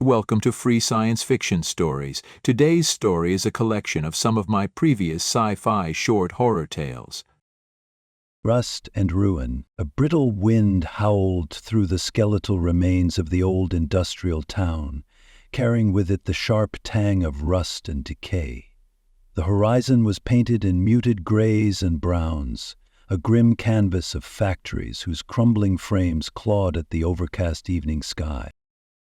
welcome to Free Science Fiction Stories. Today's story is a collection of some of my previous sci-fi short horror tales. Rust and ruin. A brittle wind howled through the skeletal remains of the old industrial town, carrying with it the sharp tang of rust and decay. The horizon was painted in muted grays and browns, a grim canvas of factories whose crumbling frames clawed at the overcast evening sky.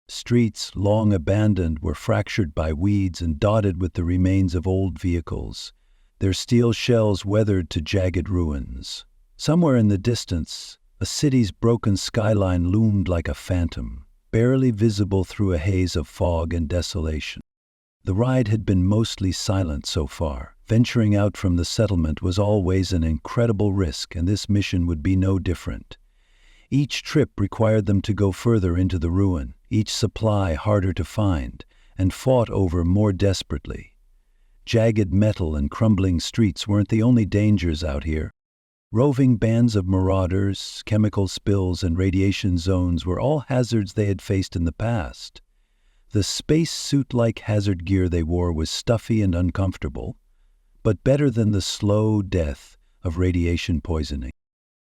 Streets, long abandoned, were fractured by weeds and dotted with the remains of old vehicles, their steel shells weathered to jagged ruins. Somewhere in the distance, a city's broken skyline loomed like a phantom, barely visible through a haze of fog and desolation. The ride had been mostly silent so far. Venturing out from the settlement was always an incredible risk, and this mission would be no different. Each trip required them to go further into the ruin, each supply harder to find, and fought over more desperately. Jagged metal and crumbling streets weren't the only dangers out here. Roving bands of marauders, chemical spills, and radiation zones were all hazards they had faced in the past. The space-suit-like hazard gear they wore was stuffy and uncomfortable, but better than the slow death of radiation poisoning.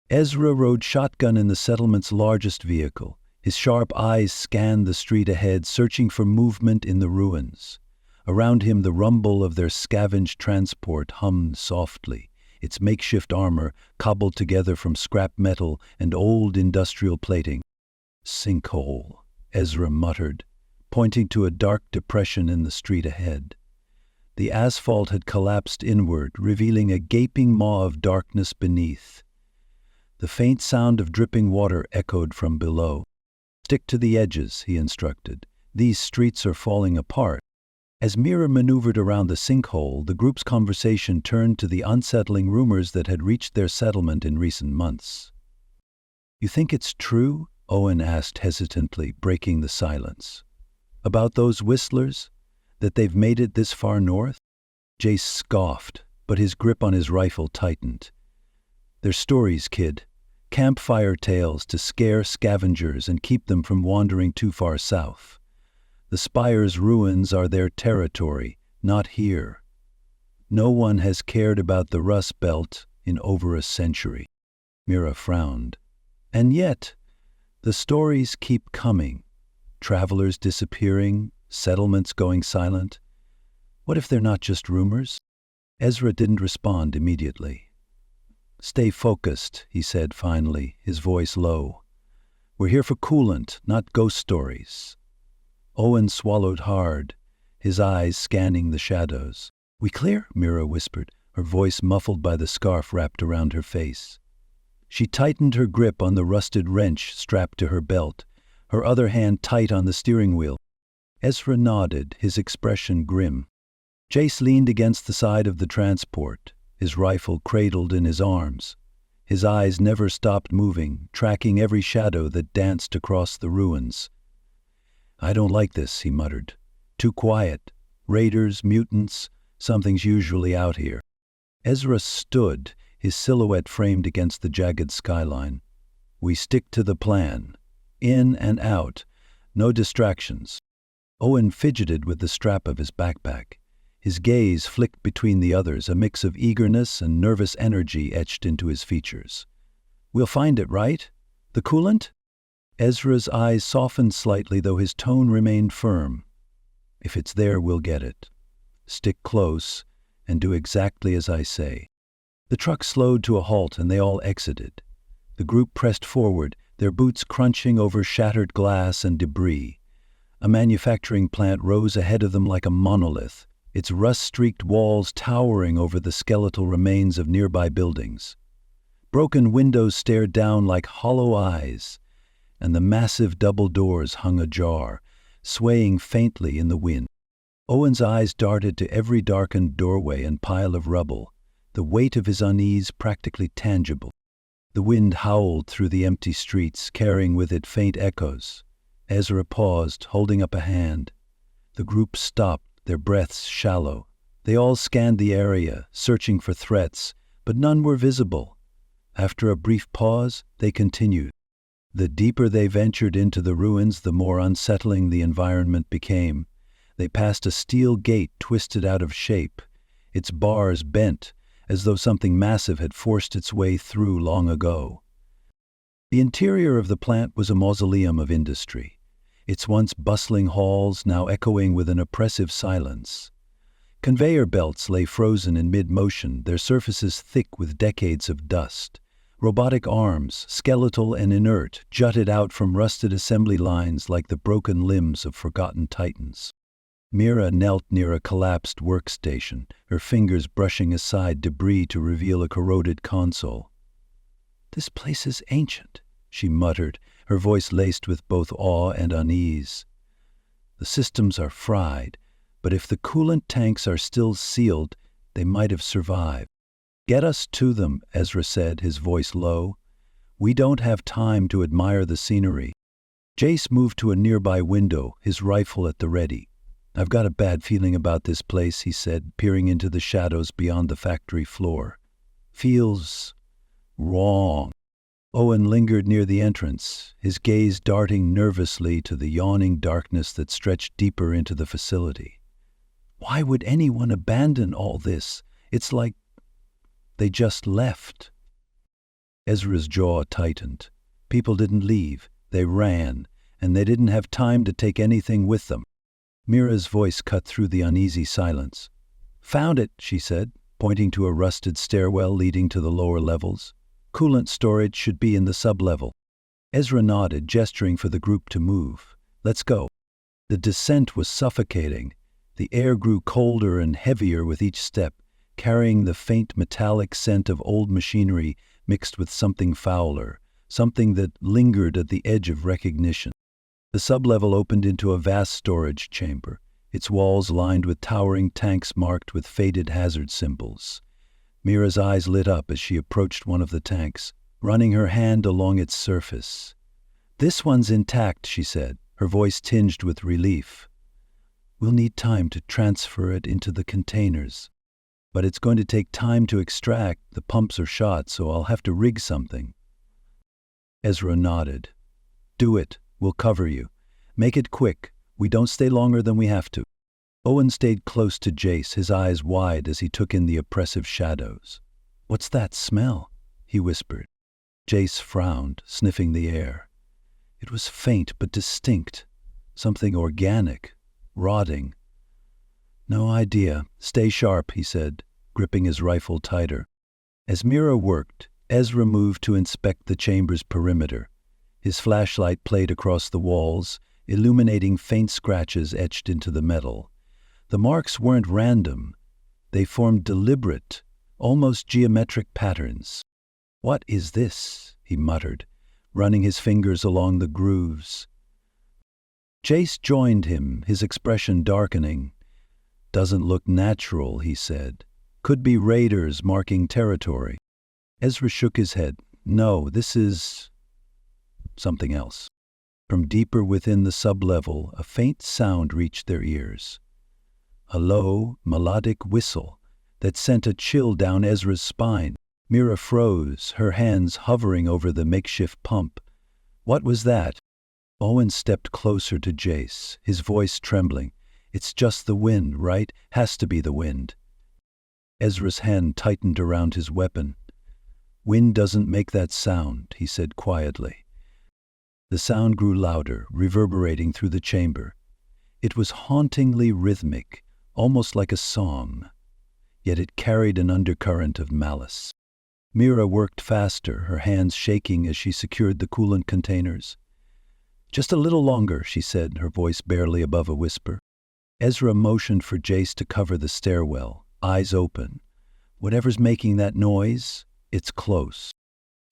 Ezra rode shotgun in the settlement's largest vehicle. His sharp eyes scanned the street ahead, searching for movement in the ruins. Around him, the rumble of their scavenged transport hummed softly, its makeshift armor cobbled together from scrap metal and old industrial plating. "Sinkhole," Ezra muttered, pointing to a dark depression in the street ahead. The asphalt had collapsed inward, revealing a gaping maw of darkness beneath. The faint sound of dripping water echoed from below. "Stick to the edges," he instructed. "These streets are falling apart." As Mira maneuvered around the sinkhole, the group's conversation turned to the unsettling rumors that had reached their settlement in recent months. "You think it's true?" Owen asked hesitantly, breaking the silence. "About those whistlers? That they've made it this far north?" Jace scoffed, but his grip on his rifle tightened. "They're stories, kid. Campfire tales to scare scavengers and keep them from wandering too far south. The Spire's ruins are their territory, not here. No one has cared about the Rust Belt in over a century." Mira frowned. "And yet, the stories keep coming. Travelers disappearing, settlements going silent. What if they're not just rumors?" Ezra didn't respond immediately. "Stay focused," he said finally, his voice low. "We're here for coolant, not ghost stories." Owen swallowed hard, his eyes scanning the shadows. "We clear?" Mira whispered, her voice muffled by the scarf wrapped around her face. She tightened her grip on the rusted wrench strapped to her belt, her other hand tight on the steering wheel. Ezra nodded, his expression grim. Jace leaned against the side of the transport, his rifle cradled in his arms. His eyes never stopped moving, tracking every shadow that danced across the ruins. "I don't like this," he muttered. "Too quiet. Raiders, mutants, something's usually out here." Ezra stood, his silhouette framed against the jagged skyline. "We stick to the plan. In and out. No distractions." Owen fidgeted with the strap of his backpack. His gaze flicked between the others, a mix of eagerness and nervous energy etched into his features. "We'll find it, right? The coolant?" Ezra's eyes softened slightly, though his tone remained firm. "If it's there, we'll get it. Stick close and do exactly as I say." The truck slowed to a halt and they all exited. The group pressed forward, their boots crunching over shattered glass and debris. A manufacturing plant rose ahead of them like a monolith, its rust-streaked walls towering over the skeletal remains of nearby buildings. Broken windows stared down like hollow eyes, and the massive double doors hung ajar, swaying faintly in the wind. Owen's eyes darted to every darkened doorway and pile of rubble, the weight of his unease practically tangible. The wind howled through the empty streets, carrying with it faint echoes. Ezra paused, holding up a hand. The group stopped, their breaths shallow. They all scanned the area, searching for threats, but none were visible. After a brief pause, they continued. The deeper they ventured into the ruins, the more unsettling the environment became. They passed a steel gate twisted out of shape, its bars bent, as though something massive had forced its way through long ago. The interior of the plant was a mausoleum of industry, its once bustling halls now echoing with an oppressive silence. Conveyor belts lay frozen in mid-motion, their surfaces thick with decades of dust. Robotic arms, skeletal and inert, jutted out from rusted assembly lines like the broken limbs of forgotten titans. Mira knelt near a collapsed workstation, her fingers brushing aside debris to reveal a corroded console. "This place is ancient," she muttered, her voice laced with both awe and unease. "The systems are fried, but if the coolant tanks are still sealed, they might have survived." "Get us to them," Ezra said, his voice low. "We don't have time to admire the scenery." Jace moved to a nearby window, his rifle at the ready. "I've got a bad feeling about this place," he said, peering into the shadows beyond the factory floor. "Feels wrong." Owen lingered near the entrance, his gaze darting nervously to the yawning darkness that stretched deeper into the facility. "Why would anyone abandon all this? It's like they just left." Ezra's jaw tightened. People didn't leave, they ran, and they didn't have time to take anything with them. Mira's voice cut through the uneasy silence. "Found it," she said, pointing to a rusted stairwell leading to the lower levels. "Coolant storage should be in the sub-level." Ezra nodded, gesturing for the group to move. "Let's go." The descent was suffocating. The air grew colder and heavier with each step, carrying the faint metallic scent of old machinery mixed with something fouler, something that lingered at the edge of recognition. The sublevel opened into a vast storage chamber, its walls lined with towering tanks marked with faded hazard symbols. Mira's eyes lit up as she approached one of the tanks, running her hand along its surface. "This one's intact," she said, her voice tinged with relief. "We'll need time to transfer it into the containers. But it's going to take time to extract. The pumps are shot, so I'll have to rig something." Ezra nodded. "Do it. We'll cover you. Make it quick. We don't stay longer than we have to." Owen stayed close to Jace, his eyes wide as he took in the oppressive shadows. "What's that smell?" he whispered. Jace frowned, sniffing the air. It was faint but distinct, something organic, rotting. "No idea. Stay sharp," he said, gripping his rifle tighter. As Mira worked, Ezra moved to inspect the chamber's perimeter. His flashlight played across the walls, illuminating faint scratches etched into the metal. The marks weren't random. They formed deliberate, almost geometric patterns. "What is this?" he muttered, running his fingers along the grooves. Jace joined him, his expression darkening. "Doesn't look natural," he said. "Could be raiders marking territory." Ezra shook his head. "No, this is something else." From deeper within the sublevel, a faint sound reached their ears. A low, melodic whistle that sent a chill down Ezra's spine. Mira froze, her hands hovering over the makeshift pump. "What was that?" Owen stepped closer to Jace, his voice trembling. "It's just the wind, right? Has to be the wind." Ezra's hand tightened around his weapon. "Wind doesn't make that sound," he said quietly. The sound grew louder, reverberating through the chamber. It was hauntingly rhythmic, almost like a song, yet it carried an undercurrent of malice. Mira worked faster, her hands shaking as she secured the coolant containers. "Just a little longer," she said, her voice barely above a whisper. Ezra motioned for Jace to cover the stairwell, eyes open. "Whatever's making that noise, it's close."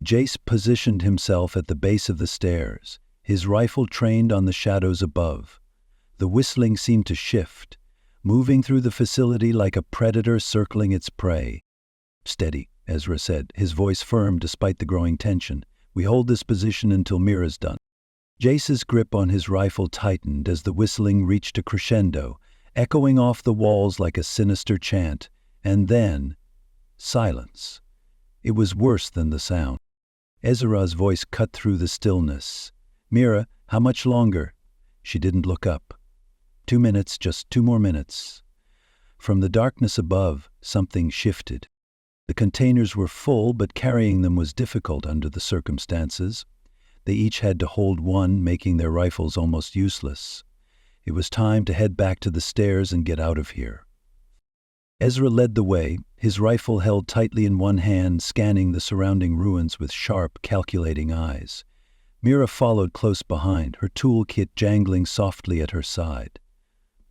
Jace positioned himself at the base of the stairs, his rifle trained on the shadows above. The whistling seemed to shift, moving through the facility like a predator circling its prey. "Steady," Ezra said, his voice firm despite the growing tension. "We hold this position until Mira's done." Jace's grip on his rifle tightened as the whistling reached a crescendo, echoing off the walls like a sinister chant, and then silence. It was worse than the sound. Ezra's voice cut through the stillness. "Mira, how much longer?" She didn't look up. 2 minutes, just 2 more minutes. From the darkness above, something shifted. The containers were full, but carrying them was difficult under the circumstances. They each had to hold one, making their rifles almost useless. It was time to head back to the stairs and get out of here. Ezra led the way, his rifle held tightly in one hand, scanning the surrounding ruins with sharp, calculating eyes. Mira followed close behind, her toolkit jangling softly at her side.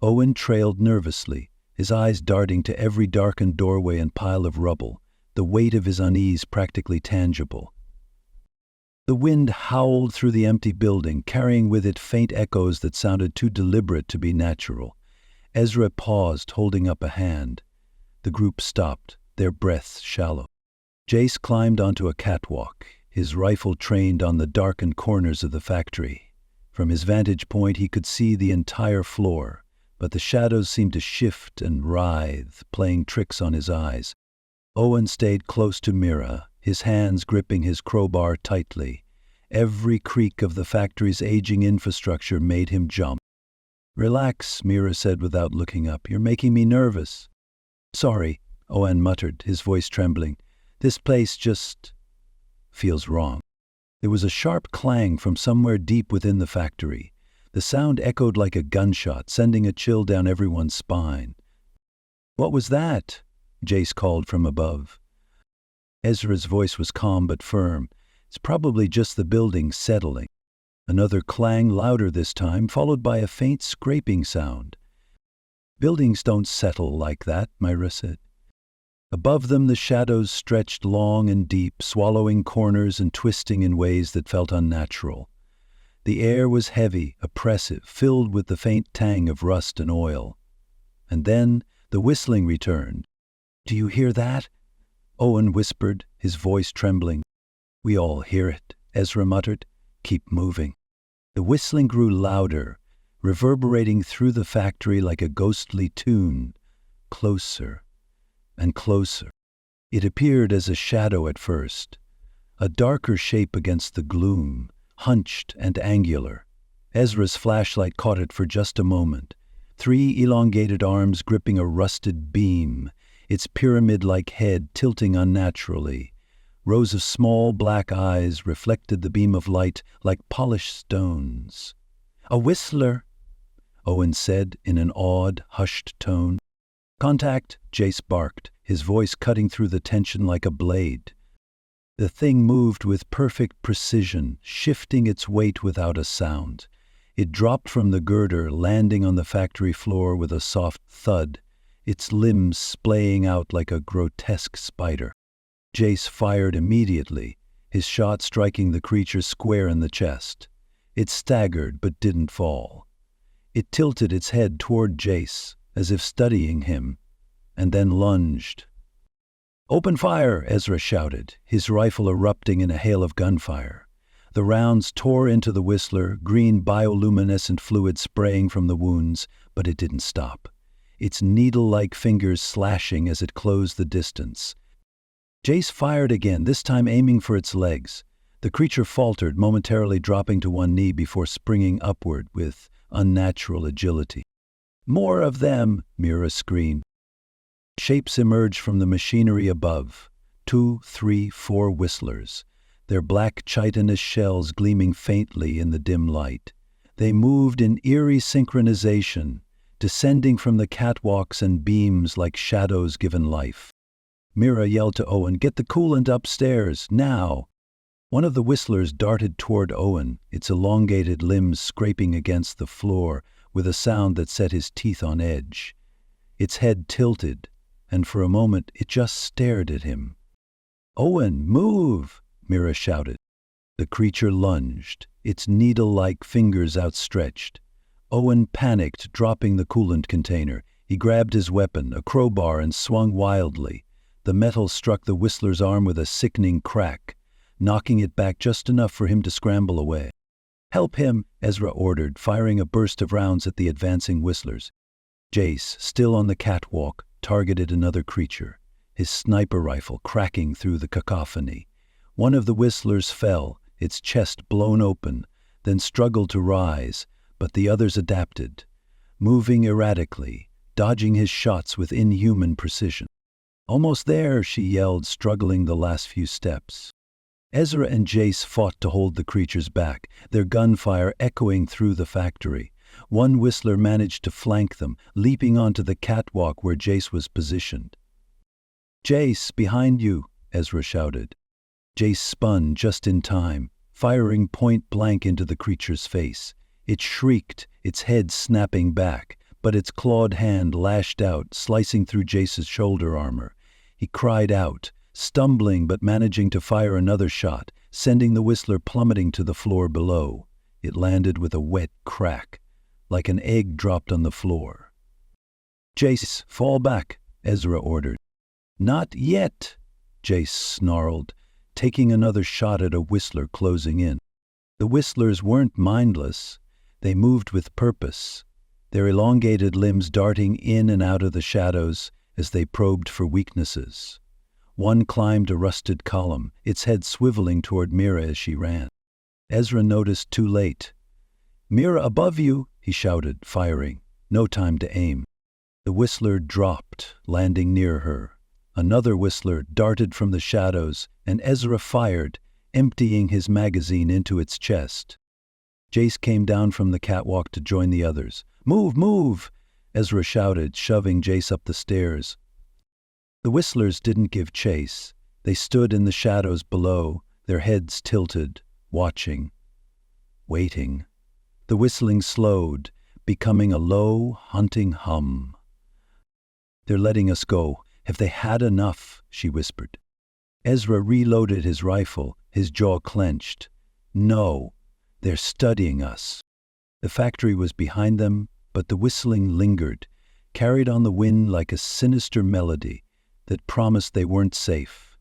Owen trailed nervously, his eyes darting to every darkened doorway and pile of rubble, the weight of his unease practically tangible. The wind howled through the empty building, carrying with it faint echoes that sounded too deliberate to be natural. Ezra paused, holding up a hand. The group stopped, their breaths shallow. Jace climbed onto a catwalk, his rifle trained on the darkened corners of the factory. From his vantage point, he could see the entire floor, but the shadows seemed to shift and writhe, playing tricks on his eyes. Owen stayed close to Mira, his hands gripping his crowbar tightly. Every creak of the factory's aging infrastructure made him jump. "Relax," Mira said without looking up. "You're making me nervous." "Sorry," Owen muttered, his voice trembling. "This place just feels wrong." There was a sharp clang from somewhere deep within the factory. The sound echoed like a gunshot, sending a chill down everyone's spine. "What was that?" Jace called from above. Ezra's voice was calm but firm. "It's probably just the building settling." Another clang, louder this time, followed by a faint scraping sound. "Buildings don't settle like that," Myra said. Above them the shadows stretched long and deep, swallowing corners and twisting in ways that felt unnatural. The air was heavy, oppressive, filled with the faint tang of rust and oil. And then the whistling returned. "Do you hear that?" Owen whispered, his voice trembling. "We all hear it," Ezra muttered. "Keep moving." The whistling grew louder, reverberating through the factory like a ghostly tune. Closer and closer. It appeared as a shadow at first, a darker shape against the gloom, hunched and angular. Ezra's flashlight caught it for just a moment. 3 elongated arms gripping a rusted beam, its pyramid-like head tilting unnaturally. Rows of small black eyes reflected the beam of light like polished stones. "A whistler," Owen said in an awed, hushed tone. "Contact," Jace barked, his voice cutting through the tension like a blade. The thing moved with perfect precision, shifting its weight without a sound. It dropped from the girder, landing on the factory floor with a soft thud, its limbs splaying out like a grotesque spider. Jace fired immediately, his shot striking the creature square in the chest. It staggered but didn't fall. It tilted its head toward Jace, as if studying him, and then lunged. "Open fire!" Ezra shouted, his rifle erupting in a hail of gunfire. The rounds tore into the whistler, green bioluminescent fluid spraying from the wounds, but it didn't stop, its needle-like fingers slashing as it closed the distance. Jace fired again, this time aiming for its legs. The creature faltered, momentarily dropping to one knee before springing upward with unnatural agility. "More of them!" Mira screamed. Shapes emerged from the machinery above. 2, 3, 4 whistlers, their black chitinous shells gleaming faintly in the dim light. They moved in eerie synchronization, descending from the catwalks and beams like shadows given life. Mira yelled to Owen, "Get the coolant upstairs, now!" One of the whistlers darted toward Owen, its elongated limbs scraping against the floor with a sound that set his teeth on edge. Its head tilted, and for a moment it just stared at him. "Owen, move!" Mira shouted. The creature lunged, its needle-like fingers outstretched. Owen panicked, dropping the coolant container. He grabbed his weapon, a crowbar, and swung wildly. The metal struck the whistler's arm with a sickening crack, knocking it back just enough for him to scramble away. "Help him," Ezra ordered, firing a burst of rounds at the advancing whistlers. Jace, still on the catwalk, targeted another creature, his sniper rifle cracking through the cacophony. One of the whistlers fell, its chest blown open, then struggled to rise, but the others adapted, moving erratically, dodging his shots with inhuman precision. "Almost there," she yelled, struggling the last few steps. Ezra and Jace fought to hold the creatures back, their gunfire echoing through the factory. One whistler managed to flank them, leaping onto the catwalk where Jace was positioned. "Jace, behind you!" Ezra shouted. Jace spun just in time, firing point blank into the creature's face. It shrieked, its head snapping back, but its clawed hand lashed out, slicing through Jace's shoulder armor. He cried out, stumbling but managing to fire another shot, sending the whistler plummeting to the floor below. It landed with a wet crack, like an egg dropped on the floor. "Jace, fall back," Ezra ordered. "Not yet," Jace snarled, taking another shot at a whistler closing in. The whistlers weren't mindless. They moved with purpose, their elongated limbs darting in and out of the shadows as they probed for weaknesses. One climbed a rusted column, its head swiveling toward Mira as she ran. Ezra noticed too late. "Mira, above you!" he shouted, firing. No time to aim. The whistler dropped, landing near her. Another whistler darted from the shadows, and Ezra fired, emptying his magazine into its chest. Jace came down from the catwalk to join the others. "Move, move!" Ezra shouted, shoving Jace up the stairs. The whistlers didn't give chase. They stood in the shadows below, their heads tilted, watching, waiting. The whistling slowed, becoming a low, haunting hum. "They're letting us go. Have they had enough?" she whispered. Ezra reloaded his rifle, his jaw clenched. "No, they're studying us." The factory was behind them, but the whistling lingered, carried on the wind like a sinister melody that promised they weren't safe.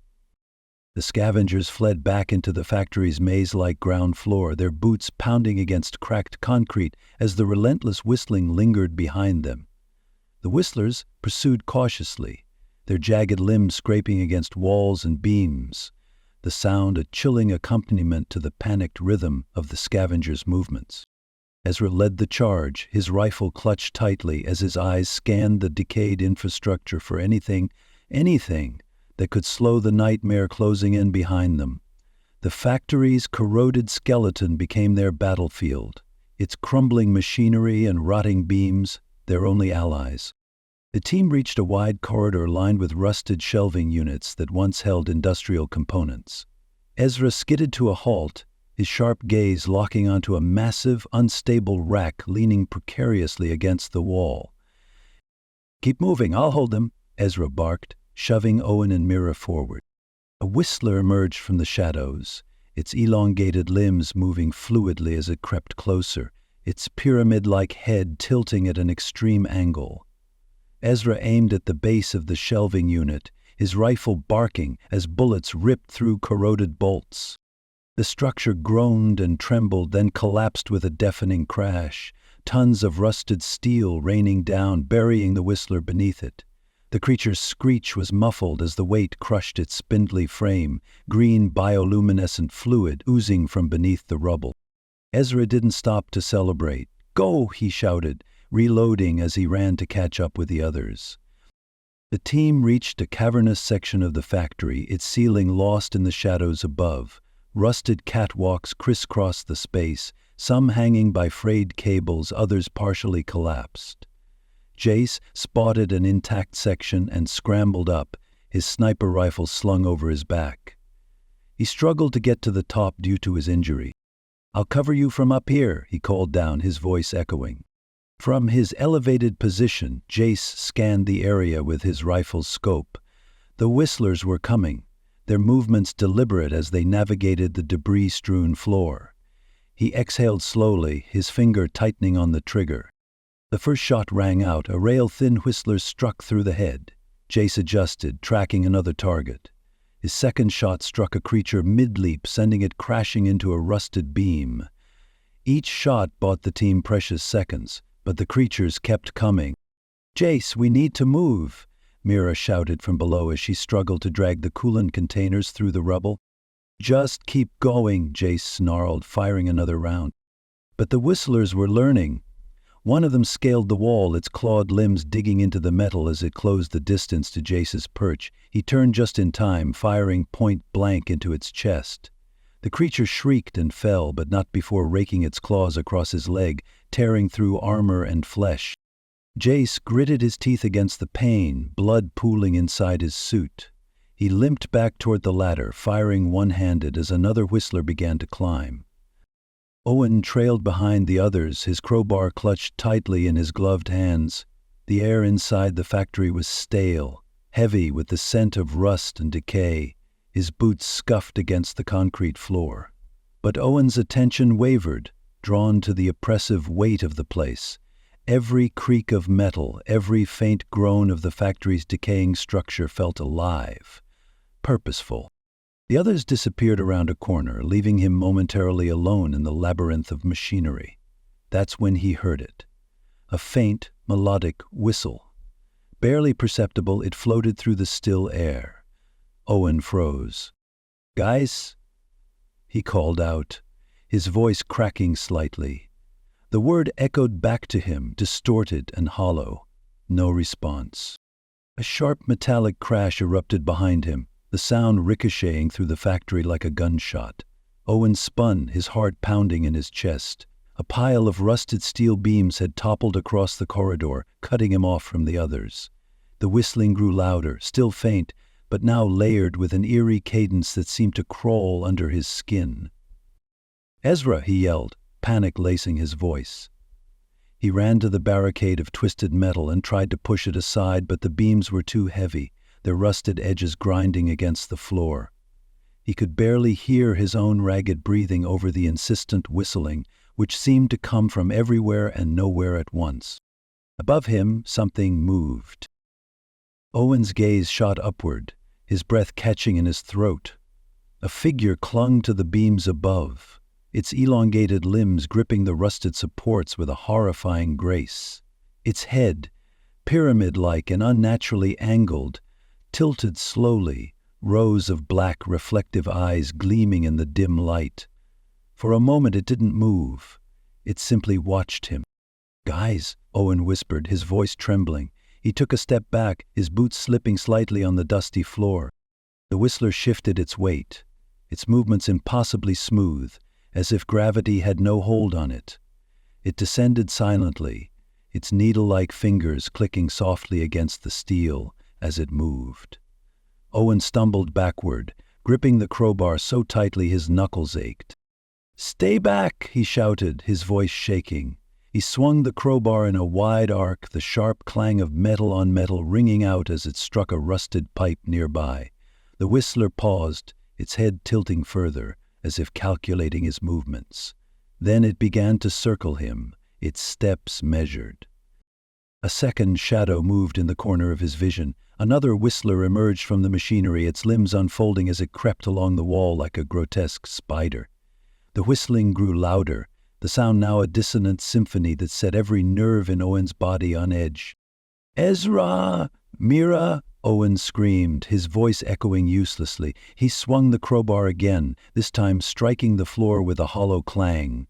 The scavengers fled back into the factory's maze-like ground floor, their boots pounding against cracked concrete as the relentless whistling lingered behind them. The whistlers pursued cautiously, their jagged limbs scraping against walls and beams, the sound a chilling accompaniment to the panicked rhythm of the scavengers' movements. Ezra led the charge, his rifle clutched tightly as his eyes scanned the decayed infrastructure for anything that could slow the nightmare closing in behind them. The factory's corroded skeleton became their battlefield, its crumbling machinery and rotting beams their only allies. The team reached a wide corridor lined with rusted shelving units that once held industrial components. Ezra skidded to a halt, his sharp gaze locking onto a massive, unstable rack leaning precariously against the wall. "Keep moving, I'll hold them," Ezra barked, shoving Owen and Mira forward. A whistler emerged from the shadows, its elongated limbs moving fluidly as it crept closer, its pyramid-like head tilting at an extreme angle. Ezra aimed at the base of the shelving unit, his rifle barking as bullets ripped through corroded bolts. The structure groaned and trembled, then collapsed with a deafening crash, tons of rusted steel raining down, burying the whistler beneath it. The creature's screech was muffled as the weight crushed its spindly frame, green bioluminescent fluid oozing from beneath the rubble. Ezra didn't stop to celebrate. "Go!" he shouted, reloading as he ran to catch up with the others. The team reached a cavernous section of the factory, its ceiling lost in the shadows above. Rusted catwalks crisscrossed the space, some hanging by frayed cables, others partially collapsed. Jace spotted an intact section and scrambled up, his sniper rifle slung over his back. He struggled to get to the top due to his injury. "I'll cover you from up here," he called down, his voice echoing. From his elevated position, Jace scanned the area with his rifle's scope. The whistlers were coming, their movements deliberate as they navigated the debris-strewn floor. He exhaled slowly, his finger tightening on the trigger. The first shot rang out, a rail-thin whistler struck through the head. Jace adjusted, tracking another target. His second shot struck a creature mid-leap, sending it crashing into a rusted beam. Each shot bought the team precious seconds, but the creatures kept coming. "Jace, we need to move," Mira shouted from below as she struggled to drag the coolant containers through the rubble. "Just keep going," Jace snarled, firing another round. But the whistlers were learning. One of them scaled the wall, its clawed limbs digging into the metal as it closed the distance to Jace's perch. He turned just in time, firing point blank into its chest. The creature shrieked and fell, but not before raking its claws across his leg, tearing through armor and flesh. Jace gritted his teeth against the pain, blood pooling inside his suit. He limped back toward the ladder, firing one-handed as another whistler began to climb. Owen trailed behind the others, his crowbar clutched tightly in his gloved hands. The air inside the factory was stale, heavy with the scent of rust and decay. His boots scuffed against the concrete floor. But Owen's attention wavered, drawn to the oppressive weight of the place. Every creak of metal, every faint groan of the factory's decaying structure felt alive, purposeful. The others disappeared around a corner, leaving him momentarily alone in the labyrinth of machinery. That's when he heard it. A faint, melodic whistle. Barely perceptible, it floated through the still air. Owen froze. "Guys?" he called out, his voice cracking slightly. The word echoed back to him, distorted and hollow. No response. A sharp metallic crash erupted behind him, the sound ricocheting through the factory like a gunshot. Owen spun, his heart pounding in his chest. A pile of rusted steel beams had toppled across the corridor, cutting him off from the others. The whistling grew louder, still faint, but now layered with an eerie cadence that seemed to crawl under his skin. "Ezra!" he yelled, panic lacing his voice. He ran to the barricade of twisted metal and tried to push it aside, but the beams were too heavy, their rusted edges grinding against the floor. He could barely hear his own ragged breathing over the insistent whistling, which seemed to come from everywhere and nowhere at once. Above him, something moved. Owen's gaze shot upward, his breath catching in his throat. A figure clung to the beams above, its elongated limbs gripping the rusted supports with a horrifying grace. Its head, pyramid-like and unnaturally angled, tilted slowly, rows of black reflective eyes gleaming in the dim light. For a moment it didn't move. It simply watched him. "Guys," Owen whispered, his voice trembling. He took a step back, his boots slipping slightly on the dusty floor. The whistler shifted its weight, its movements impossibly smooth, as if gravity had no hold on it. It descended silently, its needle-like fingers clicking softly against the steel as it moved. Owen stumbled backward, gripping the crowbar so tightly his knuckles ached. "Stay back!" he shouted, his voice shaking. He swung the crowbar in a wide arc, the sharp clang of metal on metal ringing out as it struck a rusted pipe nearby. The whistler paused, its head tilting further, as if calculating his movements. Then it began to circle him, its steps measured. A second shadow moved in the corner of his vision. Another whistler emerged from the machinery, its limbs unfolding as it crept along the wall like a grotesque spider. The whistling grew louder, the sound now a dissonant symphony that set every nerve in Owen's body on edge. "Ezra! Mira!" Owen screamed, his voice echoing uselessly. He swung the crowbar again, this time striking the floor with a hollow clang.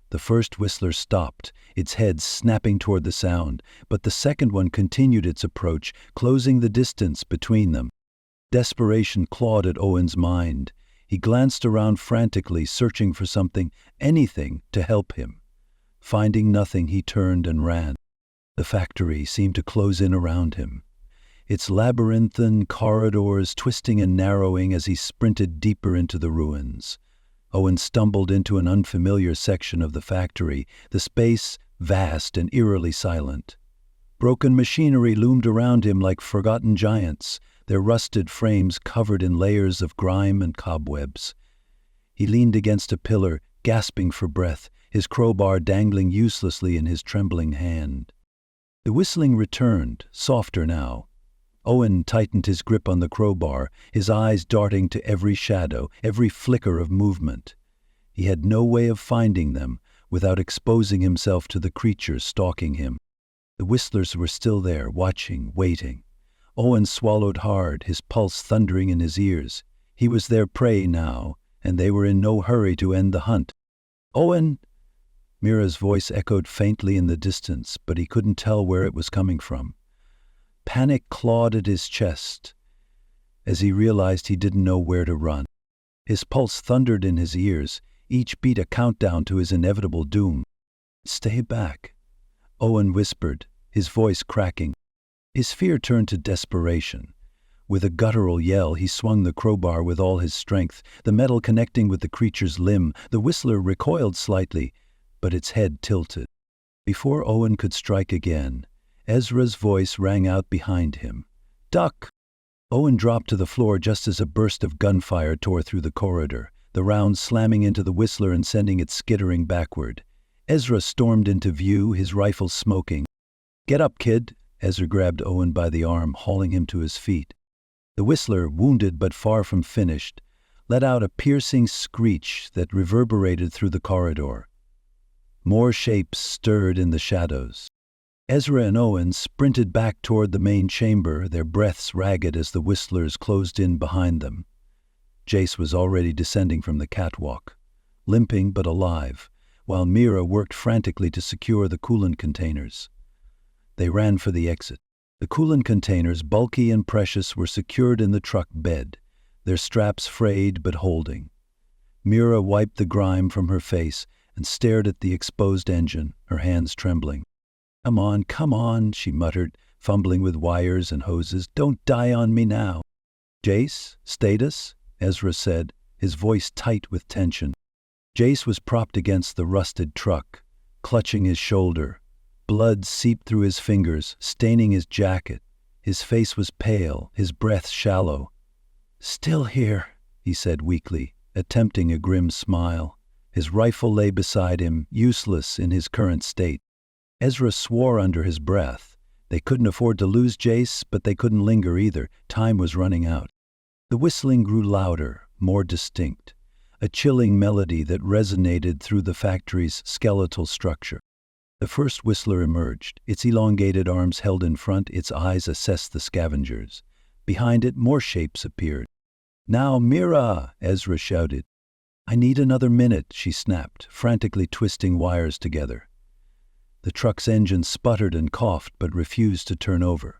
The first whistler stopped, its head snapping toward the sound, but the second one continued its approach, closing the distance between them. Desperation clawed at Owen's mind. He glanced around frantically, searching for something, anything, to help him. Finding nothing, he turned and ran. The factory seemed to close in around him, its labyrinthine corridors twisting and narrowing as he sprinted deeper into the ruins. Owen stumbled into an unfamiliar section of the factory, the space vast and eerily silent. Broken machinery loomed around him like forgotten giants, their rusted frames covered in layers of grime and cobwebs. He leaned against a pillar, gasping for breath, his crowbar dangling uselessly in his trembling hand. The whistling returned, softer now. Owen tightened his grip on the crowbar, his eyes darting to every shadow, every flicker of movement. He had no way of finding them without exposing himself to the creatures stalking him. The whistlers were still there, watching, waiting. Owen swallowed hard, his pulse thundering in his ears. He was their prey now, and they were in no hurry to end the hunt. "Owen!" Mira's voice echoed faintly in the distance, but he couldn't tell where it was coming from. Panic clawed at his chest as he realized he didn't know where to run. His pulse thundered in his ears, each beat a countdown to his inevitable doom. "Stay back," Owen whispered, his voice cracking. His fear turned to desperation. With a guttural yell, he swung the crowbar with all his strength, the metal connecting with the creature's limb. The whistler recoiled slightly, but its head tilted. Before Owen could strike again, Ezra's voice rang out behind him. "Duck!" Owen dropped to the floor just as a burst of gunfire tore through the corridor, the round slamming into the whistler and sending it skittering backward. Ezra stormed into view, his rifle smoking. "Get up, kid!" Ezra grabbed Owen by the arm, hauling him to his feet. The whistler, wounded but far from finished, let out a piercing screech that reverberated through the corridor. More shapes stirred in the shadows. Ezra and Owen sprinted back toward the main chamber, their breaths ragged as the whistlers closed in behind them. Jace was already descending from the catwalk, limping but alive, while Mira worked frantically to secure the coolant containers. They ran for the exit. The coolant containers, bulky and precious, were secured in the truck bed, their straps frayed but holding. Mira wiped the grime from her face and stared at the exposed engine, her hands trembling. Come on," she muttered, fumbling with wires and hoses. "Don't die on me now." "Jace, status?" Ezra said, his voice tight with tension. Jace was propped against the rusted truck, clutching his shoulder. Blood seeped through his fingers, staining his jacket. His face was pale, his breath shallow. "Still here," he said weakly, attempting a grim smile. His rifle lay beside him, useless in his current state. Ezra swore under his breath. They couldn't afford to lose Jace, but they couldn't linger either. Time was running out. The whistling grew louder, more distinct, a chilling melody that resonated through the factory's skeletal structure. The first whistler emerged, its elongated arms held in front, its eyes assessed the scavengers. Behind it, more shapes appeared. "Now, Mira!" Ezra shouted. "I need another minute," she snapped, frantically twisting wires together. The truck's engine sputtered and coughed but refused to turn over.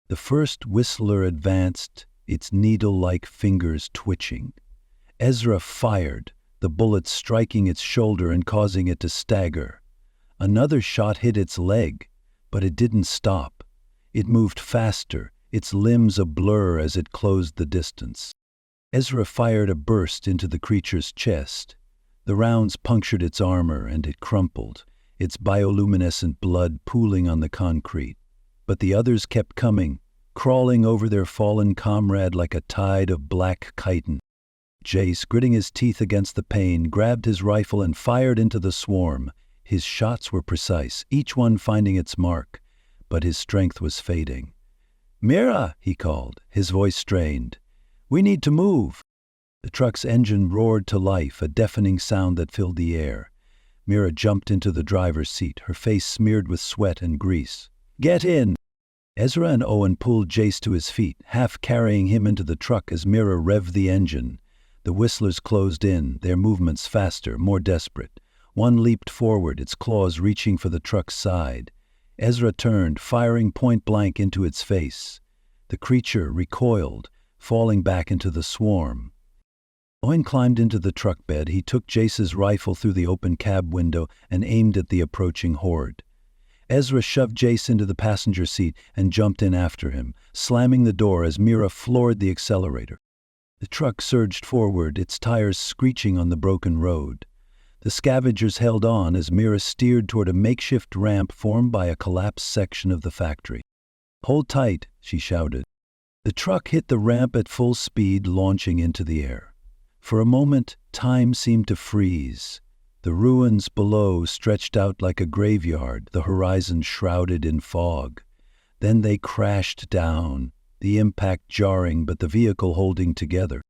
The first whistler advanced, its needle-like fingers twitching. Ezra fired, the bullet striking its shoulder and causing it to stagger. Another shot hit its leg, but it didn't stop. It moved faster, its limbs a blur as it closed the distance. Ezra fired a burst into the creature's chest. The rounds punctured its armor and it crumpled, its bioluminescent blood pooling on the concrete. But the others kept coming, crawling over their fallen comrade like a tide of black chitin. Jace, gritting his teeth against the pain, grabbed his rifle and fired into the swarm. His shots were precise, each one finding its mark, but his strength was fading. "Mira!" he called, his voice strained. "We need to move." The truck's engine roared to life, a deafening sound that filled the air. Mira jumped into the driver's seat, her face smeared with sweat and grease. "Get in!" Ezra and Owen pulled Jace to his feet, half carrying him into the truck as Mira revved the engine. The whistlers closed in, their movements faster, more desperate. One leaped forward, its claws reaching for the truck's side. Ezra turned, firing point-blank into its face. The creature recoiled, falling back into the swarm. Owen climbed into the truck bed. He took Jace's rifle through the open cab window and aimed at the approaching horde. Ezra shoved Jace into the passenger seat and jumped in after him, slamming the door as Mira floored the accelerator. The truck surged forward, its tires screeching on the broken road. The scavengers held on as Mira steered toward a makeshift ramp formed by a collapsed section of the factory. "Hold tight," she shouted. The truck hit the ramp at full speed, launching into the air. For a moment, time seemed to freeze. The ruins below stretched out like a graveyard, the horizon shrouded in fog. Then they crashed down, the impact jarring but the vehicle holding together.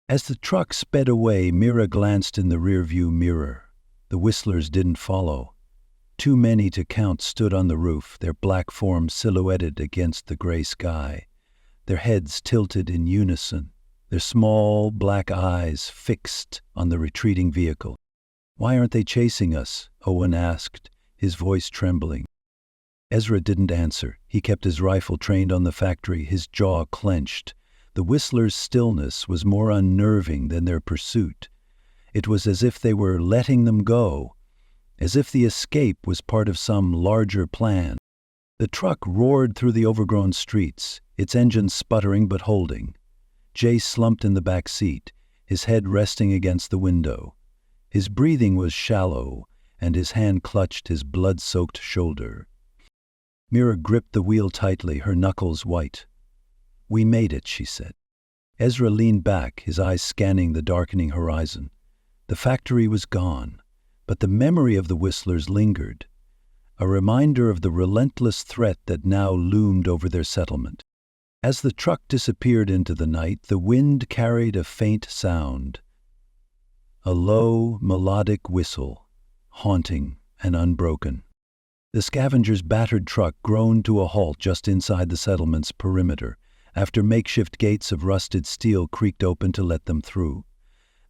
As the truck sped away, Mira glanced in the rearview mirror. The whistlers didn't follow. Too many to count stood on the roof, their black forms silhouetted against the gray sky, their heads tilted in unison. their small black eyes fixed on the retreating vehicle. "Why aren't they chasing us?" Owen asked, his voice trembling. Ezra didn't answer. He kept his rifle trained on the factory, his jaw clenched. The Whistlers' stillness was more unnerving than their pursuit. It was as if they were letting them go, as if the escape was part of some larger plan. The truck roared through the overgrown streets, its engine sputtering but holding. Jay slumped in the back seat, his head resting against the window. His breathing was shallow, and his hand clutched his blood-soaked shoulder. Mira gripped the wheel tightly, her knuckles white. "We made it," she said. Ezra leaned back, his eyes scanning the darkening horizon. The factory was gone, but the memory of the Whistlers lingered, a reminder of the relentless threat that now loomed over their settlement. As the truck disappeared into the night, the wind carried a faint sound, a low, melodic whistle, haunting and unbroken. The scavenger's battered truck groaned to a halt just inside the settlement's perimeter, after makeshift gates of rusted steel creaked open to let them through.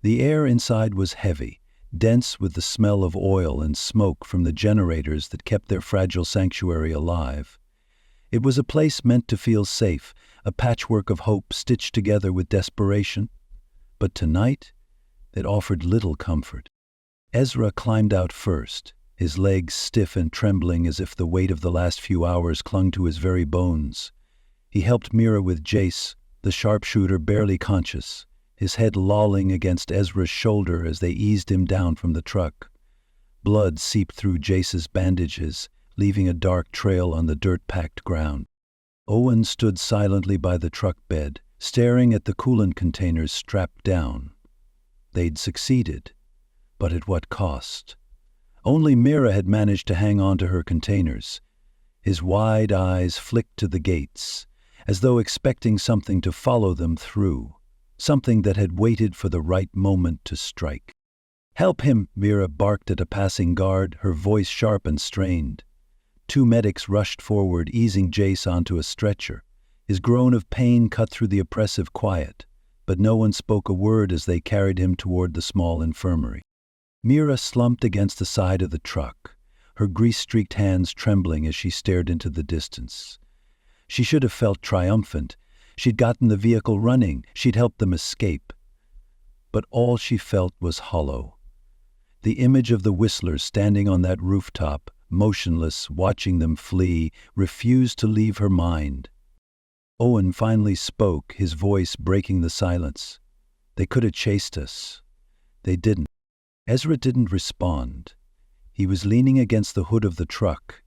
The air inside was heavy, dense with the smell of oil and smoke from the generators that kept their fragile sanctuary alive. It was a place meant to feel safe, a patchwork of hope stitched together with desperation. But tonight, it offered little comfort. Ezra climbed out first, his legs stiff and trembling as if the weight of the last few hours clung to his very bones. He helped Mira with Jace, the sharpshooter barely conscious, his head lolling against Ezra's shoulder as they eased him down from the truck. Blood seeped through Jace's bandages, leaving a dark trail on the dirt-packed ground. Owen stood silently by the truck bed, staring at the coolant containers strapped down. They'd succeeded, but at what cost? Only Mira had managed to hang on to her containers. His wide eyes flicked to the gates, as though expecting something to follow them through, something that had waited for the right moment to strike. "Help him!" Mira barked at a passing guard, her voice sharp and strained. 2 medics rushed forward, easing Jace onto a stretcher. His groan of pain cut through the oppressive quiet, but no one spoke a word as they carried him toward the small infirmary. Mira slumped against the side of the truck, her grease-streaked hands trembling as she stared into the distance. She should have felt triumphant. She'd gotten the vehicle running. She'd helped them escape. But all she felt was hollow. The image of the Whistlers standing on that rooftop, motionless, watching them flee, refused to leave her mind. Owen finally spoke, his voice breaking the silence. "They could have chased us. They didn't." Ezra didn't respond. He was leaning against the hood of the truck,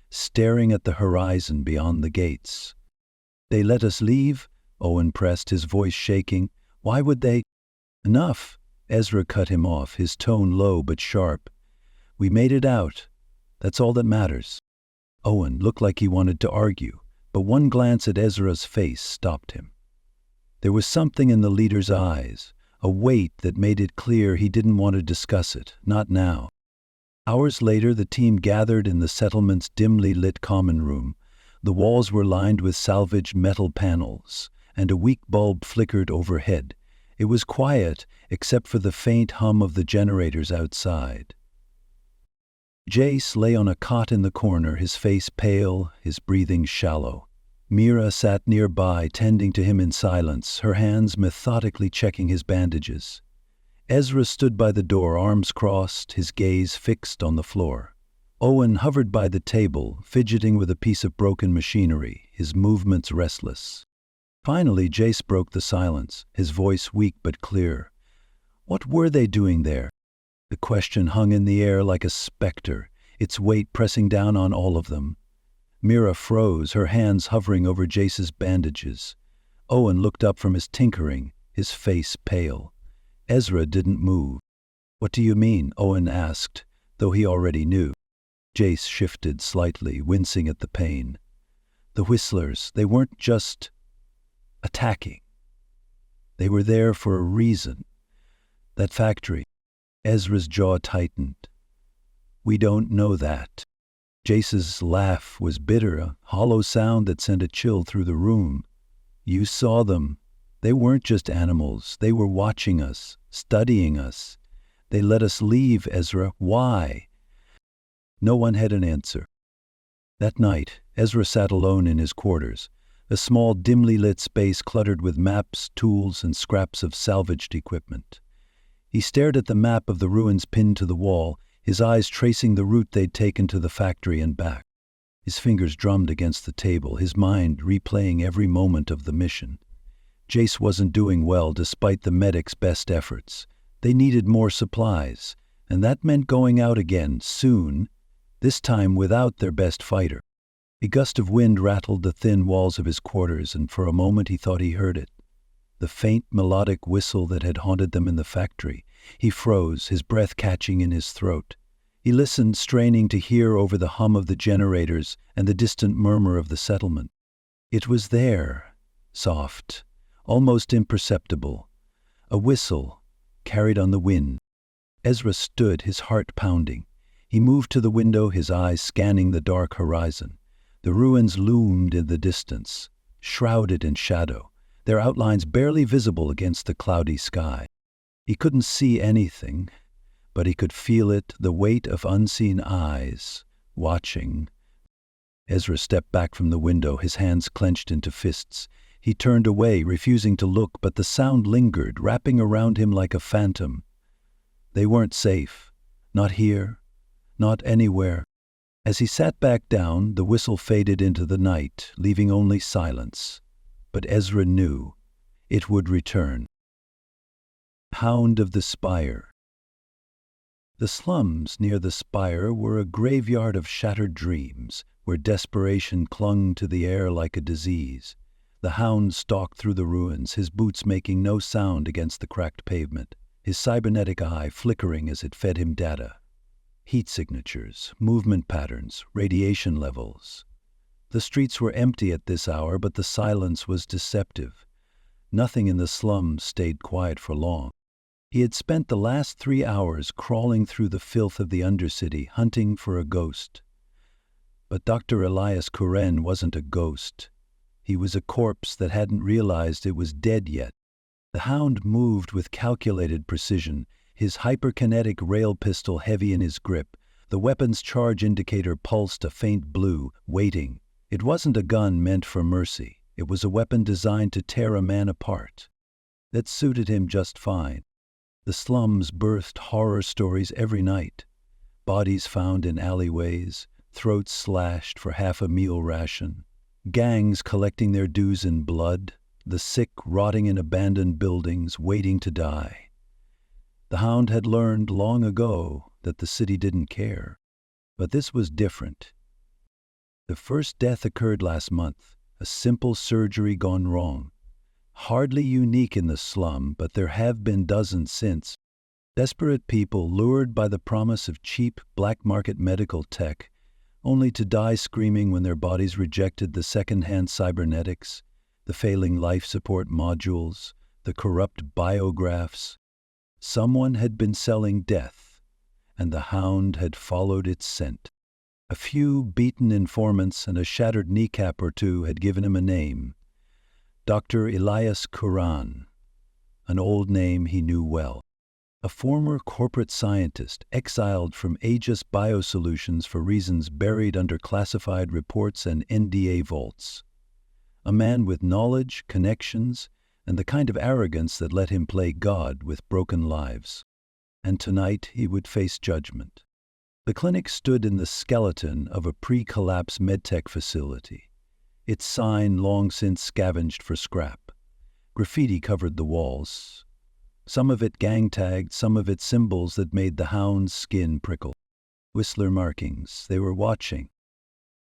staring at the horizon beyond the gates. "They let us leave?" Owen pressed, his voice shaking. "Why would they—" "Enough!" Ezra cut him off, his tone low but sharp. "We made it out. That's all that matters." Owen looked like he wanted to argue, but one glance at Ezra's face stopped him. There was something in the leader's eyes, a weight that made it clear he didn't want to discuss it, not now. Hours later, the team gathered in the settlement's dimly lit common room. The walls were lined with salvaged metal panels, and a weak bulb flickered overhead. It was quiet, except for the faint hum of the generators outside. Jace lay on a cot in the corner, his face pale, his breathing shallow. Mira sat nearby, tending to him in silence, her hands methodically checking his bandages. Ezra stood by the door, arms crossed, his gaze fixed on the floor. Owen hovered by the table, fidgeting with a piece of broken machinery, his movements restless. Finally, Jace broke the silence, his voice weak but clear. What were they doing there? The question hung in the air like a specter, its weight pressing down on all of them. Mira froze, her hands hovering over Jace's bandages. Owen looked up from his tinkering, his face pale. Ezra didn't move. "What do you mean?" Owen asked, though he already knew. Jace shifted slightly, wincing at the pain. "The Whistlers, they weren't just attacking. They were there for a reason. That factory." Ezra's jaw tightened. "We don't know that." Jace's laugh was bitter, a hollow sound that sent a chill through the room. "You saw them. They weren't just animals. They were watching us, studying us. They let us leave, Ezra. Why? No one had an answer. That night, Ezra sat alone in his quarters, a small, dimly lit space cluttered with maps, tools, and scraps of salvaged equipment. He stared at the map of the ruins pinned to the wall, his eyes tracing the route they'd taken to the factory and back. His fingers drummed against the table, his mind replaying every moment of the mission. Jace wasn't doing well despite the medics' best efforts. They needed more supplies, and that meant going out again, soon, this time without their best fighter. A gust of wind rattled the thin walls of his quarters, and for a moment he thought he heard it. The faint melodic whistle that had haunted them in the factory. He froze, his breath catching in his throat. He listened, straining to hear over the hum of the generators and the distant murmur of the settlement. It was there, soft, almost imperceptible. A whistle, carried on the wind. Ezra stood, his heart pounding. He moved to the window, his eyes scanning the dark horizon. The ruins loomed in the distance, shrouded in shadow, their outlines barely visible against the cloudy sky. He couldn't see anything, but he could feel it, the weight of unseen eyes, watching. Ezra stepped back from the window, his hands clenched into fists. He turned away, refusing to look, but the sound lingered, wrapping around him like a phantom. They weren't safe. Not here. Not anywhere. As he sat back down, the whistle faded into the night, leaving only silence. But Ezra knew it would return. Hound of the Spire. The slums near the spire were a graveyard of shattered dreams, where desperation clung to the air like a disease. The hound stalked through the ruins, his boots making no sound against the cracked pavement, his cybernetic eye flickering as it fed him data. Heat signatures, movement patterns, radiation levels. The streets were empty at this hour, but the silence was deceptive. Nothing in the slums stayed quiet for long. He had spent the last 3 hours crawling through the filth of the Undercity, hunting for a ghost. But Dr. Elias Kuren wasn't a ghost. He was a corpse that hadn't realized it was dead yet. The hound moved with calculated precision, his hyperkinetic rail pistol heavy in his grip. The weapon's charge indicator pulsed a faint blue, waiting. It wasn't a gun meant for mercy. It was a weapon designed to tear a man apart. That suited him just fine. The slums birthed horror stories every night. Bodies found in alleyways, throats slashed for half a meal ration, gangs collecting their dues in blood, the sick rotting in abandoned buildings, waiting to die. The hound had learned long ago that the city didn't care. But this was different. The first death occurred last month, a simple surgery gone wrong. Hardly unique in the slum, but there have been dozens since. Desperate people lured by the promise of cheap black market medical tech, only to die screaming when their bodies rejected the second-hand cybernetics, the failing life support modules, the corrupt biographs. Someone had been selling death, and the hound had followed its scent. A few beaten informants and a shattered kneecap or two had given him a name. Dr. Elias Kuran, an old name he knew well. A former corporate scientist exiled from Aegis Biosolutions for reasons buried under classified reports and NDA vaults. A man with knowledge, connections, and the kind of arrogance that let him play God with broken lives. And tonight he would face judgment. The clinic stood in the skeleton of a pre-collapse medtech facility, its sign long since scavenged for scrap. Graffiti covered the walls, some of it gang-tagged, some of it symbols that made the hound's skin prickle. Whistler markings, they were watching.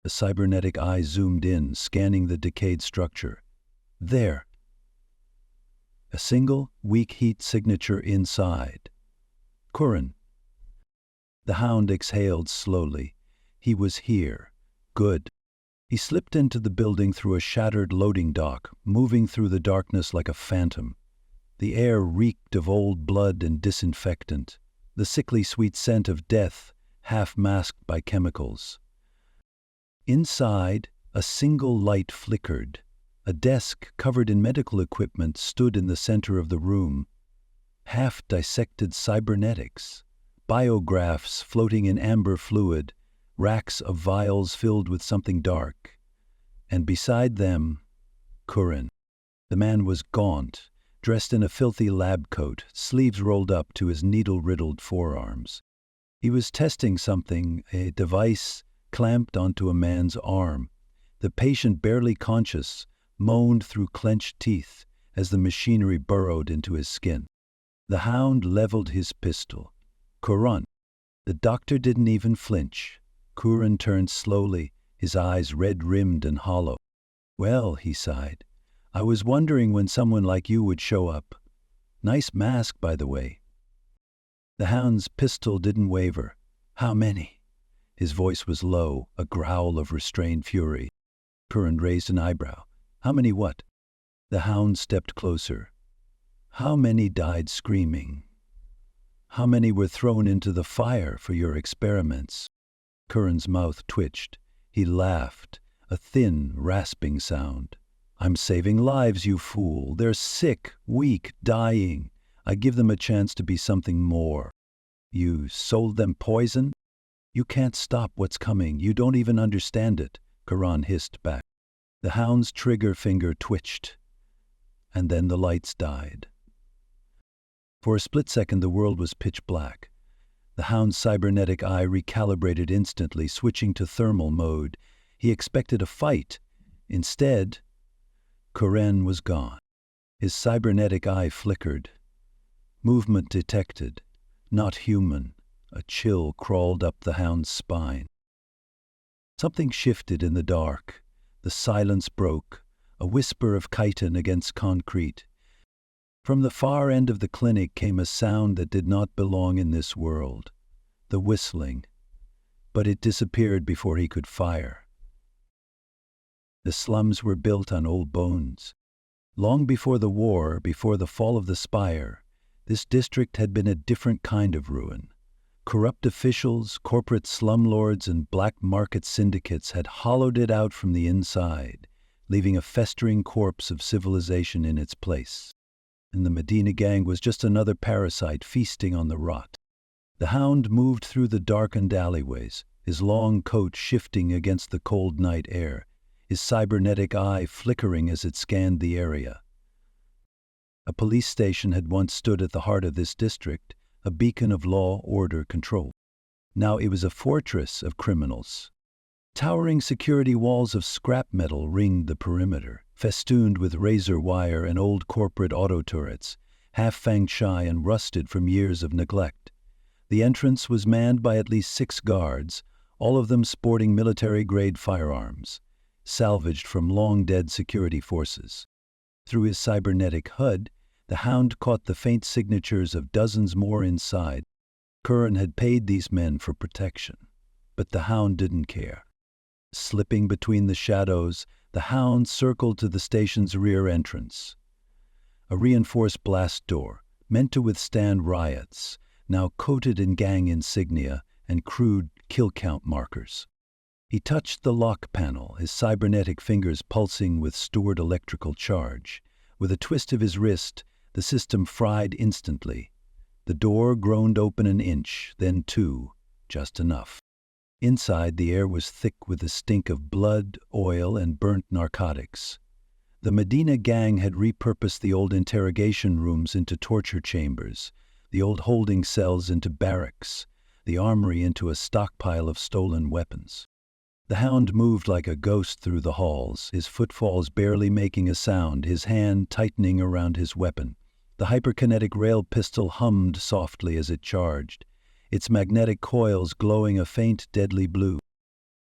The cybernetic eye zoomed in, scanning the decayed structure. There. A single, weak heat signature inside. Kuren. The hound exhaled slowly. He was here. Good. He slipped into the building through a shattered loading dock, moving through the darkness like a phantom. The air reeked of old blood and disinfectant, the sickly sweet scent of death, half masked by chemicals. Inside, a single light flickered, A desk covered in medical equipment stood in the center of the room. Half-dissected cybernetics, biographs floating in amber fluid, racks of vials filled with something dark. And beside them, Curran. The man was gaunt, dressed in a filthy lab coat, sleeves rolled up to his needle-riddled forearms. He was testing something, a device clamped onto a man's arm. The patient, barely conscious, moaned through clenched teeth as the machinery burrowed into his skin. The Hound leveled his pistol. Curran. The doctor didn't even flinch. Curran turned slowly, his eyes red-rimmed and hollow. "Well," he sighed, "I was wondering when someone like you would show up. Nice mask, by the way." The Hound's pistol didn't waver. "How many?" His voice was low, a growl of restrained fury. Curran raised an eyebrow. "How many what?" The Hound stepped closer. "How many died screaming? How many were thrown into the fire for your experiments?" Curran's mouth twitched. He laughed, a thin, rasping sound. "I'm saving lives, you fool. They're sick, weak, dying. I give them a chance to be something more." "You sold them poison?" "You can't stop what's coming. You don't even understand it," Curran hissed back. The Hound's trigger finger twitched, and then the lights died. For a split second, the world was pitch black. The Hound's cybernetic eye recalibrated instantly, switching to thermal mode. He expected a fight. Instead, Curran was gone. His cybernetic eye flickered. Movement detected. Not human. A chill crawled up the Hound's spine. Something shifted in the dark. The silence broke, a whisper of chitin against concrete. From the far end of the clinic came a sound that did not belong in this world. The whistling. But it disappeared before he could fire. The slums were built on old bones. Long before the war, before the fall of the Spire, this district had been a different kind of ruin. Corrupt officials, corporate slumlords, and black market syndicates had hollowed it out from the inside, leaving a festering corpse of civilization in its place. And the Medina gang was just another parasite feasting on the rot. The Hound moved through the darkened alleyways, his long coat shifting against the cold night air, his cybernetic eye flickering as it scanned the area. A police station had once stood at the heart of this district, a beacon of law, order, control. Now it was a fortress of criminals. Towering security walls of scrap metal ringed the perimeter, festooned with razor wire and old corporate auto turrets, half fang shy and rusted from years of neglect. The entrance was manned by at least 6 guards, all of them sporting military-grade firearms, salvaged from long-dead security forces. Through his cybernetic HUD, the Hound caught the faint signatures of dozens more inside. Curran had paid these men for protection, but the Hound didn't care. Slipping between the shadows, the Hound circled to the station's rear entrance. A reinforced blast door, meant to withstand riots, now coated in gang insignia and crude kill count markers. He touched the lock panel, his cybernetic fingers pulsing with stored electrical charge. With a twist of his wrist, the system fried instantly. The door groaned open an inch, then 2, just enough. Inside, the air was thick with the stink of blood, oil, and burnt narcotics. The Medina gang had repurposed the old interrogation rooms into torture chambers, the old holding cells into barracks, the armory into a stockpile of stolen weapons. The Hound moved like a ghost through the halls, his footfalls barely making a sound, his hand tightening around his weapon. The hyperkinetic rail pistol hummed softly as it charged, its magnetic coils glowing a faint, deadly blue.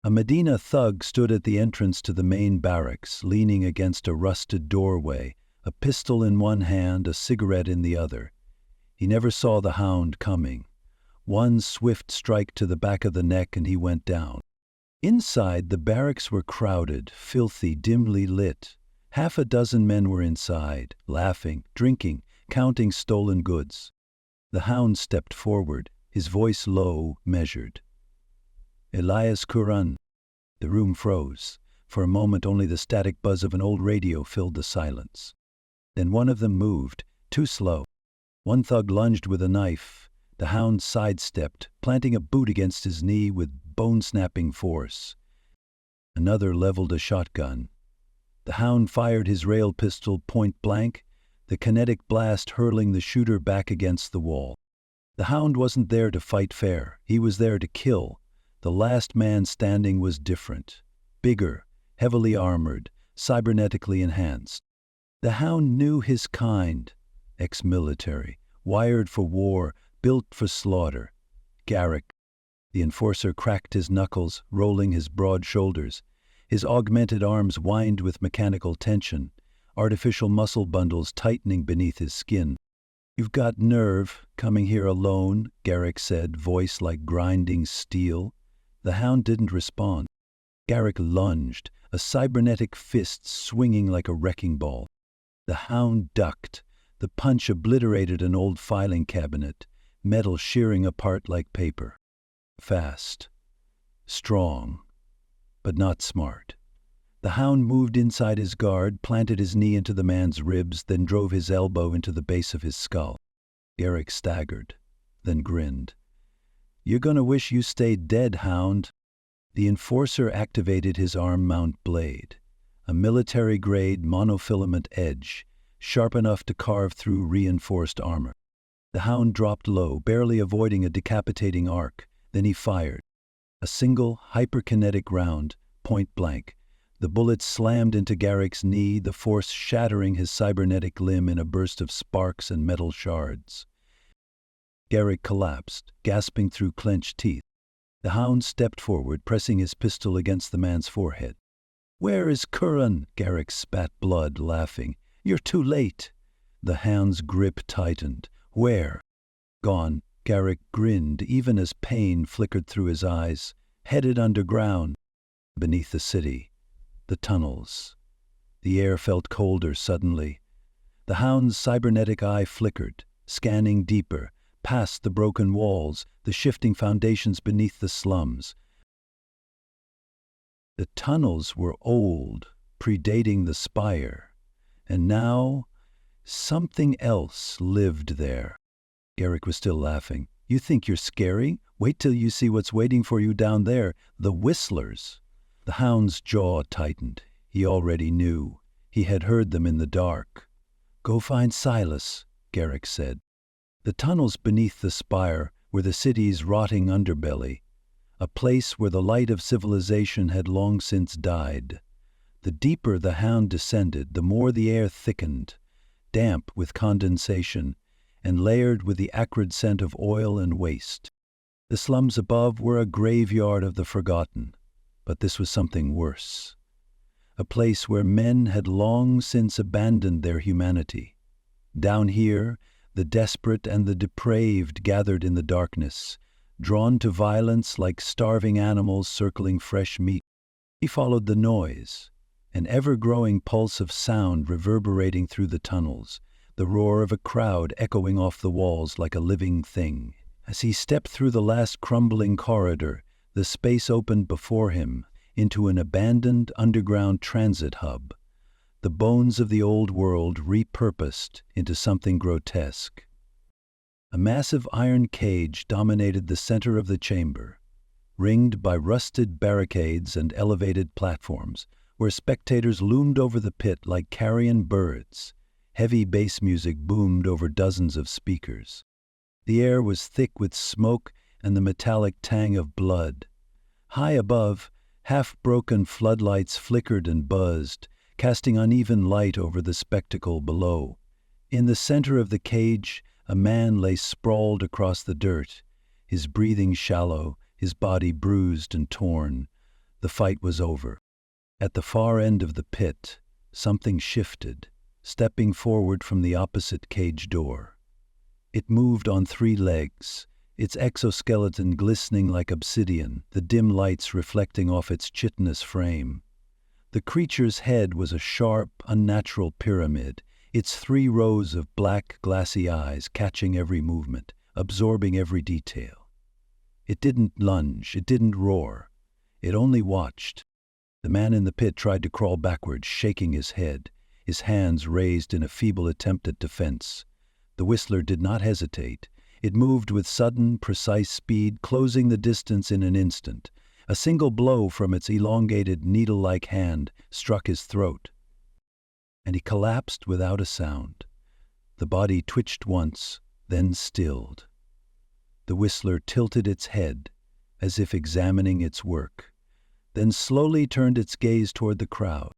A Medina thug stood at the entrance to the main barracks, leaning against a rusted doorway, a pistol in one hand, a cigarette in the other. He never saw the Hound coming. One swift strike to the back of the neck and he went down. Inside, the barracks were crowded, filthy, dimly lit. 6 men were inside, laughing, drinking, counting stolen goods. The Hound stepped forward, his voice low, measured. "Elias Curran." The room froze. For a moment only the static buzz of an old radio filled the silence. Then one of them moved, too slow. One thug lunged with a knife. The hound sidestepped, planting a boot against his knee with bone-snapping force. Another leveled a shotgun. The hound fired his rail pistol point blank, the kinetic blast hurling the shooter back against the wall. The hound wasn't there to fight fair. He was there to kill. The last man standing was different. Bigger, heavily armored, cybernetically enhanced. The hound knew his kind. Ex-military, wired for war, built for slaughter. Garrick. The enforcer cracked his knuckles, rolling his broad shoulders. His augmented arms whined with mechanical tension, artificial muscle bundles tightening beneath his skin. "You've got nerve, coming here alone," Garrick said, voice like grinding steel. The hound didn't respond. Garrick lunged, a cybernetic fist swinging like a wrecking ball. The hound ducked. The punch obliterated an old filing cabinet, metal shearing apart like paper. Fast. Strong. But not smart. The hound moved inside his guard, planted his knee into the man's ribs, then drove his elbow into the base of his skull. Garrick staggered, then grinned. "You're gonna wish you stayed dead, hound." The enforcer activated his arm-mount blade, a military-grade monofilament edge, sharp enough to carve through reinforced armor. The hound dropped low, barely avoiding a decapitating arc. Then he fired. A single, hyperkinetic round, point blank. The bullet slammed into Garrick's knee, the force shattering his cybernetic limb in a burst of sparks and metal shards. Garrick collapsed, gasping through clenched teeth. The hound stepped forward, pressing his pistol against the man's forehead. "Where is Curran?" Garrick spat blood, laughing. "You're too late." The hound's grip tightened. "Where?" "Gone." Garrick grinned, even as pain flickered through his eyes. "Headed underground." Beneath the city. The tunnels. The air felt colder suddenly. The hound's cybernetic eye flickered, scanning deeper, past the broken walls, the shifting foundations beneath the slums. The tunnels were old, predating the spire, and now something else lived there. Garrick was still laughing. "You think you're scary? Wait till you see what's waiting for you down there, the Whistlers." The hound's jaw tightened. He already knew. He had heard them in the dark. "Go find Silas," Garrick said. The tunnels beneath the spire were the city's rotting underbelly, a place where the light of civilization had long since died. The deeper the hound descended, the more the air thickened, damp with condensation, and layered with the acrid scent of oil and waste. The slums above were a graveyard of the forgotten, but this was something worse. A place where men had long since abandoned their humanity. Down here, the desperate and the depraved gathered in the darkness, drawn to violence like starving animals circling fresh meat. He followed the noise, an ever-growing pulse of sound reverberating through the tunnels, the roar of a crowd echoing off the walls like a living thing. As he stepped through the last crumbling corridor, the space opened before him into an abandoned underground transit hub, the bones of the old world repurposed into something grotesque. A massive iron cage dominated the center of the chamber, ringed by rusted barricades and elevated platforms, where spectators loomed over the pit like carrion birds. Heavy bass music boomed over dozens of speakers. The air was thick with smoke and the metallic tang of blood. High above, half-broken floodlights flickered and buzzed, casting uneven light over the spectacle below. In the center of the cage, a man lay sprawled across the dirt, his breathing shallow, his body bruised and torn. The fight was over. At the far end of the pit, something shifted, stepping forward from the opposite cage door. It moved on 3 legs, its exoskeleton glistening like obsidian, the dim lights reflecting off its chitinous frame. The creature's head was a sharp, unnatural pyramid, its 3 rows of black, glassy eyes catching every movement, absorbing every detail. It didn't lunge, it didn't roar. It only watched. The man in the pit tried to crawl backwards, shaking his head, his hands raised in a feeble attempt at defense. The whistler did not hesitate. It moved with sudden, precise speed, closing the distance in an instant. A single blow from its elongated, needle-like hand struck his throat, and he collapsed without a sound. The body twitched once, then stilled. The whistler tilted its head, as if examining its work, then slowly turned its gaze toward the crowd.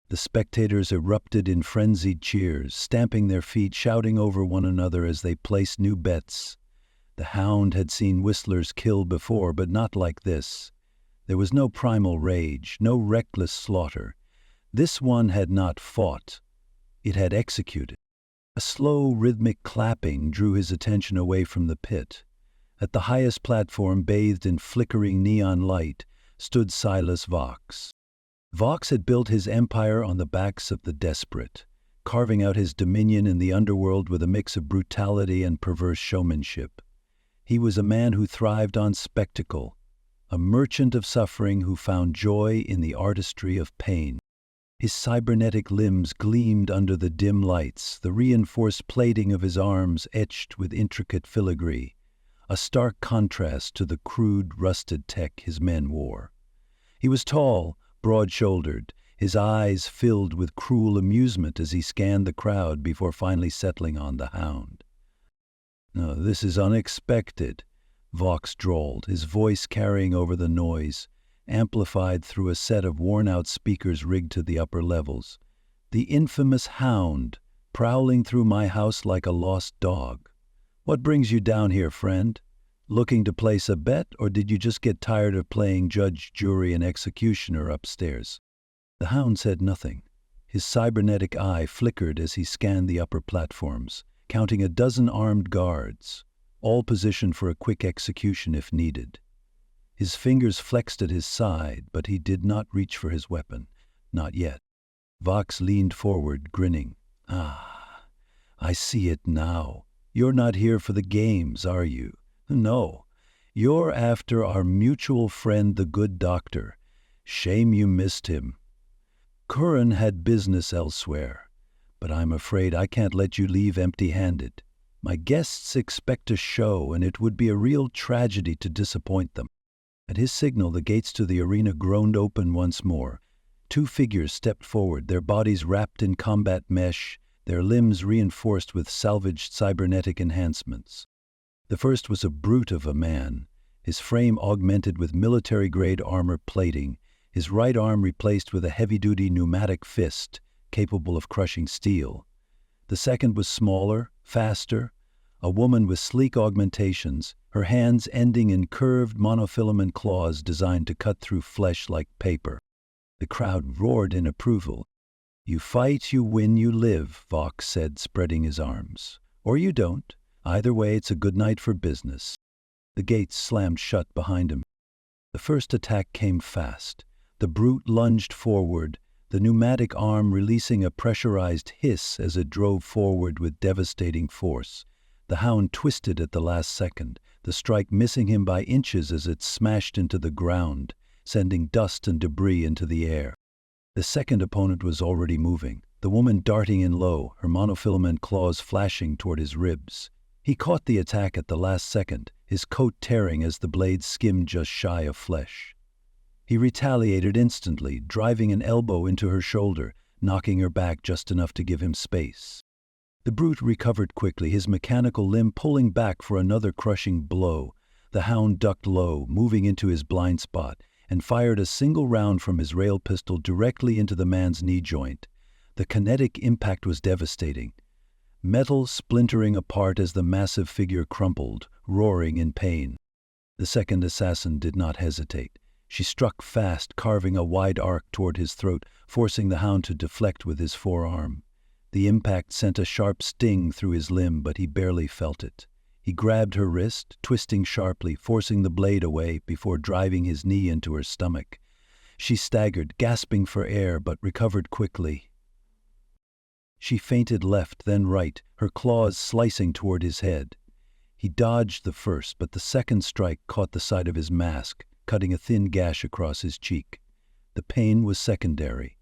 The spectators erupted in frenzied cheers, stamping their feet, shouting over one another as they placed new bets. The hound had seen whistlers kill before, but not like this. There was no primal rage, no reckless slaughter. This one had not fought. It had executed. A slow, rhythmic clapping drew his attention away from the pit. At the highest platform, bathed in flickering neon light, stood Silas Vox. Vox had built his empire on the backs of the desperate, carving out his dominion in the underworld with a mix of brutality and perverse showmanship. He was a man who thrived on spectacle, a merchant of suffering who found joy in the artistry of pain. His cybernetic limbs gleamed under the dim lights, the reinforced plating of his arms etched with intricate filigree, a stark contrast to the crude, rusted tech his men wore. He was tall, broad-shouldered, his eyes filled with cruel amusement as he scanned the crowd before finally settling on the hound. "No, this is unexpected," Vox drawled, his voice carrying over the noise, amplified through a set of worn-out speakers rigged to the upper levels. "The infamous hound, prowling through my house like a lost dog. What brings you down here, friend? Looking to place a bet, or did you just get tired of playing judge, jury, and executioner upstairs?" The hound said nothing. His cybernetic eye flickered as he scanned the upper platforms, counting a dozen armed guards, all positioned for a quick execution if needed. His fingers flexed at his side, but he did not reach for his weapon. Not yet. Vox leaned forward, grinning. "Ah, I see it now. You're not here for the games, are you? No. You're after our mutual friend, the good doctor. Shame you missed him. Curran had business elsewhere, but I'm afraid I can't let you leave empty-handed. My guests expect a show, and it would be a real tragedy to disappoint them." At his signal, the gates to the arena groaned open once more. Two figures stepped forward, their bodies wrapped in combat mesh, their limbs reinforced with salvaged cybernetic enhancements. The first was a brute of a man, his frame augmented with military-grade armor plating, his right arm replaced with a heavy-duty pneumatic fist capable of crushing steel. The second was smaller, faster, a woman with sleek augmentations, her hands ending in curved monofilament claws designed to cut through flesh like paper. The crowd roared in approval. "You fight, you win, you live," Vox said, spreading his arms. "Or you don't. Either way, it's a good night for business." The gates slammed shut behind him. The first attack came fast. The brute lunged forward, the pneumatic arm releasing a pressurized hiss as it drove forward with devastating force. The hound twisted at the last second, the strike missing him by inches as it smashed into the ground, sending dust and debris into the air. The second opponent was already moving, the woman darting in low, her monofilament claws flashing toward his ribs. He caught the attack at the last second, his coat tearing as the blade skimmed just shy of flesh. He retaliated instantly, driving an elbow into her shoulder, knocking her back just enough to give him space. The brute recovered quickly, his mechanical limb pulling back for another crushing blow. The hound ducked low, moving into his blind spot, and fired a single round from his rail pistol directly into the man's knee joint. The kinetic impact was devastating, metal splintering apart as the massive figure crumpled, roaring in pain. The second assassin did not hesitate. She struck fast, carving a wide arc toward his throat, forcing the hound to deflect with his forearm. The impact sent a sharp sting through his limb, but he barely felt it. He grabbed her wrist, twisting sharply, forcing the blade away before driving his knee into her stomach. She staggered, gasping for air, but recovered quickly. She feinted left, then right, her claws slicing toward his head. He dodged the first, but the second strike caught the side of his mask, cutting a thin gash across his cheek. The pain was secondary.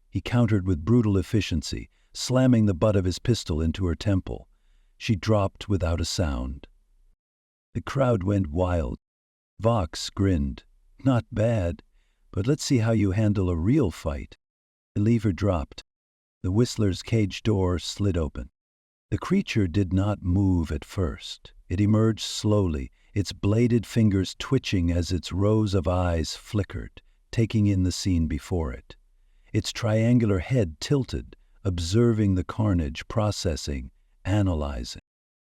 He countered with brutal efficiency, slamming the butt of his pistol into her temple. She dropped without a sound. The crowd went wild. Vox grinned. "Not bad, but let's see how you handle a real fight." The lever dropped. The Whistler's cage door slid open. The creature did not move at first. It emerged slowly, its bladed fingers twitching as its rows of eyes flickered, taking in the scene before it. Its triangular head tilted, observing the carnage, processing, analyzing.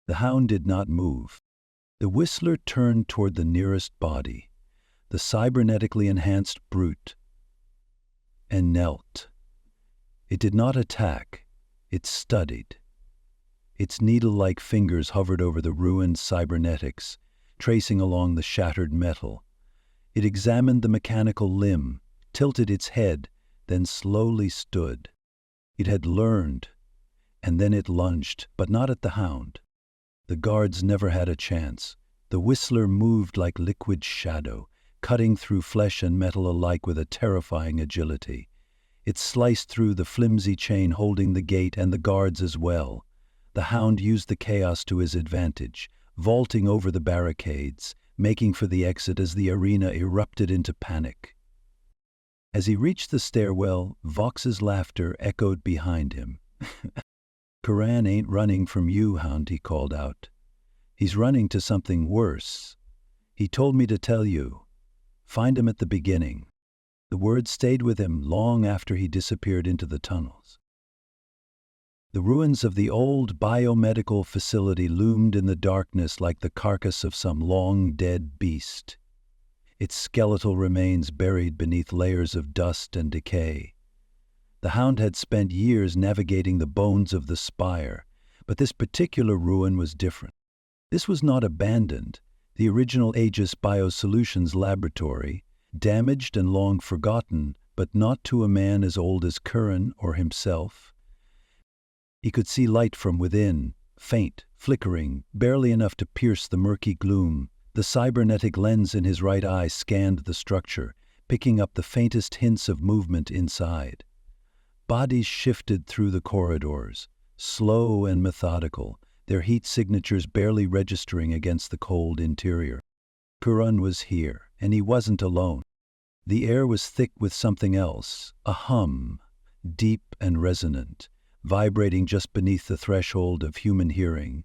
The hound did not move. The Whistler turned toward the nearest body, the cybernetically enhanced brute, and knelt. It did not attack. It studied. Its needle-like fingers hovered over the ruined cybernetics, tracing along the shattered metal. It examined the mechanical limb, tilted its head, then slowly stood. It had learned, and then it lunged, but not at the hound. The guards never had a chance. The Whistler moved like liquid shadow, cutting through flesh and metal alike with a terrifying agility. It sliced through the flimsy chain holding the gate and the guards as well. The hound used the chaos to his advantage, vaulting over the barricades, making for the exit as the arena erupted into panic. As he reached the stairwell, Vox's laughter echoed behind him. "Karan ain't running from you, hound," he called out. "He's running to something worse. He told me to tell you. Find him at the beginning." The words stayed with him long after he disappeared into the tunnels. The ruins of the old biomedical facility loomed in the darkness like the carcass of some long-dead beast, its skeletal remains buried beneath layers of dust and decay. The hound had spent years navigating the bones of the spire, but this particular ruin was different. This was not abandoned. The original Aegis Biosolutions laboratory, damaged and long forgotten, but not to a man as old as Curran or himself. He could see light from within, faint, flickering, barely enough to pierce the murky gloom. The cybernetic lens in his right eye scanned the structure, picking up the faintest hints of movement inside. Bodies shifted through the corridors, slow and methodical, their heat signatures barely registering against the cold interior. Curran was here, and he wasn't alone. The air was thick with something else, a hum, deep and resonant, vibrating just beneath the threshold of human hearing.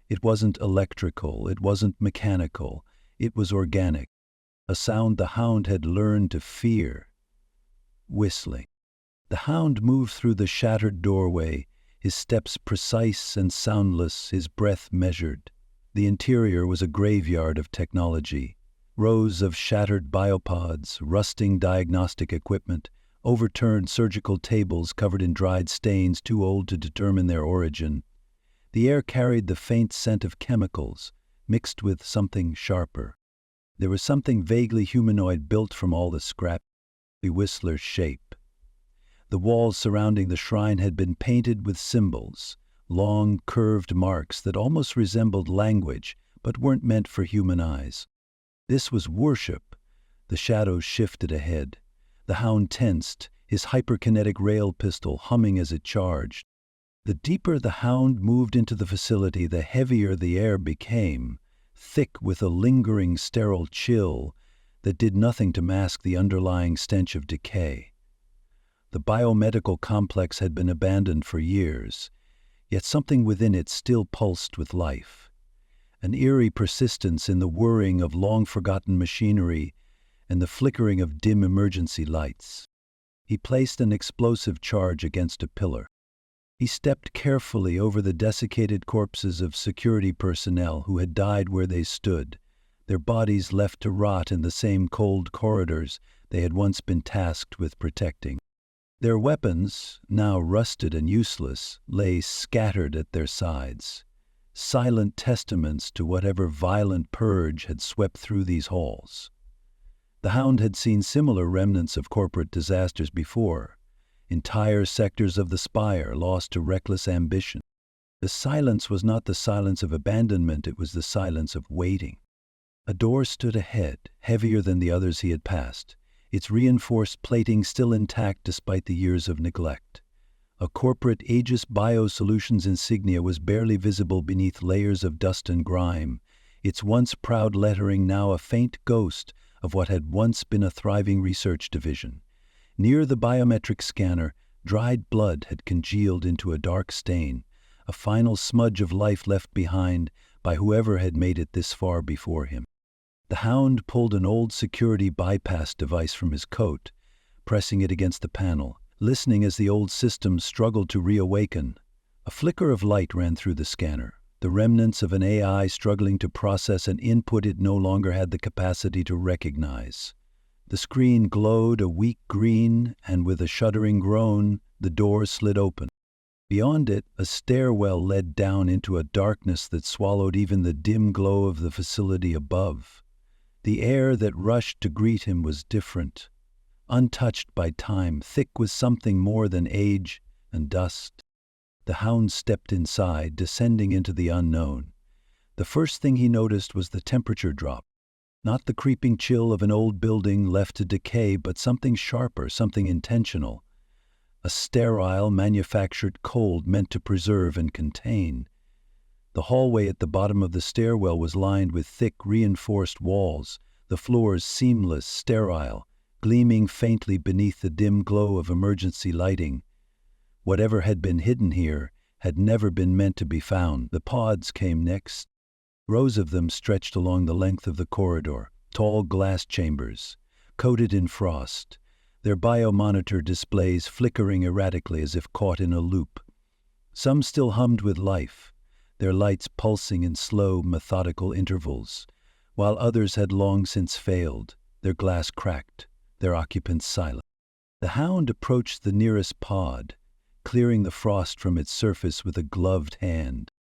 It wasn't electrical, it wasn't mechanical, it was organic, a sound the hound had learned to fear. Whistling. The hound moved through the shattered doorway, his steps precise and soundless, his breath measured. The interior was a graveyard of technology. Rows of shattered biopods, rusting diagnostic equipment, overturned surgical tables covered in dried stains too old to determine their origin. The air carried the faint scent of chemicals, mixed with something sharper. There was something vaguely humanoid built from all the scrap, the Whistler's shape. The walls surrounding the shrine had been painted with symbols, long, curved marks that almost resembled language, but weren't meant for human eyes. This was worship. The shadows shifted ahead. The hound tensed, his hyperkinetic rail pistol humming as it charged. The deeper the hound moved into the facility, the heavier the air became, thick with a lingering sterile chill that did nothing to mask the underlying stench of decay. The biomedical complex had been abandoned for years, yet something within it still pulsed with life. An eerie persistence in the whirring of long-forgotten machinery and the flickering of dim emergency lights. He placed an explosive charge against a pillar. He stepped carefully over the desiccated corpses of security personnel who had died where they stood, their bodies left to rot in the same cold corridors they had once been tasked with protecting. Their weapons, now rusted and useless, lay scattered at their sides, silent testaments to whatever violent purge had swept through these halls. The hound had seen similar remnants of corporate disasters before, entire sectors of the spire lost to reckless ambition. The silence was not the silence of abandonment, it was the silence of waiting. A door stood ahead, heavier than the others he had passed. its reinforced plating still intact despite the years of neglect. A corporate Aegis Biosolutions insignia was barely visible beneath layers of dust and grime, its once proud lettering now a faint ghost of what had once been a thriving research division. Near the biometric scanner, dried blood had congealed into a dark stain, a final smudge of life left behind by whoever had made it this far before him. The Hound pulled an old security bypass device from his coat, pressing it against the panel, listening as the old system struggled to reawaken. A flicker of light ran through the scanner, the remnants of an AI struggling to process an input it no longer had the capacity to recognize. The screen glowed a weak green, and with a shuddering groan, the door slid open. Beyond it, a stairwell led down into a darkness that swallowed even the dim glow of the facility above. The air that rushed to greet him was different, untouched by time, thick with something more than age and dust. The Hound stepped inside, descending into the unknown. The first thing he noticed was the temperature drop. Not the creeping chill of an old building left to decay, but something sharper, something intentional. A sterile, manufactured cold meant to preserve and contain. The hallway at the bottom of the stairwell was lined with thick, reinforced walls, the floors seamless, sterile, gleaming faintly beneath the dim glow of emergency lighting. Whatever had been hidden here had never been meant to be found. The pods came next. Rows of them stretched along the length of the corridor, tall glass chambers, coated in frost, their biomonitor displays flickering erratically as if caught in a loop. Some still hummed with life, their lights pulsing in slow, methodical intervals, while others had long since failed, their glass cracked, their occupants silent. The Hound approached the nearest pod, clearing the frost from its surface with a gloved hand.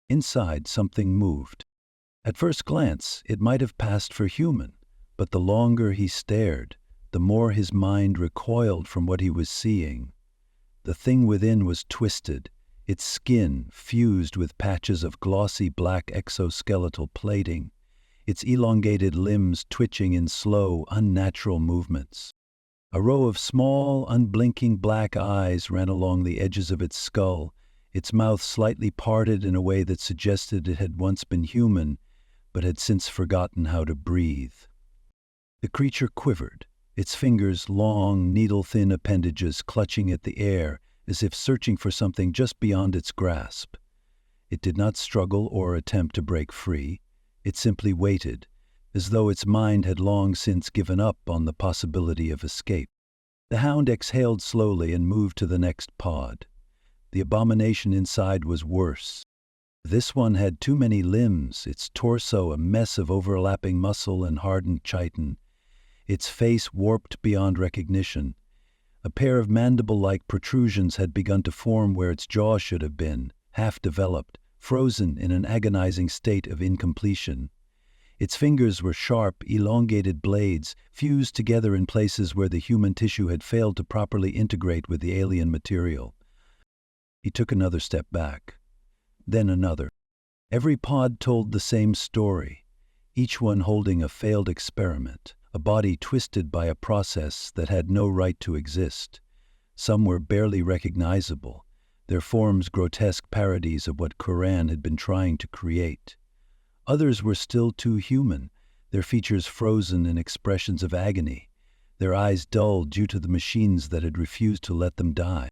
Inside, something moved. At first glance, it might have passed for human, but the longer he stared, the more his mind recoiled from what he was seeing. The thing within was twisted, its skin fused with patches of glossy black exoskeletal plating, its elongated limbs twitching in slow, unnatural movements. A row of small, unblinking black eyes ran along the edges of its skull, its mouth slightly parted in a way that suggested it had once been human, but had since forgotten how to breathe. The creature quivered, its fingers long, needle-thin appendages clutching at the air as if searching for something just beyond its grasp. It did not struggle or attempt to break free. It simply waited, as though its mind had long since given up on the possibility of escape. The Hound exhaled slowly and moved to the next pod. The abomination inside was worse. This one had too many limbs, its torso a mess of overlapping muscle and hardened chitin, its face warped beyond recognition. A pair of mandible-like protrusions had begun to form where its jaw should have been, half-developed, frozen in an agonizing state of incompletion. Its fingers were sharp, elongated blades, fused together in places where the human tissue had failed to properly integrate with the alien material. He took another step back. Then another. Every pod told the same story, each one holding a failed experiment, a body twisted by a process that had no right to exist. Some were barely recognizable, their forms grotesque parodies of what Quran had been trying to create. Others were still too human, their features frozen in expressions of agony, their eyes dull due to the machines that had refused to let them die.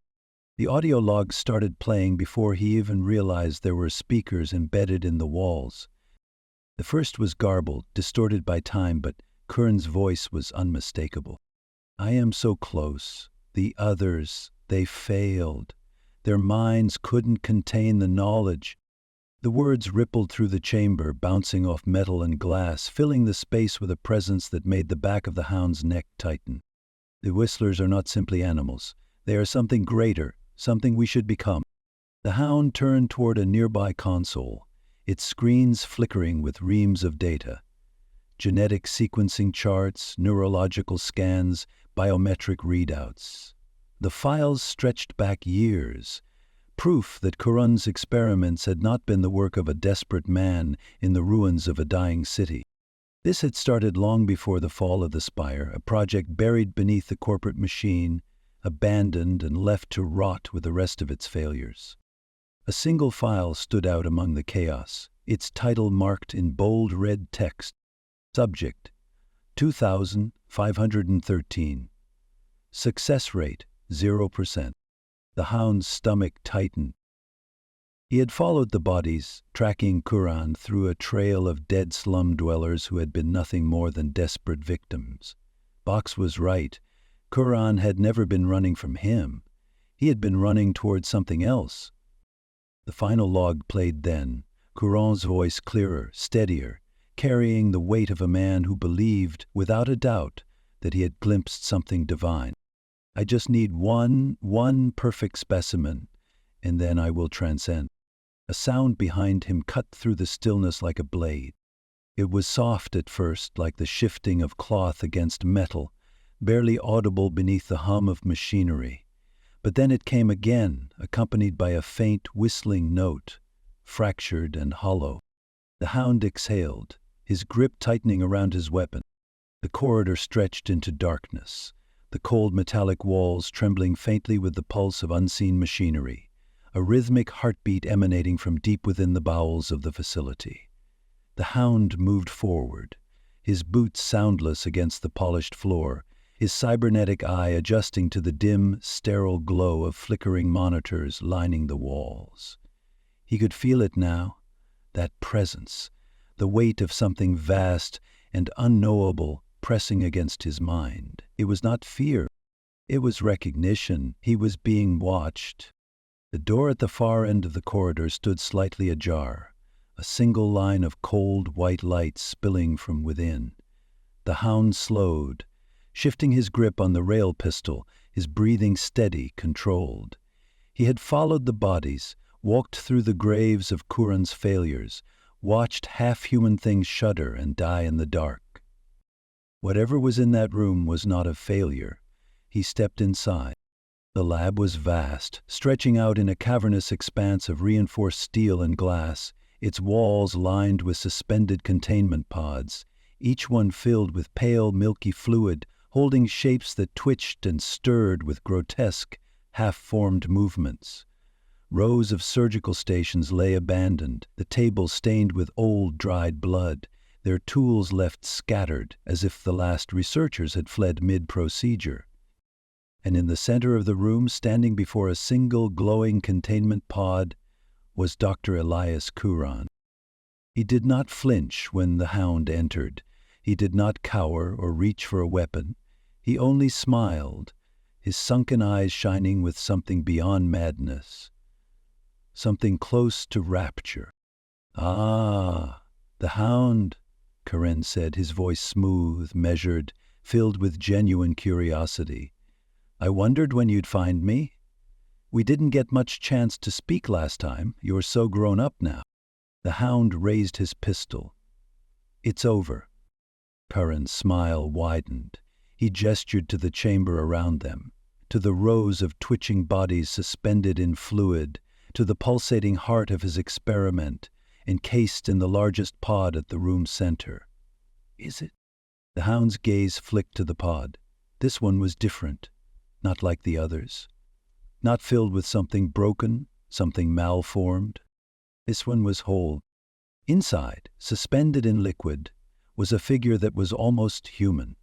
The audio logs started playing before he even realized there were speakers embedded in the walls. The first was garbled, distorted by time, but Kern's voice was unmistakable. "I am so close. The others, they failed. Their minds couldn't contain the knowledge." The words rippled through the chamber, bouncing off metal and glass, filling the space with a presence that made the back of the Hound's neck tighten. "The Whistlers are not simply animals. They are something greater, something we should become." The Hound turned toward a nearby console, its screens flickering with reams of data. Genetic sequencing charts, neurological scans, biometric readouts. The files stretched back years, proof that Kurun's experiments had not been the work of a desperate man in the ruins of a dying city. This had started long before the fall of the Spire, a project buried beneath the corporate machine, abandoned and left to rot with the rest of its failures. A single file stood out among the chaos, its title marked in bold red text. Subject: 2513. Success rate: 0%. The Hound's stomach tightened. He had followed the bodies, tracking Kuran through a trail of dead slum dwellers who had been nothing more than desperate victims. Box was right. Kuran had never been running from him. He had been running toward something else. The final log played then, Kuran's voice clearer, steadier, carrying the weight of a man who believed, without a doubt, that he had glimpsed something divine. I just need one perfect specimen, and then I will transcend. A sound behind him cut through the stillness like a blade. It was soft at first, like the shifting of cloth against metal, barely audible beneath the hum of machinery. But then it came again, accompanied by a faint whistling note, fractured and hollow. The Hound exhaled, his grip tightening around his weapon. The corridor stretched into darkness, the cold metallic walls trembling faintly with the pulse of unseen machinery, a rhythmic heartbeat emanating from deep within the bowels of the facility. The Hound moved forward, his boots soundless against the polished floor, his cybernetic eye adjusting to the dim, sterile glow of flickering monitors lining the walls. He could feel it now, that presence, the weight of something vast and unknowable pressing against his mind. It was not fear, it was recognition. He was being watched. The door at the far end of the corridor stood slightly ajar, a single line of cold white light spilling from within. The Hound slowed, shifting his grip on the rail pistol, his breathing steady, controlled. He had followed the bodies, walked through the graves of Kuran's failures, watched half-human things shudder and die in the dark. Whatever was in that room was not a failure. He stepped inside. The lab was vast, stretching out in a cavernous expanse of reinforced steel and glass, its walls lined with suspended containment pods, each one filled with pale, milky fluid, holding shapes that twitched and stirred with grotesque, half-formed movements. Rows of surgical stations lay abandoned, the tables stained with old, dried blood, their tools left scattered as if the last researchers had fled mid-procedure. And in the center of the room, standing before a single glowing containment pod, was Dr. Elias Kuran. He did not flinch when the Hound entered. He did not cower or reach for a weapon. He only smiled, his sunken eyes shining with something beyond madness, something close to rapture. "Ah, the Hound," Karen said, his voice smooth, measured, filled with genuine curiosity. "I wondered when you'd find me. We didn't get much chance to speak last time. You're so grown up now." The Hound raised his pistol. "It's over." Karen's smile widened. He gestured to the chamber around them, to the rows of twitching bodies suspended in fluid, to the pulsating heart of his experiment, encased in the largest pod at the room's center. "Is it?" The Hound's gaze flicked to the pod. This one was different, not like the others. Not filled with something broken, something malformed. This one was whole. Inside, suspended in liquid, was a figure that was almost human.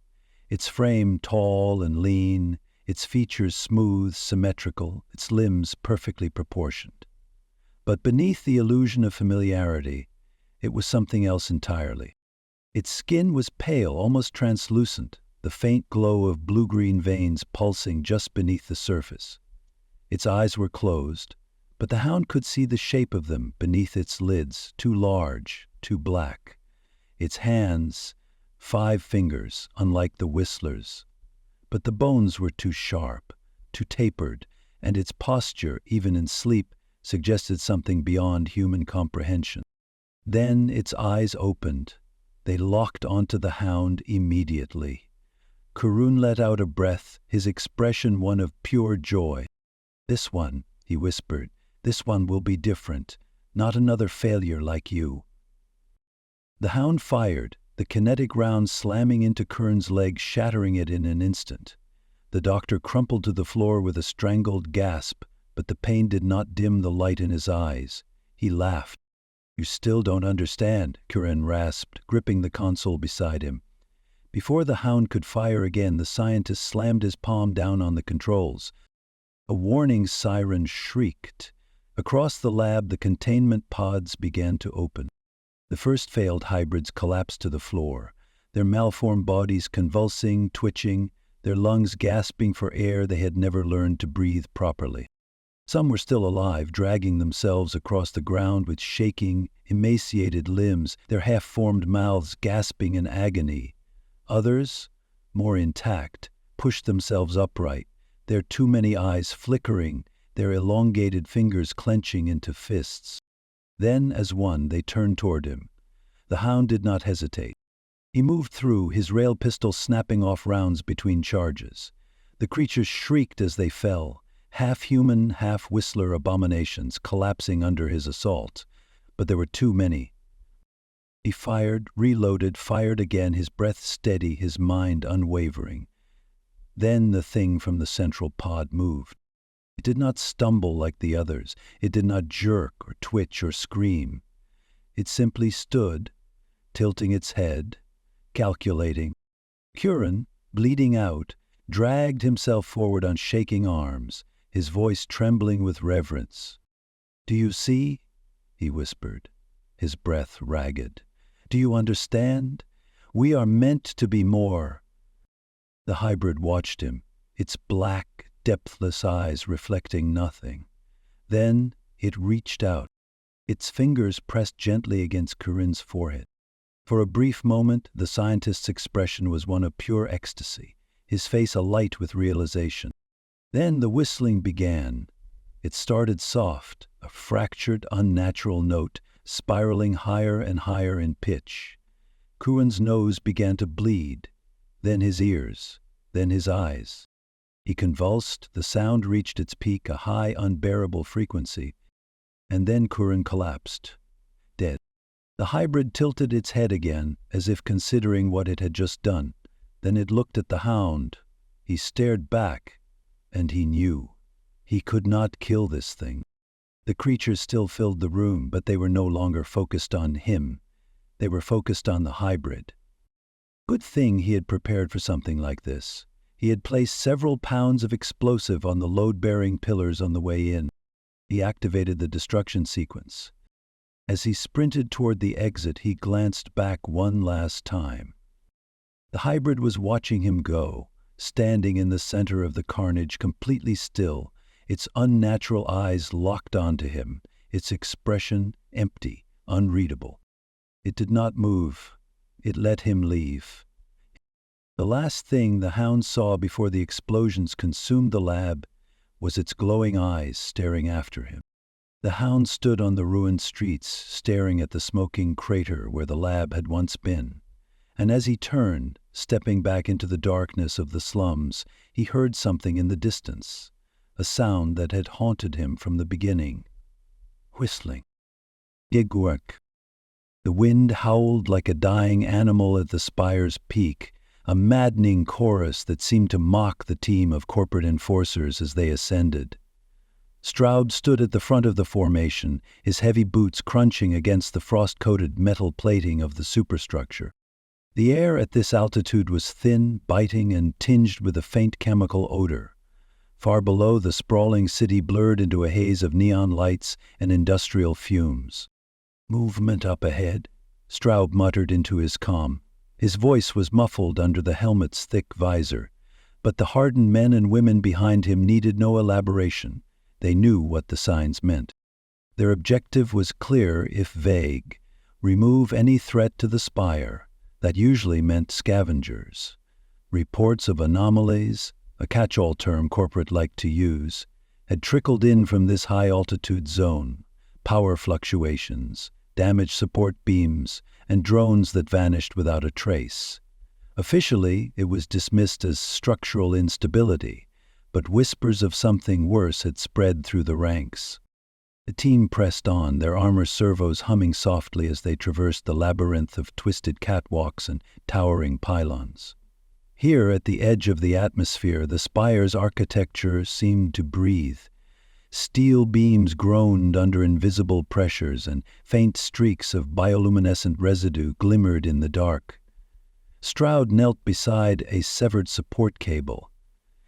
Its frame tall and lean, its features smooth, symmetrical, its limbs perfectly proportioned. But beneath the illusion of familiarity, it was something else entirely. Its skin was pale, almost translucent, the faint glow of blue-green veins pulsing just beneath the surface. Its eyes were closed, but the Hound could see the shape of them beneath its lids, too large, too black. Its hands, 5 fingers, unlike the Whistler's. But the bones were too sharp, too tapered, and its posture, even in sleep, suggested something beyond human comprehension. Then its eyes opened. They locked onto the Hound immediately. Kurun let out a breath, his expression one of pure joy. "This one," he whispered, "this one will be different, not another failure like you." The Hound fired, the kinetic round slamming into Curran's leg, shattering it in an instant. The doctor crumpled to the floor with a strangled gasp, but the pain did not dim the light in his eyes. He laughed. "You still don't understand," Curran rasped, gripping the console beside him. Before the hound could fire again, the scientist slammed his palm down on the controls. A warning siren shrieked. Across the lab, the containment pods began to open. The first failed hybrids collapsed to the floor, their malformed bodies convulsing, twitching, their lungs gasping for air they had never learned to breathe properly. Some were still alive, dragging themselves across the ground with shaking, emaciated limbs, their half-formed mouths gasping in agony. Others, more intact, pushed themselves upright, their too many eyes flickering, their elongated fingers clenching into fists. Then, as one, they turned toward him. The hound did not hesitate. He moved through, his rail pistol snapping off rounds between charges. The creatures shrieked as they fell, half-human, half-whistler abominations collapsing under his assault. But there were too many. He fired, reloaded, fired again, his breath steady, his mind unwavering. Then the thing from the central pod moved. It did not stumble like the others. It did not jerk or twitch or scream. It simply stood, tilting its head, calculating. Curran, bleeding out, dragged himself forward on shaking arms, his voice trembling with reverence. "Do you see?" he whispered, his breath ragged. "Do you understand? We are meant to be more." The hybrid watched him, its black, depthless eyes reflecting nothing. Then it reached out. Its fingers pressed gently against Curran's forehead. For a brief moment, the scientist's expression was one of pure ecstasy, his face alight with realization. Then the whistling began. It started soft, a fractured, unnatural note, spiraling higher and higher in pitch. Curran's nose began to bleed, then his ears, then his eyes. He convulsed, the sound reached its peak, a high, unbearable frequency, and then Curran collapsed, dead. The hybrid tilted its head again, as if considering what it had just done. Then it looked at the hound. He stared back, and he knew. He could not kill this thing. The creatures still filled the room, but they were no longer focused on him. They were focused on the hybrid. Good thing he had prepared for something like this. He had placed several pounds of explosive on the load-bearing pillars on the way in. He activated the destruction sequence. As he sprinted toward the exit, he glanced back one last time. The hybrid was watching him go, standing in the center of the carnage, completely still, its unnatural eyes locked onto him, its expression empty, unreadable. It did not move. It let him leave. The last thing the hound saw before the explosions consumed the lab was its glowing eyes staring after him. The hound stood on the ruined streets, staring at the smoking crater where the lab had once been. And as he turned, stepping back into the darkness of the slums, he heard something in the distance, a sound that had haunted him from the beginning. Whistling. Gigwork. The wind howled like a dying animal at the spire's peak, a maddening chorus that seemed to mock the team of corporate enforcers as they ascended. Straub stood at the front of the formation, his heavy boots crunching against the frost-coated metal plating of the superstructure. The air at this altitude was thin, biting, and tinged with a faint chemical odor. Far below, the sprawling city blurred into a haze of neon lights and industrial fumes. "Movement up ahead," Straub muttered into his comm. His voice was muffled under the helmet's thick visor, but the hardened men and women behind him needed no elaboration. They knew what the signs meant. Their objective was clear if vague: remove any threat to the spire. That usually meant scavengers. Reports of anomalies, a catch-all term corporate liked to use, had trickled in from this high-altitude zone: power fluctuations, damaged support beams, and drones that vanished without a trace. Officially, it was dismissed as structural instability, but whispers of something worse had spread through the ranks. The team pressed on, their armor servos humming softly as they traversed the labyrinth of twisted catwalks and towering pylons. Here, at the edge of the atmosphere, the spire's architecture seemed to breathe. Steel beams groaned under invisible pressures, and faint streaks of bioluminescent residue glimmered in the dark. Stroud knelt beside a severed support cable,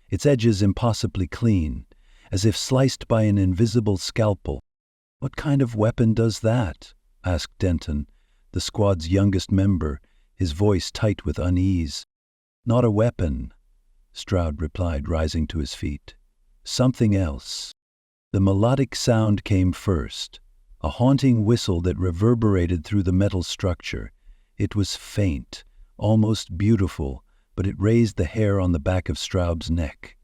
its edges impossibly clean, as if sliced by an invisible scalpel. "What kind of weapon does that?" asked Denton, the squad's youngest member, his voice tight with unease. "Not a weapon," Stroud replied, rising to his feet. "Something else." The melodic sound came first, a haunting whistle that reverberated through the metal structure. It was faint, almost beautiful, but it raised the hair on the back of Stroud's neck.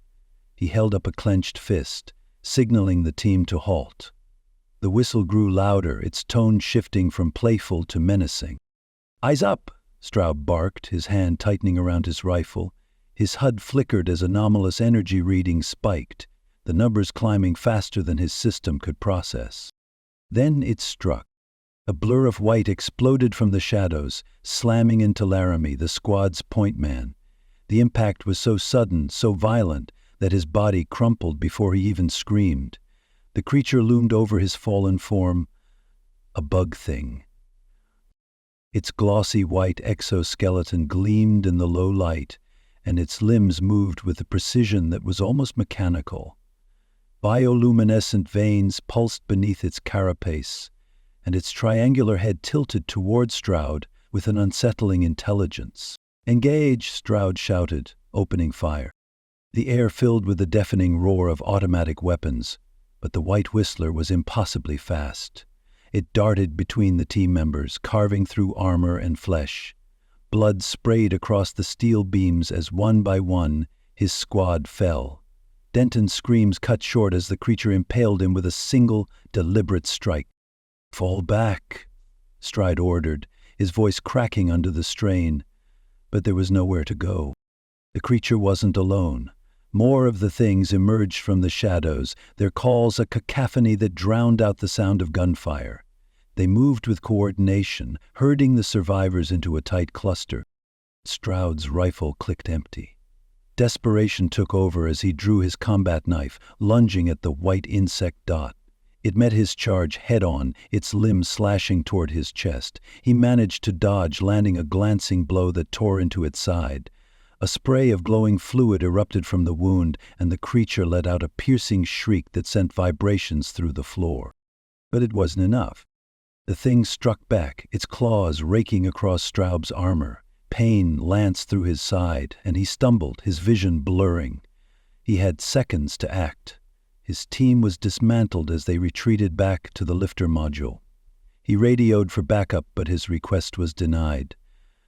He held up a clenched fist, signaling the team to halt. The whistle grew louder, its tone shifting from playful to menacing. "Eyes up!" Stroud barked, his hand tightening around his rifle. His HUD flickered as anomalous energy readings spiked, the numbers climbing faster than his system could process. Then it struck. A blur of white exploded from the shadows, slamming into Laramie, the squad's point man. The impact was so sudden, so violent, that his body crumpled before he even screamed. The creature loomed over his fallen form, a bug thing. Its glossy white exoskeleton gleamed in the low light, and its limbs moved with a precision that was almost mechanical. Bioluminescent veins pulsed beneath its carapace, and its triangular head tilted toward Stroud with an unsettling intelligence. "Engage!" Stroud shouted, opening fire. The air filled with the deafening roar of automatic weapons, but the white whistler was impossibly fast. It darted between the team members, carving through armor and flesh. Blood sprayed across the steel beams as one by one his squad fell. Denton's screams cut short as the creature impaled him with a single, deliberate strike. "Fall back," Stroud ordered, his voice cracking under the strain. But there was nowhere to go. The creature wasn't alone. More of the things emerged from the shadows, their calls a cacophony that drowned out the sound of gunfire. They moved with coordination, herding the survivors into a tight cluster. Stroud's rifle clicked empty. Desperation took over as he drew his combat knife, lunging at the white insect dot. It met his charge head-on, its limb slashing toward his chest. He managed to dodge, landing a glancing blow that tore into its side. A spray of glowing fluid erupted from the wound, and the creature let out a piercing shriek that sent vibrations through the floor. But it wasn't enough. The thing struck back, its claws raking across Stroud's armor. Pain lanced through his side, and he stumbled, his vision blurring. He had seconds to act. His team was dismantled as they retreated back to the lifter module. He radioed for backup, but his request was denied.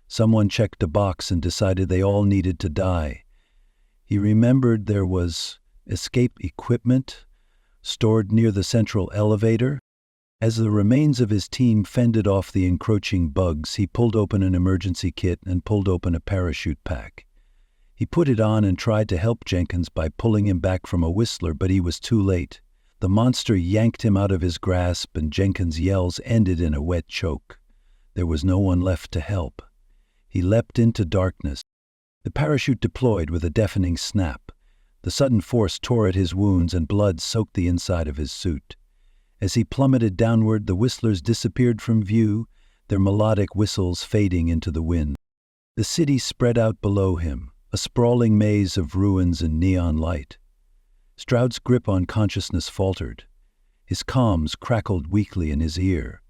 Someone checked a box and decided they all needed to die. He remembered there was escape equipment stored near the central elevator. As the remains of his team fended off the encroaching bugs, he pulled open an emergency kit and pulled open a parachute pack. He put it on and tried to help Jenkins by pulling him back from a whistler, but he was too late. The monster yanked him out of his grasp, and Jenkins' yells ended in a wet choke. There was no one left to help. He leapt into darkness. The parachute deployed with a deafening snap. The sudden force tore at his wounds, and blood soaked the inside of his suit. As he plummeted downward, the whistlers disappeared from view, their melodic whistles fading into the wind. The city spread out below him, a sprawling maze of ruins and neon light. Stroud's grip on consciousness faltered. His comms crackled weakly in his ear,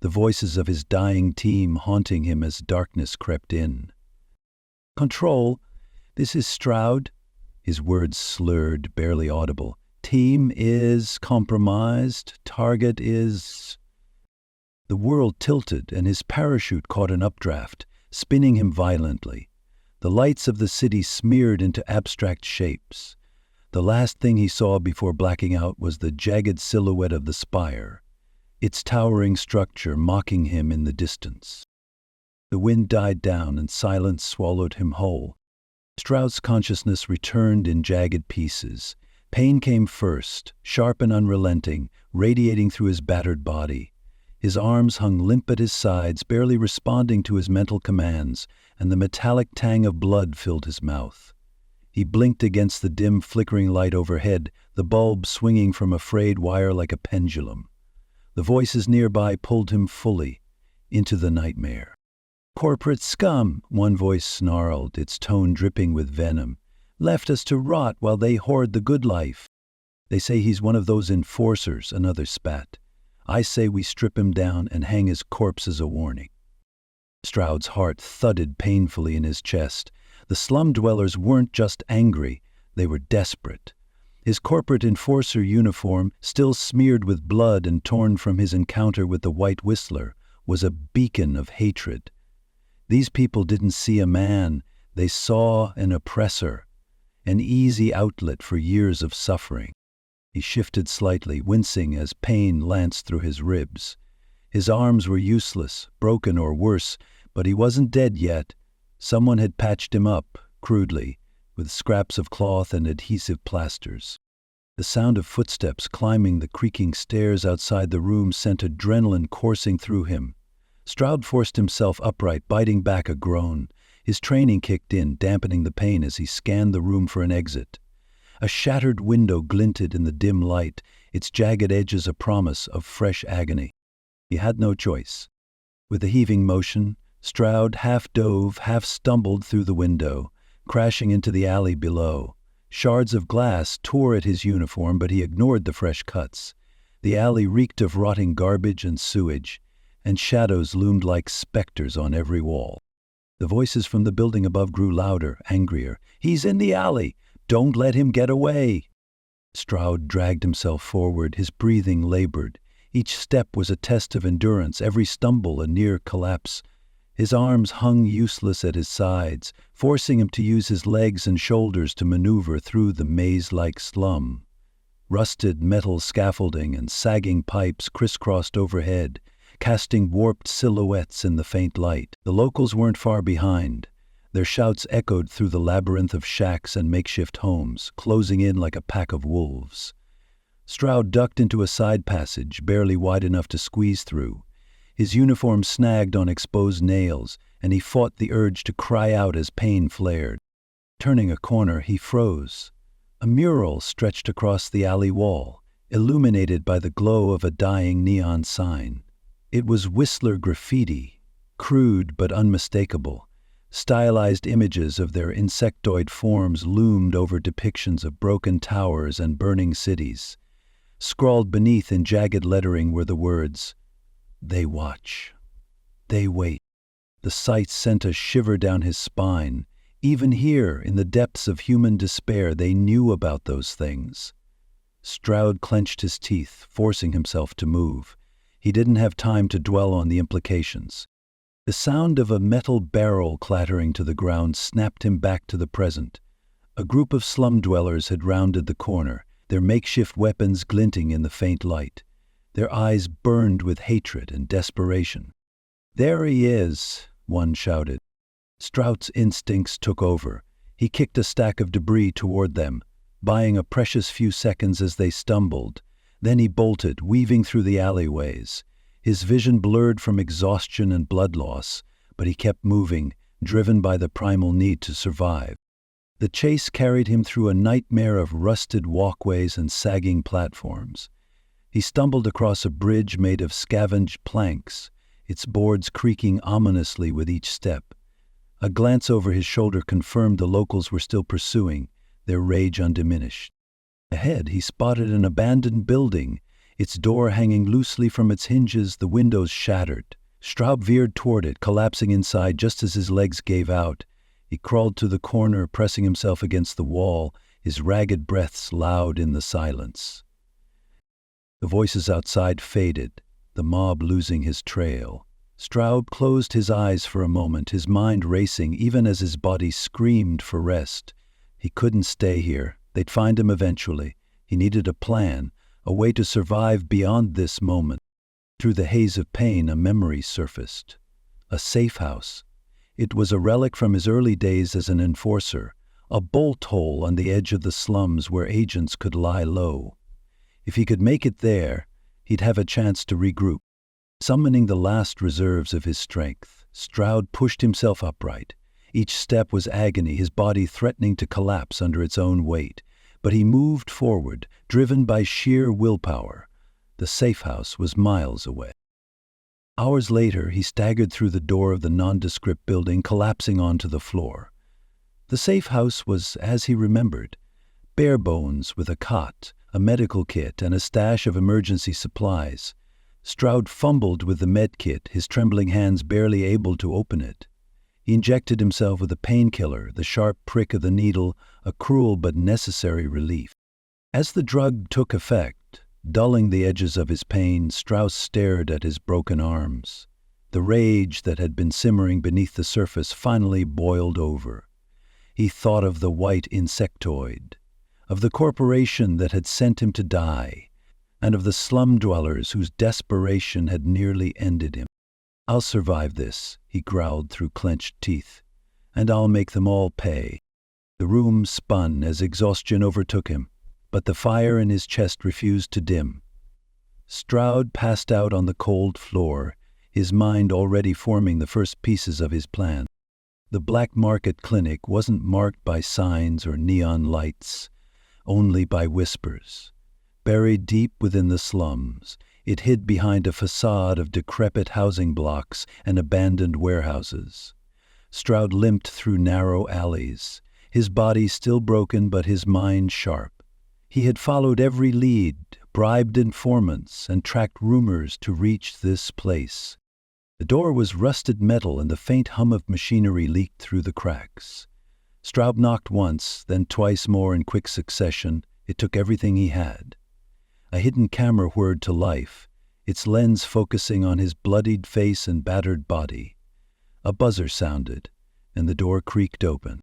the voices of his dying team haunting him as darkness crept in. "Control, this is Stroud." His words slurred, barely audible. "Team is compromised. Target is—" The world tilted, and his parachute caught an updraft, spinning him violently. The lights of the city smeared into abstract shapes. The last thing he saw before blacking out was the jagged silhouette of the spire, its towering structure mocking him in the distance. The wind died down and silence swallowed him whole. Stroud's consciousness returned in jagged pieces, Pain came first, sharp and unrelenting, radiating through his battered body. His arms hung limp at his sides, barely responding to his mental commands, and the metallic tang of blood filled his mouth. He blinked against the dim, flickering light overhead, the bulb swinging from a frayed wire like a pendulum. The voices nearby pulled him fully into the nightmare. "Corporate scum," one voice snarled, its tone dripping with venom. "Left us to rot while they hoard the good life. They say he's one of those enforcers," another spat. "I say we strip him down and hang his corpse as a warning." Stroud's heart thudded painfully in his chest. The slum dwellers weren't just angry, they were desperate. His corporate enforcer uniform, still smeared with blood and torn from his encounter with the White Whistler, was a beacon of hatred. These people didn't see a man, they saw an oppressor, an easy outlet for years of suffering. He shifted slightly, wincing as pain lanced through his ribs. His arms were useless, broken or worse, but he wasn't dead yet. Someone had patched him up, crudely, with scraps of cloth and adhesive plasters. The sound of footsteps climbing the creaking stairs outside the room sent adrenaline coursing through him. Stroud forced himself upright, biting back a groan. His training kicked in, dampening the pain as he scanned the room for an exit. A shattered window glinted in the dim light, its jagged edges a promise of fresh agony. He had no choice. With a heaving motion, Stroud half dove, half stumbled through the window, crashing into the alley below. Shards of glass tore at his uniform, but he ignored the fresh cuts. The alley reeked of rotting garbage and sewage, and shadows loomed like specters on every wall. The voices from the building above grew louder, angrier. "He's in the alley! Don't let him get away!" Stroud dragged himself forward, his breathing labored. Each step was a test of endurance, every stumble a near collapse. His arms hung useless at his sides, forcing him to use his legs and shoulders to maneuver through the maze-like slum. Rusted metal scaffolding and sagging pipes crisscrossed overhead, casting warped silhouettes in the faint light. The locals weren't far behind. Their shouts echoed through the labyrinth of shacks and makeshift homes, closing in like a pack of wolves. Stroud ducked into a side passage, barely wide enough to squeeze through. His uniform snagged on exposed nails, and he fought the urge to cry out as pain flared. Turning a corner, he froze. A mural stretched across the alley wall, illuminated by the glow of a dying neon sign. It was Whistler graffiti, crude but unmistakable. Stylized images of their insectoid forms loomed over depictions of broken towers and burning cities. Scrawled beneath in jagged lettering were the words, "They watch. They wait." The sight sent a shiver down his spine. Even here, in the depths of human despair, they knew about those things. Stroud clenched his teeth, forcing himself to move. He didn't have time to dwell on the implications. The sound of a metal barrel clattering to the ground snapped him back to the present. A group of slum dwellers had rounded the corner, their makeshift weapons glinting in the faint light. Their eyes burned with hatred and desperation. "There he is," one shouted. Stroud's instincts took over. He kicked a stack of debris toward them, buying a precious few seconds as they stumbled. Then he bolted, weaving through the alleyways. His vision blurred from exhaustion and blood loss, but he kept moving, driven by the primal need to survive. The chase carried him through a nightmare of rusted walkways and sagging platforms. He stumbled across a bridge made of scavenged planks, its boards creaking ominously with each step. A glance over his shoulder confirmed the locals were still pursuing, their rage undiminished. Ahead, he spotted an abandoned building, its door hanging loosely from its hinges, the windows shattered. Stroud veered toward it, collapsing inside just as his legs gave out. He crawled to the corner, pressing himself against the wall, his ragged breaths loud in the silence. The voices outside faded, the mob losing his trail. Stroud closed his eyes for a moment, his mind racing even as his body screamed for rest. He couldn't stay here. They'd find him eventually. He needed a plan, a way to survive beyond this moment. Through the haze of pain, a memory surfaced. A safe house. It was a relic from his early days as an enforcer, a bolt hole on the edge of the slums where agents could lie low. If he could make it there, he'd have a chance to regroup. Summoning the last reserves of his strength, Stroud pushed himself upright. Each step was agony, his body threatening to collapse under its own weight. But he moved forward, driven by sheer willpower. The safe house was miles away. Hours later, he staggered through the door of the nondescript building, collapsing onto the floor. The safe house was as he remembered, bare bones with a cot, a medical kit, and a stash of emergency supplies. Stroud fumbled with the med kit, his trembling hands barely able to open it. He injected himself with a painkiller, the sharp prick of the needle, a cruel but necessary relief. As the drug took effect, dulling the edges of his pain, Strauss stared at his broken arms. The rage that had been simmering beneath the surface finally boiled over. He thought of the white insectoid, of the corporation that had sent him to die, and of the slum dwellers whose desperation had nearly ended him. "I'll survive this," he growled through clenched teeth, "and I'll make them all pay." The room spun as exhaustion overtook him, but the fire in his chest refused to dim. Stroud passed out on the cold floor, his mind already forming the first pieces of his plan. The Black Market Clinic wasn't marked by signs or neon lights, only by whispers. Buried deep within the slums, it hid behind a facade of decrepit housing blocks and abandoned warehouses. Stroud limped through narrow alleys, his body still broken but his mind sharp. He had followed every lead, bribed informants, and tracked rumors to reach this place. The door was rusted metal and the faint hum of machinery leaked through the cracks. Stroud knocked once, then twice more in quick succession. It took everything he had. A hidden camera whirred to life, its lens focusing on his bloodied face and battered body. A buzzer sounded, and the door creaked open.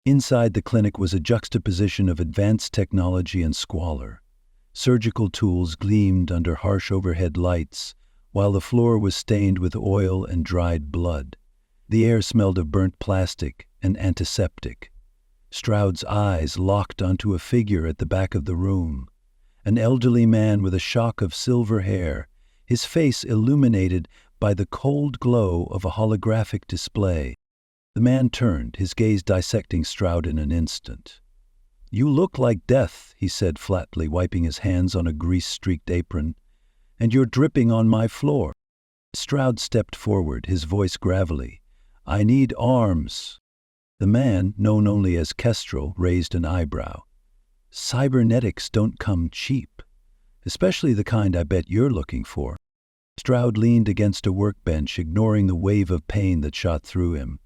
Inside the clinic was a juxtaposition of advanced technology and squalor. Surgical tools gleamed under harsh overhead lights, while the floor was stained with oil and dried blood. The air smelled of burnt plastic and antiseptic. Stroud's eyes locked onto a figure at the back of the room. An elderly man with a shock of silver hair, his face illuminated by the cold glow of a holographic display. The man turned, his gaze dissecting Stroud in an instant. "You look like death," he said flatly, wiping his hands on a grease-streaked apron. "And you're dripping on my floor." Stroud stepped forward, his voice gravelly. "I need arms." The man, known only as Kestrel, raised an eyebrow. "Cybernetics don't come cheap, especially the kind I bet you're looking for." Stroud leaned against a workbench, ignoring the wave of pain that shot through him.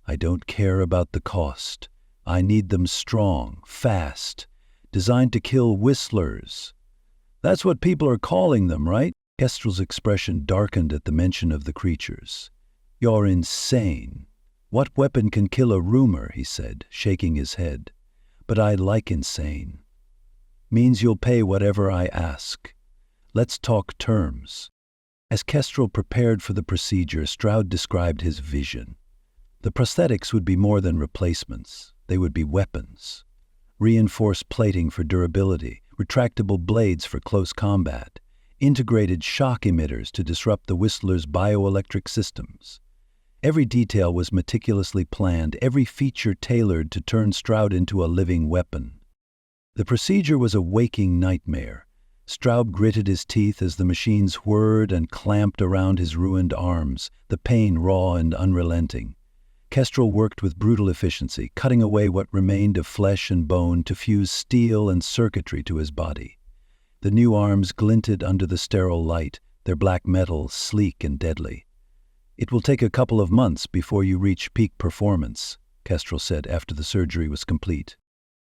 "I don't care about the cost. I need them strong, fast, designed to kill whistlers." "That's what people are calling them, right?" Kestrel's expression darkened at the mention of the creatures. "You're insane. What weapon can kill a rumor?" he said, shaking his head. "But I like insane. Means you'll pay whatever I ask. Let's talk terms." As Kestrel prepared for the procedure, Stroud described his vision. The prosthetics would be more than replacements. They would be weapons. Reinforced plating for durability, retractable blades for close combat, integrated shock emitters to disrupt the Whistler's bioelectric systems. Every detail was meticulously planned, every feature tailored to turn Stroud into a living weapon. The procedure was a waking nightmare. Stroud gritted his teeth as the machines whirred and clamped around his ruined arms, the pain raw and unrelenting. Kestrel worked with brutal efficiency, cutting away what remained of flesh and bone to fuse steel and circuitry to his body. The new arms glinted under the sterile light, their black metal sleek and deadly. "It will take a couple of months before you reach peak performance," Kestrel said after the surgery was complete.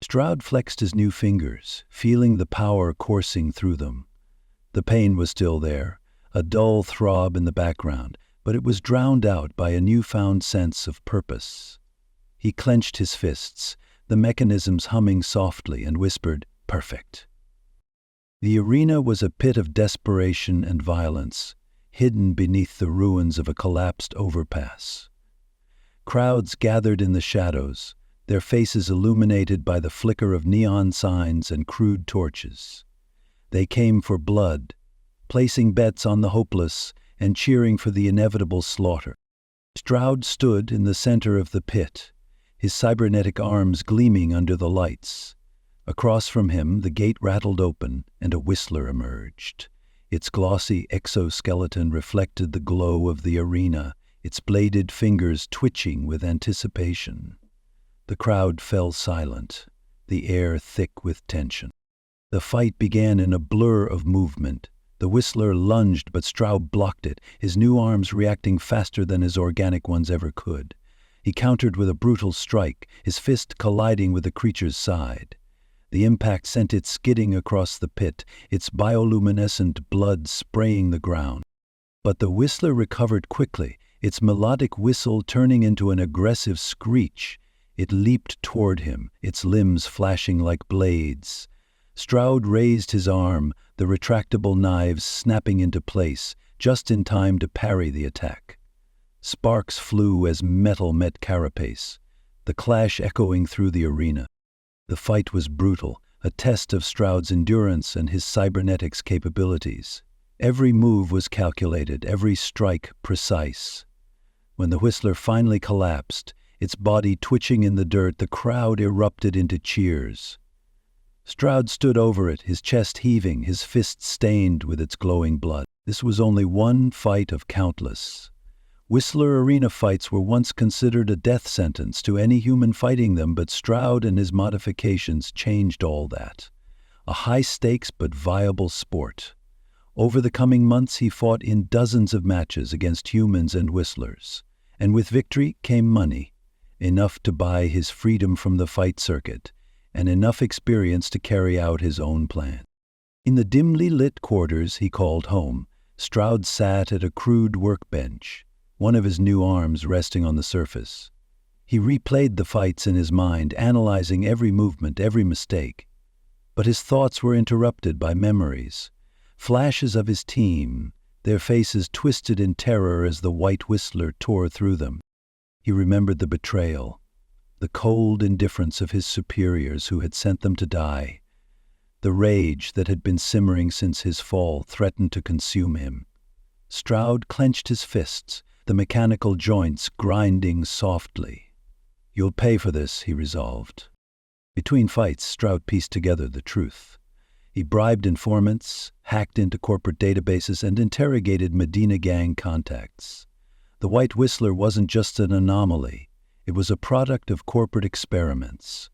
Stroud flexed his new fingers, feeling the power coursing through them. The pain was still there, a dull throb in the background, but it was drowned out by a newfound sense of purpose. He clenched his fists, the mechanisms humming softly, and whispered, "Perfect." The arena was a pit of desperation and violence, hidden beneath the ruins of a collapsed overpass. Crowds gathered in the shadows, their faces illuminated by the flicker of neon signs and crude torches. They came for blood, placing bets on the hopeless and cheering for the inevitable slaughter. Stroud stood in the center of the pit, his cybernetic arms gleaming under the lights. Across from him, the gate rattled open, and a whistler emerged. Its glossy exoskeleton reflected the glow of the arena, its bladed fingers twitching with anticipation. The crowd fell silent, the air thick with tension. The fight began in a blur of movement. The whistler lunged, but Stroud blocked it, his new arms reacting faster than his organic ones ever could. He countered with a brutal strike, his fist colliding with the creature's side. The impact sent it skidding across the pit, its bioluminescent blood spraying the ground. But the whistler recovered quickly, its melodic whistle turning into an aggressive screech. It leaped toward him, its limbs flashing like blades. Stroud raised his arm, the retractable knives snapping into place, just in time to parry the attack. Sparks flew as metal met carapace, the clash echoing through the arena. The fight was brutal, a test of Stroud's endurance and his cybernetics capabilities. Every move was calculated, every strike precise. When the whistler finally collapsed, its body twitching in the dirt, the crowd erupted into cheers. Stroud stood over it, his chest heaving, his fists stained with its glowing blood. This was only one fight of countless. Whistler arena fights were once considered a death sentence to any human fighting them, but Stroud and his modifications changed all that. A high-stakes but viable sport. Over the coming months he fought in dozens of matches against humans and whistlers. And with victory came money, enough to buy his freedom from the fight circuit, and enough experience to carry out his own plan. In the dimly lit quarters he called home, Stroud sat at a crude workbench, one of his new arms resting on the surface. He replayed the fights in his mind, analyzing every movement, every mistake. But his thoughts were interrupted by memories, flashes of his team, their faces twisted in terror as the white whistler tore through them. He remembered the betrayal, the cold indifference of his superiors who had sent them to die. The rage that had been simmering since his fall threatened to consume him. Stroud clenched his fists, the mechanical joints grinding softly. "You'll pay for this," he resolved. Between fights, Stroud pieced together the truth. He bribed informants, hacked into corporate databases, and interrogated Medina gang contacts. The White Whistler wasn't just an anomaly. It was a product of corporate experiments.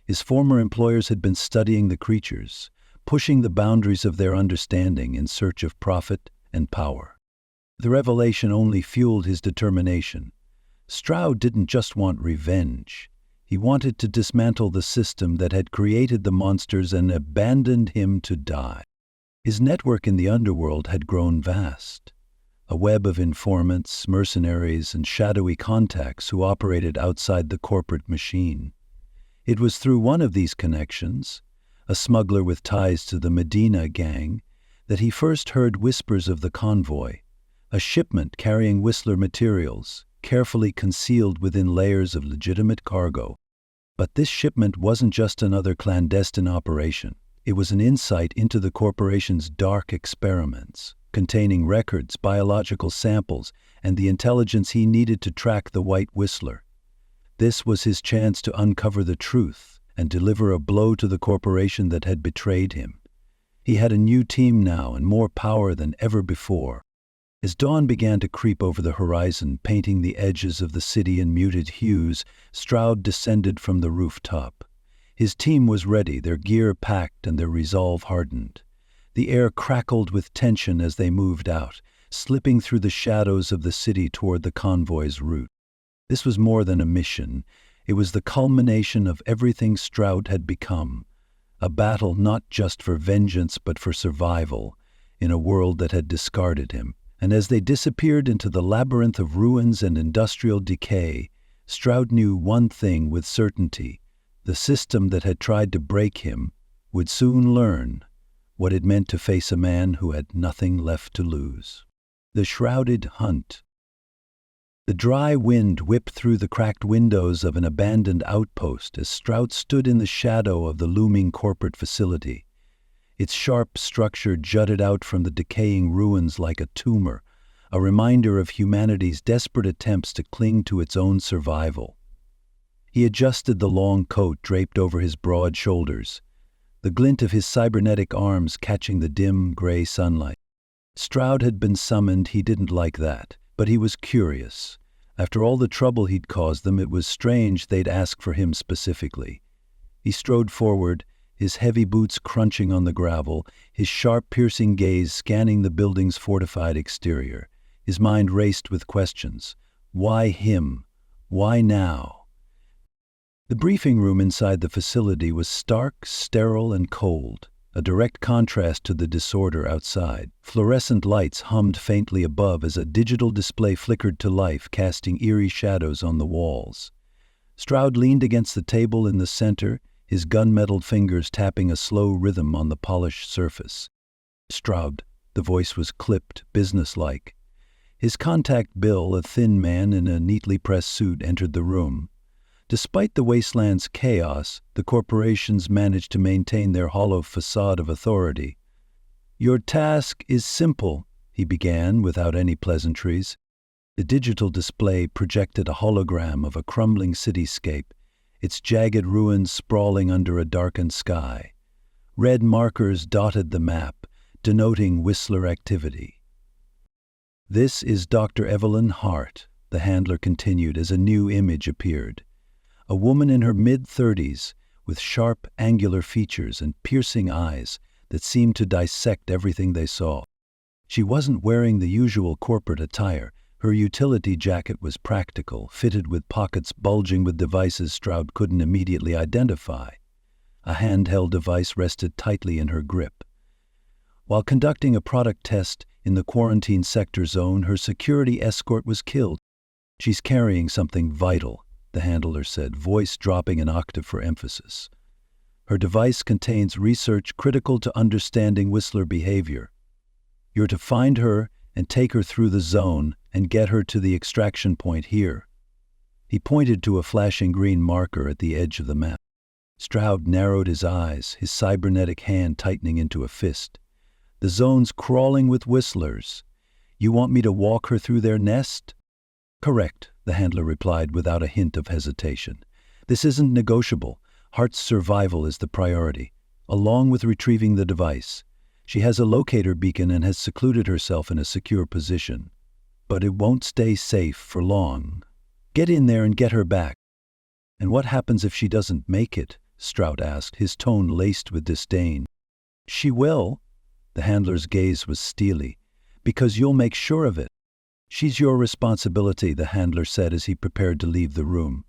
His former employers had been studying the creatures, pushing the boundaries of their understanding in search of profit and power. The revelation only fueled his determination. Stroud didn't just want revenge. He wanted to dismantle the system that had created the monsters and abandoned him to die. His network in the underworld had grown vast. A web of informants, mercenaries, and shadowy contacts who operated outside the corporate machine. It was through one of these connections, a smuggler with ties to the Medina gang, that he first heard whispers of the convoy, a shipment carrying Whistler materials, carefully concealed within layers of legitimate cargo. But this shipment wasn't just another clandestine operation. It was an insight into the corporation's dark experiments, containing records, biological samples, and the intelligence he needed to track the White Whistler. This was his chance to uncover the truth and deliver a blow to the corporation that had betrayed him. He had a new team now and more power than ever before. As dawn began to creep over the horizon, painting the edges of the city in muted hues, Stroud descended from the rooftop. His team was ready, their gear packed and their resolve hardened. The air crackled with tension as they moved out, slipping through the shadows of the city toward the convoy's route. This was more than a mission. It was the culmination of everything Stroud had become. A battle not just for vengeance but for survival, in a world that had discarded him. And as they disappeared into the labyrinth of ruins and industrial decay, Stroud knew one thing with certainty. The system that had tried to break him would soon learn what it meant to face a man who had nothing left to lose. The Shrouded Hunt. The dry wind whipped through the cracked windows of an abandoned outpost as Stroud stood in the shadow of the looming corporate facility. Its sharp structure jutted out from the decaying ruins like a tumor, a reminder of humanity's desperate attempts to cling to its own survival. He adjusted the long coat draped over his broad shoulders, the glint of his cybernetic arms catching the dim, gray sunlight. Stroud had been summoned. He didn't like that, but he was curious. After all the trouble he'd caused them, it was strange they'd ask for him specifically. He strode forward, his heavy boots crunching on the gravel, his sharp, piercing gaze scanning the building's fortified exterior. His mind raced with questions. Why him? Why now? The briefing room inside the facility was stark, sterile, and cold, a direct contrast to the disorder outside. Fluorescent lights hummed faintly above as a digital display flickered to life, casting eerie shadows on the walls. Stroud leaned against the table in the center, his gunmetal fingers tapping a slow rhythm on the polished surface. Stroud, the voice was clipped, businesslike. His contact Bill, a thin man in a neatly pressed suit, entered the room. Despite the wasteland's chaos, the corporations managed to maintain their hollow facade of authority. "Your task is simple," he began without any pleasantries. The digital display projected a hologram of a crumbling cityscape, its jagged ruins sprawling under a darkened sky. Red markers dotted the map, denoting Whistler activity. "This is Dr. Evelyn Hart," the handler continued as a new image appeared. A woman in her mid-30s, with sharp, angular features and piercing eyes that seemed to dissect everything they saw. She wasn't wearing the usual corporate attire. Her utility jacket was practical, fitted with pockets bulging with devices Stroud couldn't immediately identify. A handheld device rested tightly in her grip. While conducting a product test in the quarantine sector zone, her security escort was killed. "She's carrying something vital," the handler said, voice dropping an octave for emphasis. "Her device contains research critical to understanding Whistler behavior. You're to find her and take her through the zone and get her to the extraction point here." He pointed to a flashing green marker at the edge of the map. Stroud narrowed his eyes, his cybernetic hand tightening into a fist. "The zone's crawling with Whistlers. You want me to walk her through their nest?" "Correct," the handler replied without a hint of hesitation. "This isn't negotiable. Hart's survival is the priority, along with retrieving the device. She has a locator beacon and has secluded herself in a secure position. But it won't stay safe for long. Get in there and get her back." "And what happens if she doesn't make it?" Stroud asked, his tone laced with disdain. "She will." The handler's gaze was steely. "Because you'll make sure of it." "She's your responsibility," the handler said as he prepared to leave the room.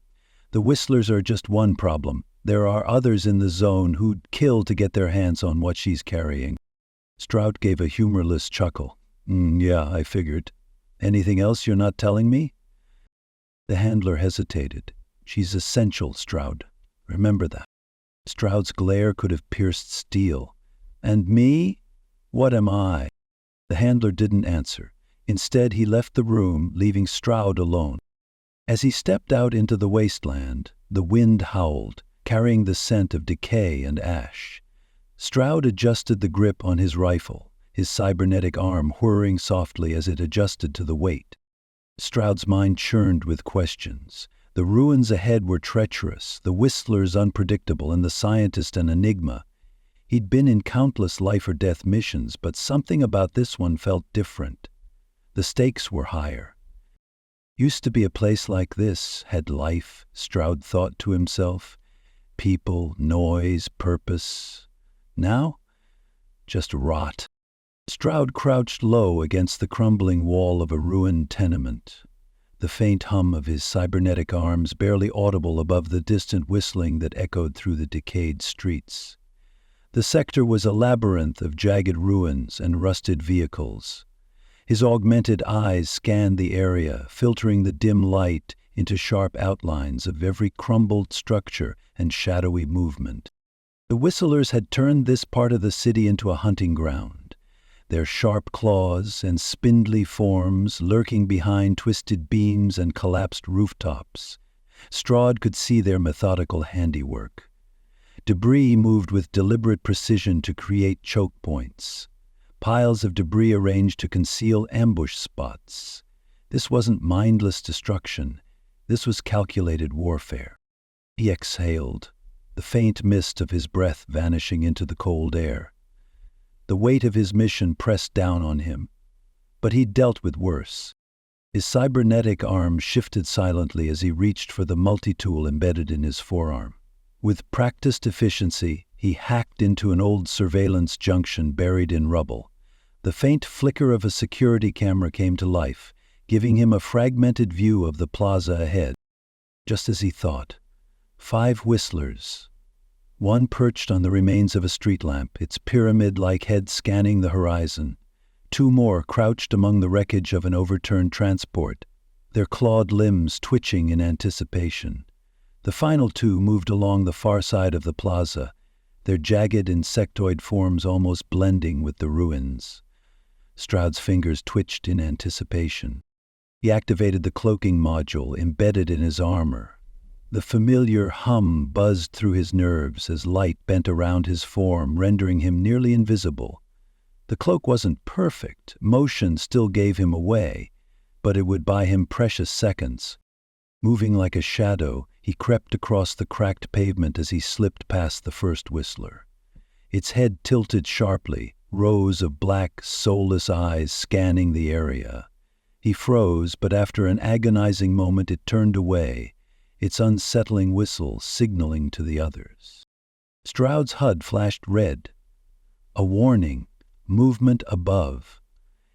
"The Whistlers are just one problem. There are others in the zone who'd kill to get their hands on what she's carrying." Stroud gave a humorless chuckle. Yeah, I figured. Anything else you're not telling me?" The handler hesitated. "She's essential, Stroud. Remember that." Stroud's glare could have pierced steel. "And me? What am I?" The handler didn't answer. Instead, he left the room, leaving Stroud alone. As he stepped out into the wasteland, the wind howled, carrying the scent of decay and ash. Stroud adjusted the grip on his rifle, his cybernetic arm whirring softly as it adjusted to the weight. Stroud's mind churned with questions. The ruins ahead were treacherous, the Whistlers unpredictable, and the scientist an enigma. He'd been in countless life-or-death missions, but something about this one felt different. The stakes were higher. Used to be a place like this, had life, Stroud thought to himself. People, noise, purpose. Now, just rot. Stroud crouched low against the crumbling wall of a ruined tenement, the faint hum of his cybernetic arms barely audible above the distant whistling that echoed through the decayed streets. The sector was a labyrinth of jagged ruins and rusted vehicles. His augmented eyes scanned the area, filtering the dim light into sharp outlines of every crumbled structure and shadowy movement. The Whistlers had turned this part of the city into a hunting ground. their sharp claws and spindly forms lurking behind twisted beams and collapsed rooftops. Strahd could see their methodical handiwork. Debris moved with deliberate precision to create choke points. Piles of debris arranged to conceal ambush spots. This wasn't mindless destruction. This was calculated warfare. He exhaled, the faint mist of his breath vanishing into the cold air. The weight of his mission pressed down on him. But he'd dealt with worse. His cybernetic arm shifted silently as he reached for the multi-tool embedded in his forearm. With practiced efficiency, he hacked into an old surveillance junction buried in rubble. The faint flicker of a security camera came to life, giving him a fragmented view of the plaza ahead. Just as he thought, 5 whistlers. One perched on the remains of a street lamp, its pyramid-like head scanning the horizon. 2 more crouched among the wreckage of an overturned transport, their clawed limbs twitching in anticipation. The final 2 moved along the far side of the plaza, their jagged insectoid forms almost blending with the ruins. Strahd's fingers twitched in anticipation. He activated the cloaking module embedded in his armor. The familiar hum buzzed through his nerves as light bent around his form, rendering him nearly invisible. The cloak wasn't perfect, motion still gave him away, but it would buy him precious seconds. Moving like a shadow, he crept across the cracked pavement as he slipped past the first whistler. Its head tilted sharply, rows of black, soulless eyes scanning the area. He froze, but after an agonizing moment it turned away, its unsettling whistle signaling to the others. Strahd's HUD flashed red. A warning, movement above.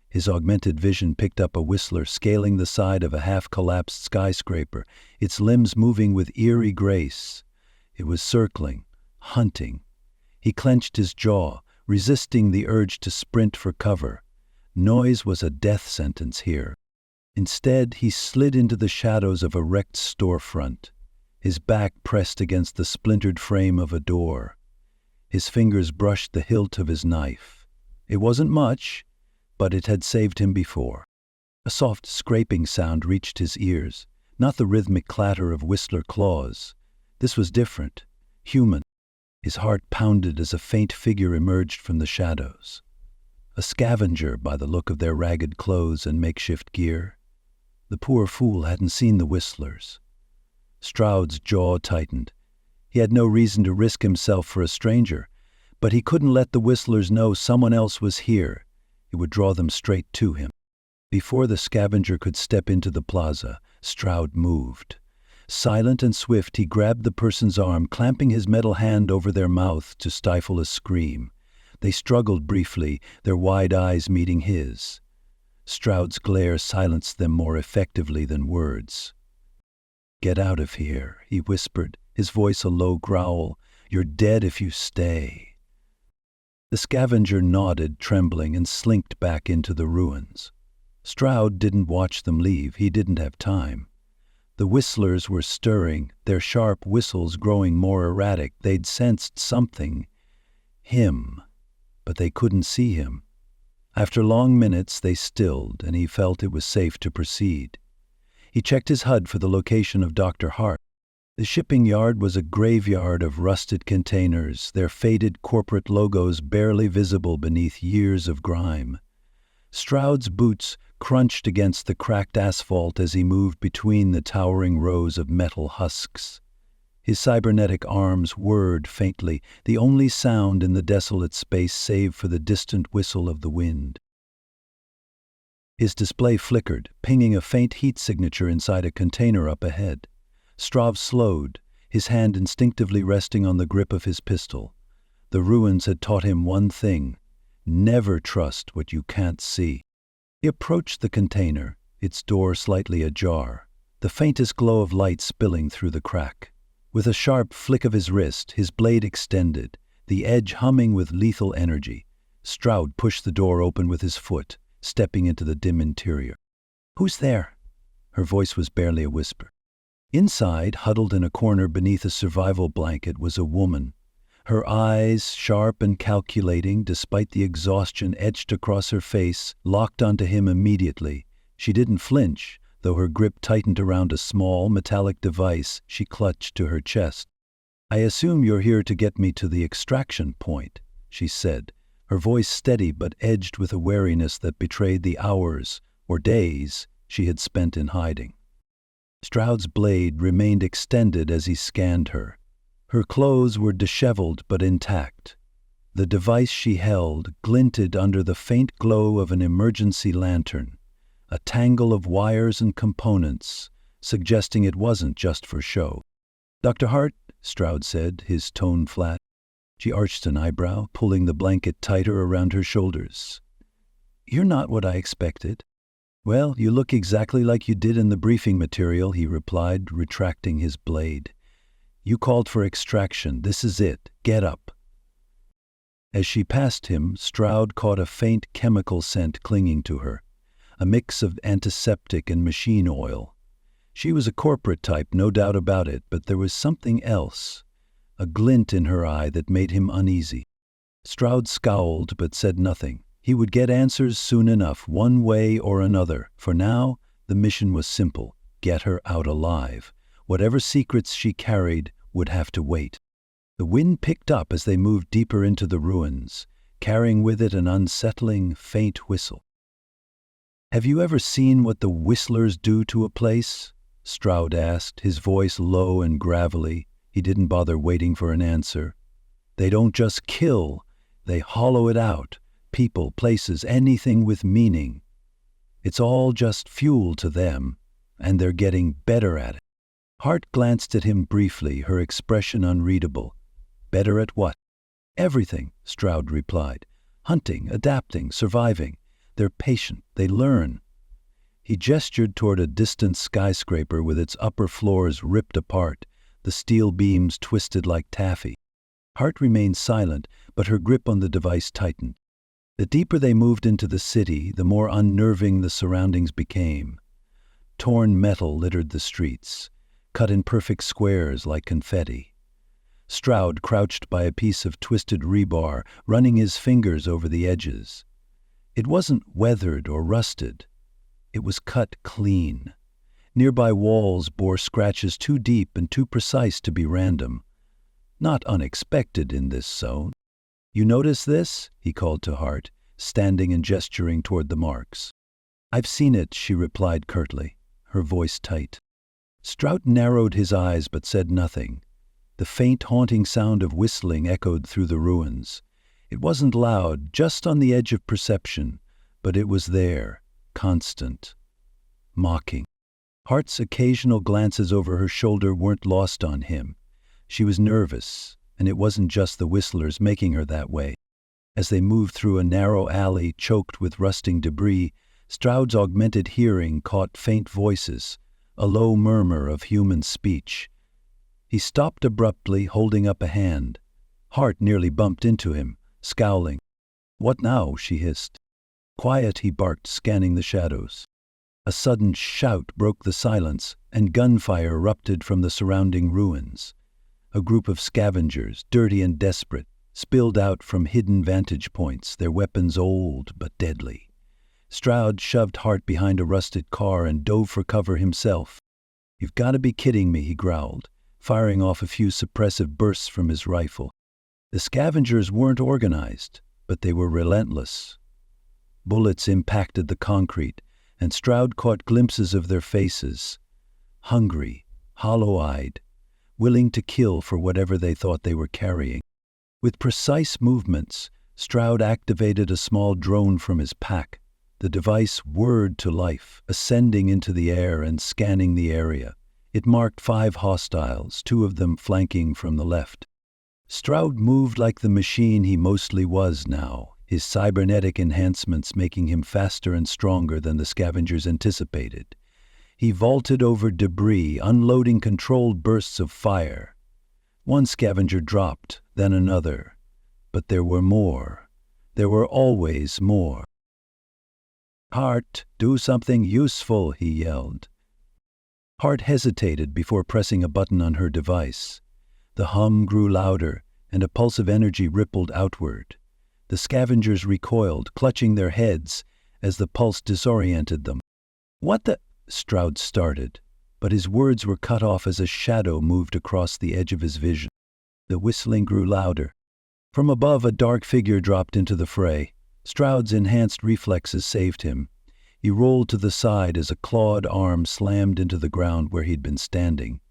His augmented vision picked up a whistler scaling the side of a half-collapsed skyscraper, its limbs moving with eerie grace. It was circling, hunting. He clenched his jaw, resisting the urge to sprint for cover. Noise was a death sentence here. Instead, he slid into the shadows of a wrecked storefront, his back pressed against the splintered frame of a door. His fingers brushed the hilt of his knife. It wasn't much, but it had saved him before. A soft scraping sound reached his ears, not the rhythmic clatter of whistler claws. This was different, human. His heart pounded as a faint figure emerged from the shadows. A scavenger by the look of their ragged clothes and makeshift gear. The poor fool hadn't seen the whistlers. Strahd's jaw tightened. He had no reason to risk himself for a stranger, but he couldn't let the whistlers know someone else was here. It would draw them straight to him. Before the scavenger could step into the plaza, Strahd moved. Silent and swift, he grabbed the person's arm, clamping his metal hand over their mouth to stifle a scream. They struggled briefly, their wide eyes meeting his. Strahd's glare silenced them more effectively than words. "Get out of here," he whispered, his voice a low growl. "You're dead if you stay." The scavenger nodded, trembling, and slinked back into the ruins. Strahd didn't watch them leave. He didn't have time. The whistlers were stirring, their sharp whistles growing more erratic. They'd sensed something. Him. But they couldn't see him. After long minutes, they stilled, and he felt it was safe to proceed. He checked his HUD for the location of Dr. Hart. The shipping yard was a graveyard of rusted containers, their faded corporate logos barely visible beneath years of grime. Strahd's boots crunched against the cracked asphalt as he moved between the towering rows of metal husks. His cybernetic arms whirred faintly, the only sound in the desolate space save for the distant whistle of the wind. His display flickered, pinging a faint heat signature inside a container up ahead. Strahd slowed, his hand instinctively resting on the grip of his pistol. The ruins had taught him one thing: never trust what you can't see. He approached the container, its door slightly ajar, the faintest glow of light spilling through the crack. With a sharp flick of his wrist, his blade extended, the edge humming with lethal energy. Strahd pushed the door open with his foot, stepping into the dim interior. "Who's there?" Her voice was barely a whisper. Inside, huddled in a corner beneath a survival blanket, was a woman. Her eyes, sharp and calculating despite the exhaustion etched across her face, locked onto him immediately. She didn't flinch, though her grip tightened around a small, metallic device she clutched to her chest. "I assume you're here to get me to the extraction point," she said, her voice steady but edged with a wariness that betrayed the hours, or days, she had spent in hiding. Stroud's blade remained extended as he scanned her. Her clothes were disheveled but intact. The device she held glinted under the faint glow of an emergency lantern, a tangle of wires and components, suggesting it wasn't just for show. "Dr. Hart," Stroud said, his tone flat. She arched an eyebrow, pulling the blanket tighter around her shoulders. "You're not what I expected." "Well, you look exactly like you did in the briefing material," he replied, retracting his blade. "You called for extraction. This is it. Get up." As she passed him, Stroud caught a faint chemical scent clinging to her, a mix of antiseptic and machine oil. She was a corporate type, no doubt about it, but there was something else, a glint in her eye that made him uneasy. Stroud scowled but said nothing. He would get answers soon enough, one way or another. For now, the mission was simple: get her out alive. Whatever secrets she carried would have to wait. The wind picked up as they moved deeper into the ruins, carrying with it an unsettling, faint whistle. "Have you ever seen what the whistlers do to a place?" Stroud asked, his voice low and gravelly. He didn't bother waiting for an answer. "They don't just kill, they hollow it out. People, places, anything with meaning. It's all just fuel to them, and they're getting better at it." Hart glanced at him briefly, her expression unreadable. "Better at what?" "Everything," Stroud replied. "Hunting, adapting, surviving. They're patient, they learn." He gestured toward a distant skyscraper with its upper floors ripped apart, the steel beams twisted like taffy. Hart remained silent, but her grip on the device tightened. The deeper they moved into the city, the more unnerving the surroundings became. Torn metal littered the streets, cut in perfect squares like confetti. Stroud crouched by a piece of twisted rebar, running his fingers over the edges. It wasn't weathered or rusted. It was cut clean. Nearby walls bore scratches too deep and too precise to be random. Not unexpected in this zone. "You notice this?" he called to Hart, standing and gesturing toward the marks. "I've seen it," she replied curtly, her voice tight. Stroud narrowed his eyes but said nothing. The faint, haunting sound of whistling echoed through the ruins. It wasn't loud, just on the edge of perception, but it was there, constant, mocking. Hart's occasional glances over her shoulder weren't lost on him. She was nervous, and it wasn't just the whistlers making her that way. As they moved through a narrow alley choked with rusting debris, Stroud's augmented hearing caught faint voices, a low murmur of human speech. He stopped abruptly, holding up a hand. Hart nearly bumped into him, scowling. "What now?" she hissed. "Quiet," he barked, scanning the shadows. A sudden shout broke the silence, and gunfire erupted from the surrounding ruins. A group of scavengers, dirty and desperate, spilled out from hidden vantage points, their weapons old but deadly. Stroud shoved Hart behind a rusted car and dove for cover himself. "You've got to be kidding me," he growled, firing off a few suppressive bursts from his rifle. The scavengers weren't organized, but they were relentless. Bullets impacted the concrete, and Stroud caught glimpses of their faces, hungry, hollow-eyed, willing to kill for whatever they thought they were carrying. With precise movements, Stroud activated a small drone from his pack. The device whirred to life, ascending into the air and scanning the area. It marked 5 hostiles, 2 of them flanking from the left. Stroud moved like the machine he mostly was now, his cybernetic enhancements making him faster and stronger than the scavengers anticipated. He vaulted over debris, unloading controlled bursts of fire. One scavenger dropped, then another. But there were more. There were always more. "Hart, do something useful," he yelled. Hart hesitated before pressing a button on her device. The hum grew louder, and a pulse of energy rippled outward. The scavengers recoiled, clutching their heads as the pulse disoriented them. "What the—" Stroud started, but his words were cut off as a shadow moved across the edge of his vision. The whistling grew louder. From above, a dark figure dropped into the fray. Stroud's enhanced reflexes saved him. He rolled to the side as a clawed arm slammed into the ground where he'd been standing.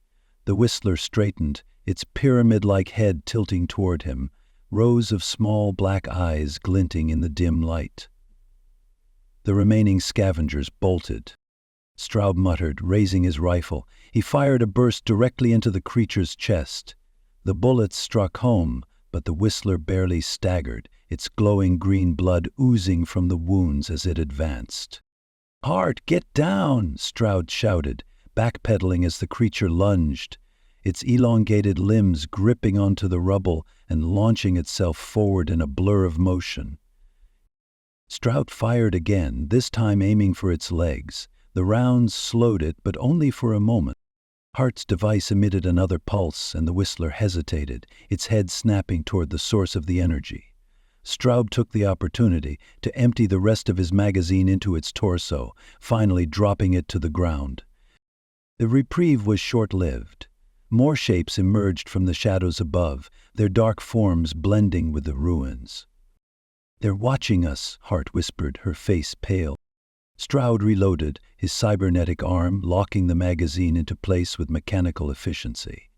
The whistler straightened, its pyramid-like head tilting toward him, rows of small black eyes glinting in the dim light. The remaining scavengers bolted. Stroud muttered, raising his rifle. He fired a burst directly into the creature's chest. The bullets struck home, but the whistler barely staggered, its glowing green blood oozing from the wounds as it advanced. "Hart, get down!" Stroud shouted, backpedaling as the creature lunged, its elongated limbs gripping onto the rubble and launching itself forward in a blur of motion. Stroud fired again, this time aiming for its legs. The rounds slowed it, but only for a moment. Hart's device emitted another pulse, and the whistler hesitated, its head snapping toward the source of the energy. Stroud took the opportunity to empty the rest of his magazine into its torso, finally dropping it to the ground. The reprieve was short-lived. More shapes emerged from the shadows above, their dark forms blending with the ruins. "They're watching us," Hart whispered, her face pale. Stroud reloaded, his cybernetic arm locking the magazine into place with mechanical efficiency.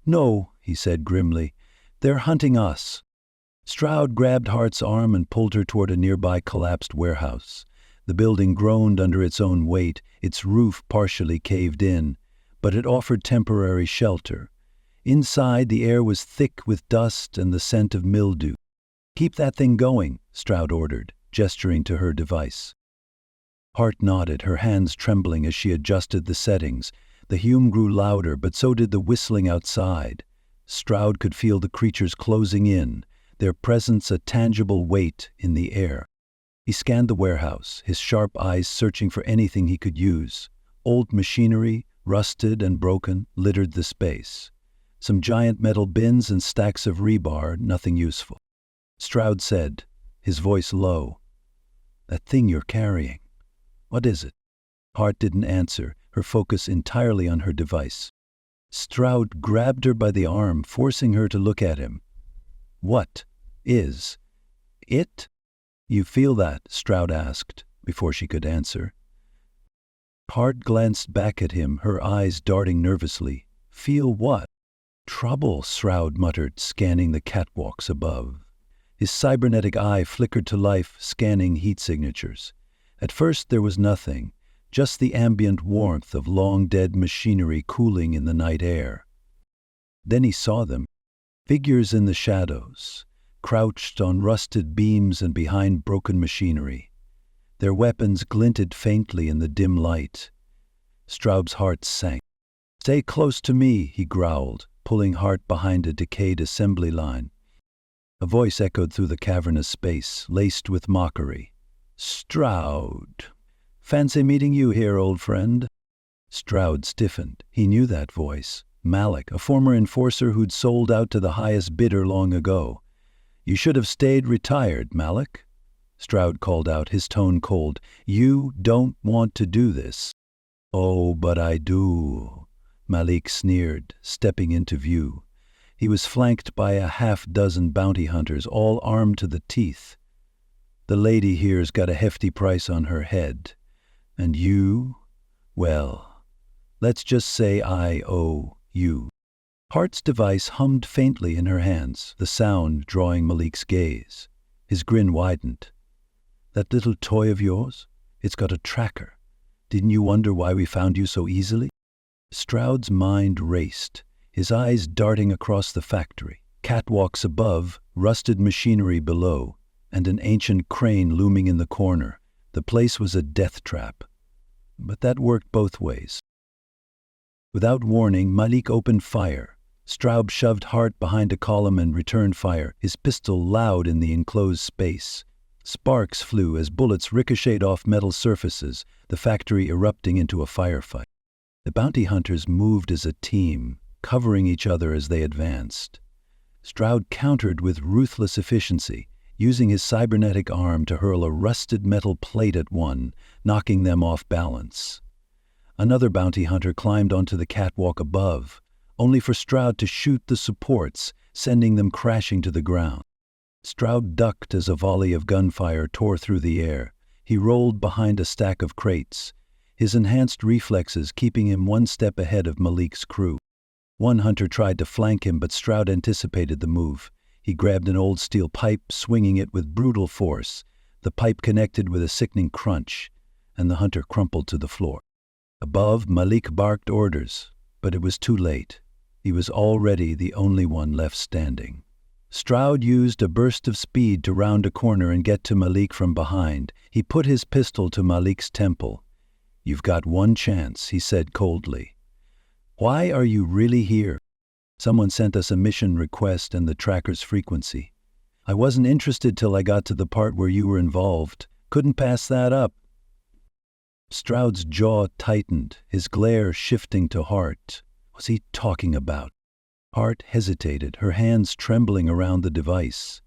"No," he said grimly, "they're hunting us." Stroud grabbed Hart's arm and pulled her toward a nearby collapsed warehouse. The building groaned under its own weight, its roof partially caved in, but it offered temporary shelter. Inside, the air was thick with dust and the scent of mildew. "Keep that thing going," Stroud ordered, gesturing to her device. Hart nodded, her hands trembling as she adjusted the settings. The hum grew louder, but so did the whistling outside. Stroud could feel the creatures closing in, their presence a tangible weight in the air. He scanned the warehouse, his sharp eyes searching for anything he could use. Old machinery, rusted and broken, littered the space. Some giant metal bins and stacks of rebar, nothing useful. Stroud said, his voice low, "That thing you're carrying. What is it?" Hart didn't answer, her focus entirely on her device. Stroud grabbed her by the arm, forcing her to look at him. "What is it?" "You feel that?" Stroud asked, before she could answer. Hart glanced back at him, her eyes darting nervously. "Feel what?" "Trouble," Stroud muttered, scanning the catwalks above. His cybernetic eye flickered to life, scanning heat signatures. At first there was nothing, just the ambient warmth of long-dead machinery cooling in the night air. Then he saw them, figures in the shadows, crouched on rusted beams and behind broken machinery. Their weapons glinted faintly in the dim light. Straub's heart sank. "Stay close to me," he growled, pulling Hart behind a decayed assembly line. A voice echoed through the cavernous space, laced with mockery. "Stroud. Fancy meeting you here, old friend." Stroud stiffened. He knew that voice. Malik, a former enforcer who'd sold out to the highest bidder long ago. "You should have stayed retired, Malik." Stroud called out, his tone cold. "You don't want to do this." "Oh, but I do," Malik sneered, stepping into view. He was flanked by a half-dozen bounty hunters, all armed to the teeth. "The lady here's got a hefty price on her head. And you? Well, let's just say I owe you." Hart's device hummed faintly in her hands, the sound drawing Malik's gaze. His grin widened. "That little toy of yours? It's got a tracker. Didn't you wonder why we found you so easily?" Stroud's mind raced, his eyes darting across the factory. Catwalks above, rusted machinery below, and an ancient crane looming in the corner. The place was a death trap. But that worked both ways. Without warning, Malik opened fire. Straub shoved Hart behind a column and returned fire, his pistol loud in the enclosed space. Sparks flew as bullets ricocheted off metal surfaces, the factory erupting into a firefight. The bounty hunters moved as a team, covering each other as they advanced. Stroud countered with ruthless efficiency, using his cybernetic arm to hurl a rusted metal plate at one, knocking them off balance. Another bounty hunter climbed onto the catwalk above, only for Stroud to shoot the supports, sending them crashing to the ground. Stroud ducked as a volley of gunfire tore through the air. He rolled behind a stack of crates, his enhanced reflexes keeping him one step ahead of Malik's crew. One hunter tried to flank him, but Stroud anticipated the move. He grabbed an old steel pipe, swinging it with brutal force. The pipe connected with a sickening crunch, and the hunter crumpled to the floor. Above, Malik barked orders, but it was too late. He was already the only one left standing. Stroud used a burst of speed to round a corner and get to Malik from behind. He put his pistol to Malik's temple. "You've got one chance," he said coldly. "Why are you really here?" "Someone sent us a mission request and the tracker's frequency. I wasn't interested till I got to the part where you were involved. Couldn't pass that up." Stroud's jaw tightened, his glare shifting to Hart. What was he talking about? Hart hesitated, her hands trembling around the device.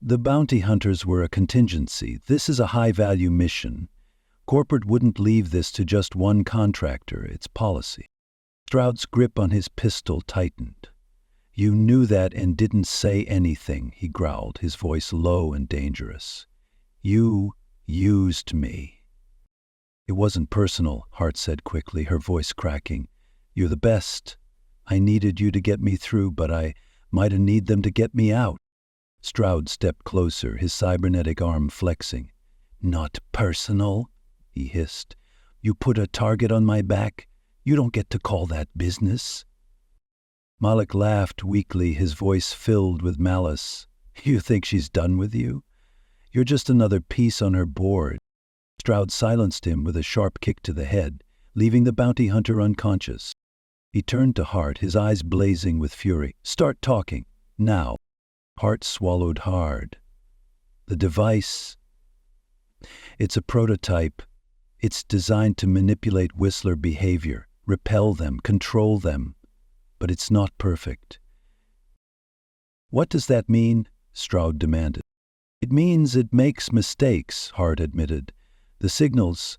"The bounty hunters were a contingency. This is a high-value mission. Corporate wouldn't leave this to just one contractor. It's policy." Stroud's grip on his pistol tightened. "You knew that and didn't say anything," he growled, his voice low and dangerous. "You used me." "It wasn't personal," Hart said quickly, her voice cracking. "You're the best. I needed you to get me through, but I might have need them to get me out." Stroud stepped closer, his cybernetic arm flexing. "Not personal," he hissed. "You put a target on my back? You don't get to call that business." Malik laughed weakly, his voice filled with malice. "You think she's done with you? You're just another piece on her board." Stroud silenced him with a sharp kick to the head, leaving the bounty hunter unconscious. He turned to Hart, his eyes blazing with fury. "Start talking, now." Hart swallowed hard. "The device, it's a prototype. It's designed to manipulate Whistler behavior, repel them, control them, but it's not perfect." "What does that mean?" Stroud demanded. "It means it makes mistakes," Hart admitted. "The signals,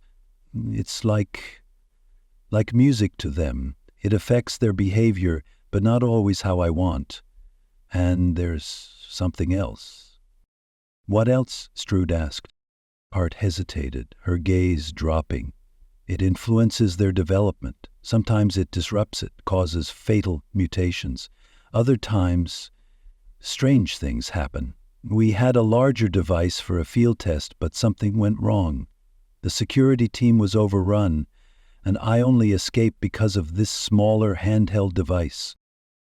it's like music to them. It affects their behavior, but not always how I want. And there's something else." "What else?" Stroud asked. Hart hesitated, her gaze dropping. "It influences their development. Sometimes it disrupts it, causes fatal mutations. Other times, strange things happen. We had a larger device for a field test, but something went wrong. The security team was overrun, and I only escaped because of this smaller handheld device."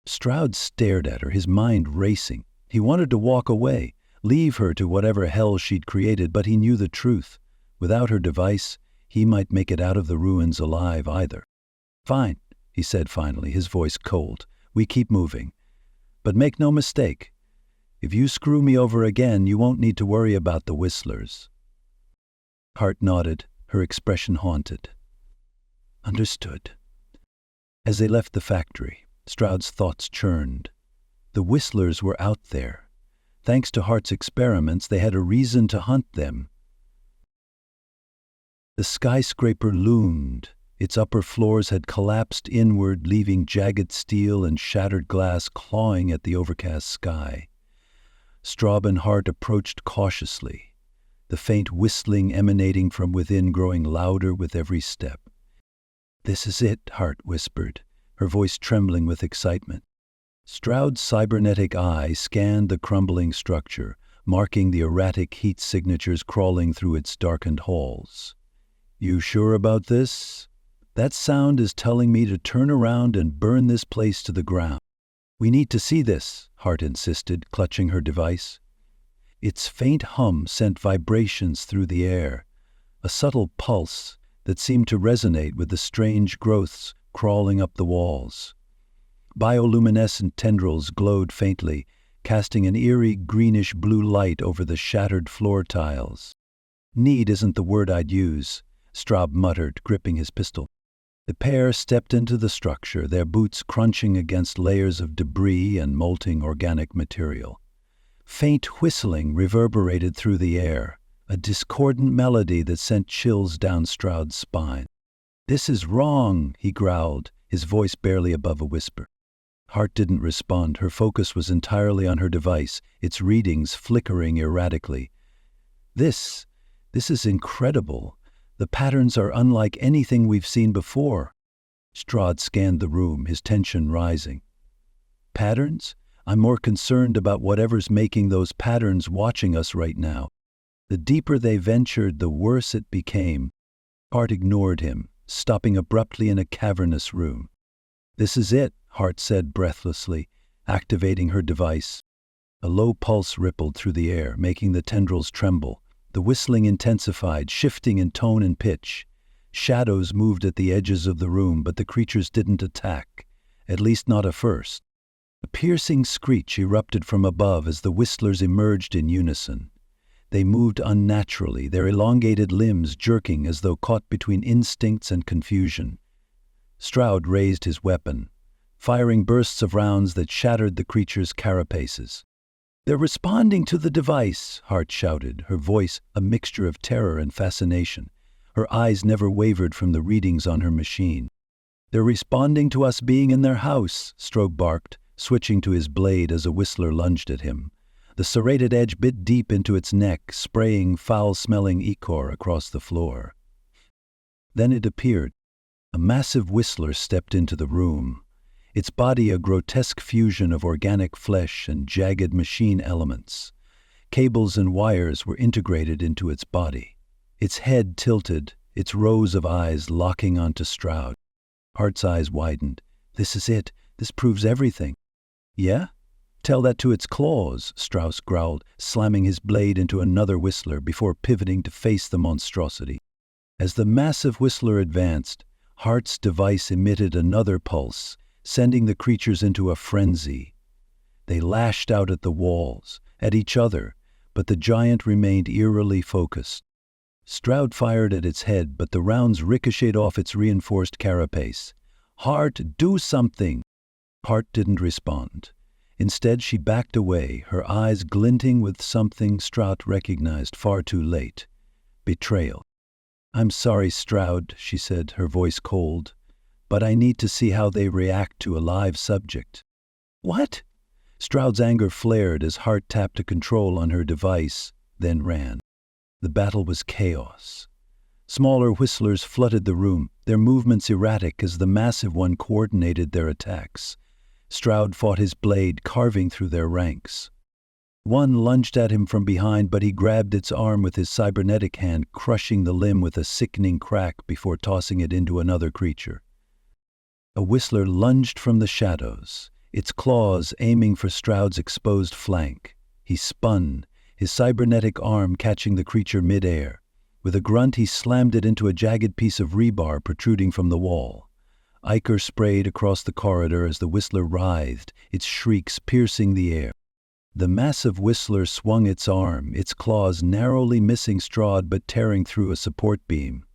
Stroud stared at her, his mind racing. He wanted to walk away, leave her to whatever hell she'd created, but he knew the truth. Without her device, he might make it out of the ruins alive either. "Fine," he said finally, his voice cold. "We keep moving. But make no mistake, if you screw me over again, you won't need to worry about the Whistlers." Hart nodded, her expression haunted. "Understood." As they left the factory, Stroud's thoughts churned. The Whistlers were out there. Thanks to Hart's experiments, they had a reason to hunt them. The skyscraper loomed. Its upper floors had collapsed inward, leaving jagged steel and shattered glass clawing at the overcast sky. Straub and Hart approached cautiously, the faint whistling emanating from within growing louder with every step. "This is it," Hart whispered, her voice trembling with excitement. Stroud's cybernetic eye scanned the crumbling structure, marking the erratic heat signatures crawling through its darkened halls. "You sure about this? That sound is telling me to turn around and burn this place to the ground." "We need to see this," Hart insisted, clutching her device. Its faint hum sent vibrations through the air, a subtle pulse that seemed to resonate with the strange growths crawling up the walls. Bioluminescent tendrils glowed faintly, casting an eerie greenish-blue light over the shattered floor tiles. "Need isn't the word I'd use," Straub muttered, gripping his pistol. The pair stepped into the structure, their boots crunching against layers of debris and molting organic material. Faint whistling reverberated through the air, a discordant melody that sent chills down Stroud's spine. "This is wrong," he growled, his voice barely above a whisper. Hart didn't respond. Her focus was entirely on her device, its readings flickering erratically. This is incredible. The patterns are unlike anything we've seen before." Stroud scanned the room, his tension rising. "Patterns? I'm more concerned about whatever's making those patterns watching us right now." The deeper they ventured, the worse it became. Hart ignored him, stopping abruptly in a cavernous room. "This is it," Hart said breathlessly, activating her device. A low pulse rippled through the air, making the tendrils tremble. The whistling intensified, shifting in tone and pitch. Shadows moved at the edges of the room, but the creatures didn't attack, at least not at first. A piercing screech erupted from above as the whistlers emerged in unison. They moved unnaturally, their elongated limbs jerking as though caught between instincts and confusion. Stroud raised his weapon, firing bursts of rounds that shattered the creatures' carapaces. "They're responding to the device," Hart shouted, her voice a mixture of terror and fascination. Her eyes never wavered from the readings on her machine. "They're responding to us being in their house," Strobe barked, switching to his blade as a whistler lunged at him. The serrated edge bit deep into its neck, spraying foul-smelling ichor across the floor. Then it appeared. A massive whistler stepped into the room, its body a grotesque fusion of organic flesh and jagged machine elements. Cables and wires were integrated into its body. Its head tilted, its rows of eyes locking onto Stroud. Hart's eyes widened. "This is it. This proves everything." "Yeah? Tell that to its claws," Strauss growled, slamming his blade into another whistler before pivoting to face the monstrosity. As the massive whistler advanced, Hart's device emitted another pulse, sending the creatures into a frenzy. They lashed out at the walls, at each other, but the giant remained eerily focused. Stroud fired at its head, but the rounds ricocheted off its reinforced carapace. "Hart, do something!" Hart didn't respond. Instead, she backed away, her eyes glinting with something Stroud recognized far too late. Betrayal. "I'm sorry, Stroud," she said, her voice cold, "but I need to see how they react to a live subject." "What?" Stroud's anger flared as Hart tapped a control on her device, then ran. The battle was chaos. Smaller whistlers flooded the room, their movements erratic as the massive one coordinated their attacks. Stroud fought his blade, carving through their ranks. One lunged at him from behind, but he grabbed its arm with his cybernetic hand, crushing the limb with a sickening crack before tossing it into another creature. A whistler lunged from the shadows, its claws aiming for Stroud's exposed flank. He spun, his cybernetic arm catching the creature mid-air. With a grunt, he slammed it into a jagged piece of rebar protruding from the wall. Ichor sprayed across the corridor as the whistler writhed, its shrieks piercing the air. The massive whistler swung its arm, its claws narrowly missing Stroud but tearing through a support beam.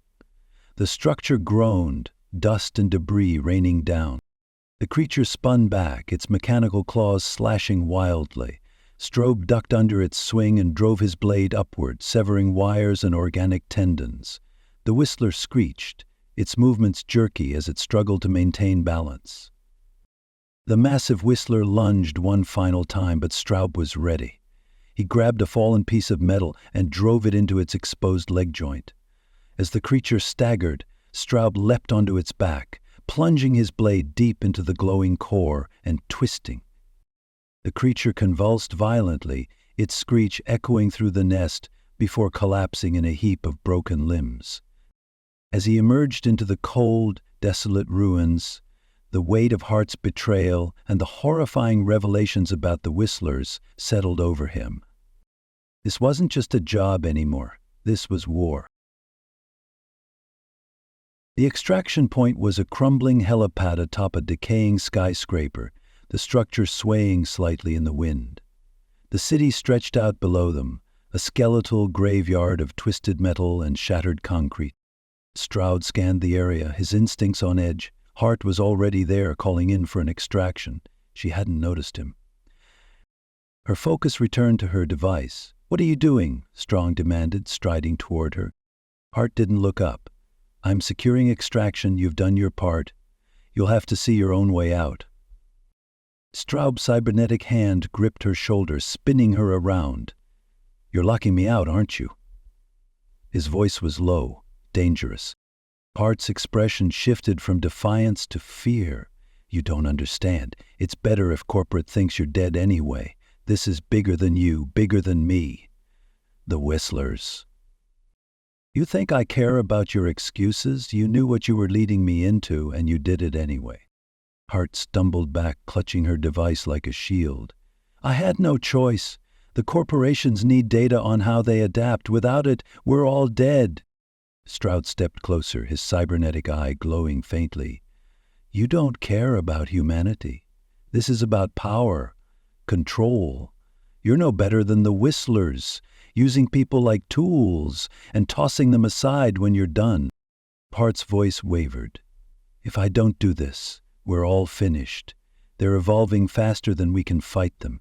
The structure groaned, dust and debris raining down. The creature spun back, its mechanical claws slashing wildly. Strobe ducked under its swing and drove his blade upward, severing wires and organic tendons. The whistler screeched, its movements jerky as it struggled to maintain balance. The massive whistler lunged one final time, but Straub was ready. He grabbed a fallen piece of metal and drove it into its exposed leg joint. As the creature staggered, Straub leapt onto its back, plunging his blade deep into the glowing core and twisting. The creature convulsed violently, its screech echoing through the nest before collapsing in a heap of broken limbs. As he emerged into the cold, desolate ruins, the weight of Hart's betrayal and the horrifying revelations about the whistlers settled over him. This wasn't just a job anymore. This was war. The extraction point was a crumbling helipad atop a decaying skyscraper, the structure swaying slightly in the wind. The city stretched out below them, a skeletal graveyard of twisted metal and shattered concrete. Stroud scanned the area, his instincts on edge. Hart was already there, calling in for an extraction. She hadn't noticed him. Her focus returned to her device. "What are you doing?" Strong demanded, striding toward her. Hart didn't look up. "I'm securing extraction. You've done your part. You'll have to see your own way out." Straub's cybernetic hand gripped her shoulder, spinning her around. "You're locking me out, aren't you?" His voice was low, dangerous. Hart's expression shifted from defiance to fear. "You don't understand. It's better if corporate thinks you're dead anyway. This is bigger than you, bigger than me. The Whistlers." "You think I care about your excuses? You knew what you were leading me into, and you did it anyway." Hart stumbled back, clutching her device like a shield. "I had no choice. The corporations need data on how they adapt. Without it, we're all dead." Stroud stepped closer, his cybernetic eye glowing faintly. "You don't care about humanity. This is about power, control. You're no better than the Whistlers, using people like tools and tossing them aside when you're done." Hart's voice wavered. "If I don't do this, we're all finished. They're evolving faster than we can fight them.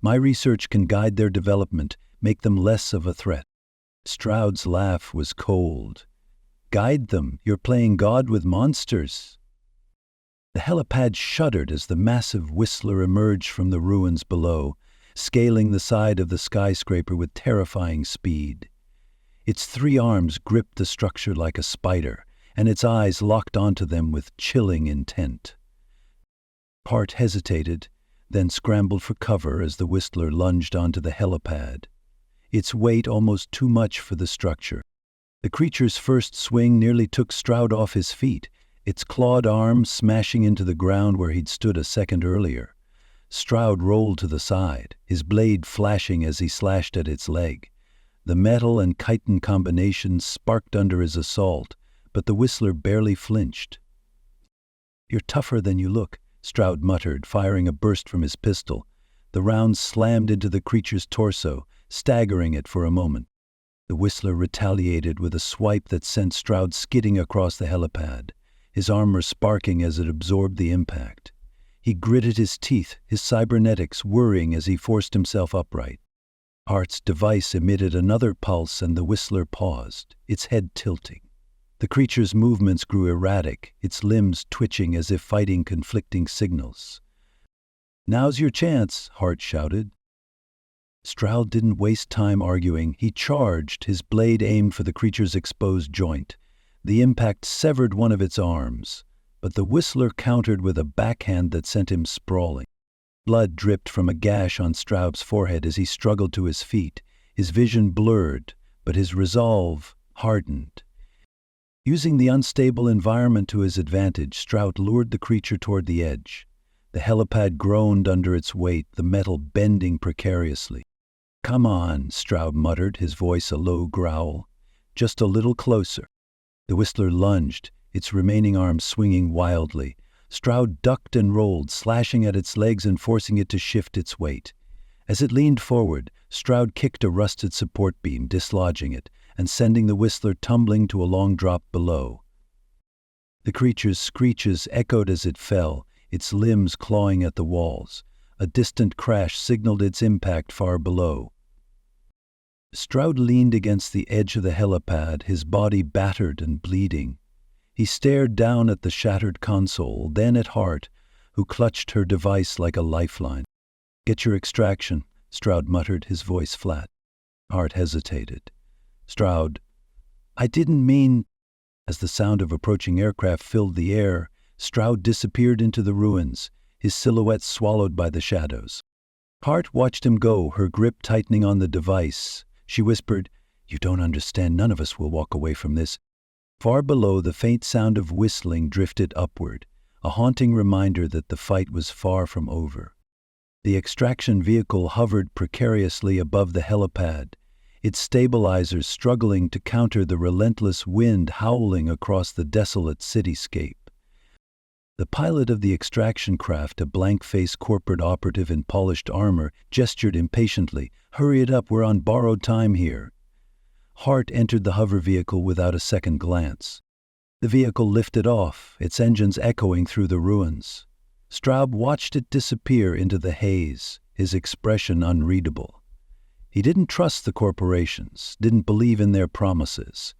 My research can guide their development, make them less of a threat." Stroud's laugh was cold. "Guide them? You're playing God with monsters." The helipad shuddered as the massive Whistler emerged from the ruins below, scaling the side of the skyscraper with terrifying speed. Its 3 arms gripped the structure like a spider, and its eyes locked onto them with chilling intent. Hart hesitated, then scrambled for cover as the Whistler lunged onto the helipad. Its weight almost too much for the structure. The creature's first swing nearly took Stroud off his feet, its clawed arm smashing into the ground where he'd stood a second earlier. Stroud rolled to the side, his blade flashing as he slashed at its leg. The metal and chitin combination sparked under his assault, but the Whistler barely flinched. "You're tougher than you look," Stroud muttered, firing a burst from his pistol. The round slammed into the creature's torso, staggering it for a moment. The Whistler retaliated with a swipe that sent Stroud skidding across the helipad, his armor sparking as it absorbed the impact. He gritted his teeth, his cybernetics whirring as he forced himself upright. Hart's device emitted another pulse and the Whistler paused, its head tilting. The creature's movements grew erratic, its limbs twitching as if fighting conflicting signals. "Now's your chance," Hart shouted. Stroud didn't waste time arguing. He charged, his blade aimed for the creature's exposed joint. The impact severed one of its arms, but the Whistler countered with a backhand that sent him sprawling. Blood dripped from a gash on Stroud's forehead as he struggled to his feet, his vision blurred, but his resolve hardened. Using the unstable environment to his advantage, Stroud lured the creature toward the edge. The helipad groaned under its weight, the metal bending precariously. "Come on," Stroud muttered, his voice a low growl. "Just a little closer." The Whistler lunged, its remaining arms swinging wildly. Stroud ducked and rolled, slashing at its legs and forcing it to shift its weight. As it leaned forward, Stroud kicked a rusted support beam, dislodging it, and sending the Whistler tumbling to a long drop below. The creature's screeches echoed as it fell, its limbs clawing at the walls. A distant crash signaled its impact far below. Stroud leaned against the edge of the helipad, his body battered and bleeding. He stared down at the shattered console, then at Hart, who clutched her device like a lifeline. "Get your extraction," Stroud muttered, his voice flat. Hart hesitated. "Stroud, I didn't mean—" As the sound of approaching aircraft filled the air, Stroud disappeared into the ruins, his silhouette swallowed by the shadows. Hart watched him go, her grip tightening on the device. She whispered, "You don't understand. None of us will walk away from this." Far below, the faint sound of whistling drifted upward, a haunting reminder that the fight was far from over. The extraction vehicle hovered precariously above the helipad, its stabilizers struggling to counter the relentless wind howling across the desolate cityscape. The pilot of the extraction craft, a blank-faced corporate operative in polished armor, gestured impatiently. "Hurry it up, we're on borrowed time here." Hart entered the hover vehicle without a second glance. The vehicle lifted off, its engines echoing through the ruins. Straub watched it disappear into the haze, his expression unreadable. He didn't trust the corporations, didn't believe in their promises,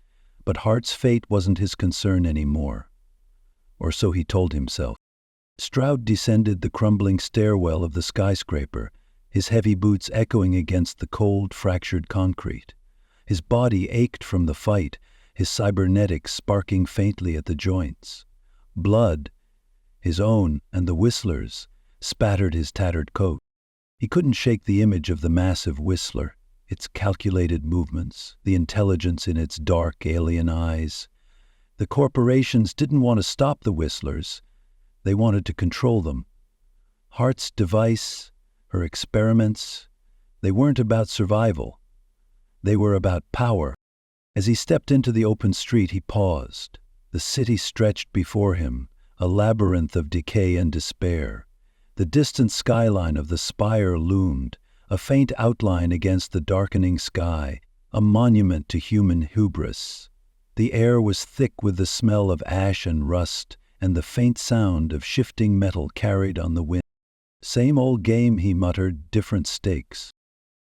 but Hart's fate wasn't his concern anymore. Or so he told himself. Stroud descended the crumbling stairwell of the skyscraper, his heavy boots echoing against the cold, fractured concrete. His body ached from the fight, his cybernetics sparking faintly at the joints. Blood, his own and the Whistler's, spattered his tattered coat. He couldn't shake the image of the massive Whistler, its calculated movements, the intelligence in its dark, alien eyes. The corporations didn't want to stop the Whistlers. They wanted to control them. Hart's device, her experiments, they weren't about survival. They were about power. As he stepped into the open street, he paused. The city stretched before him, a labyrinth of decay and despair. The distant skyline of the spire loomed, a faint outline against the darkening sky, a monument to human hubris. The air was thick with the smell of ash and rust, and the faint sound of shifting metal carried on the wind. "Same old game," he muttered, "different stakes."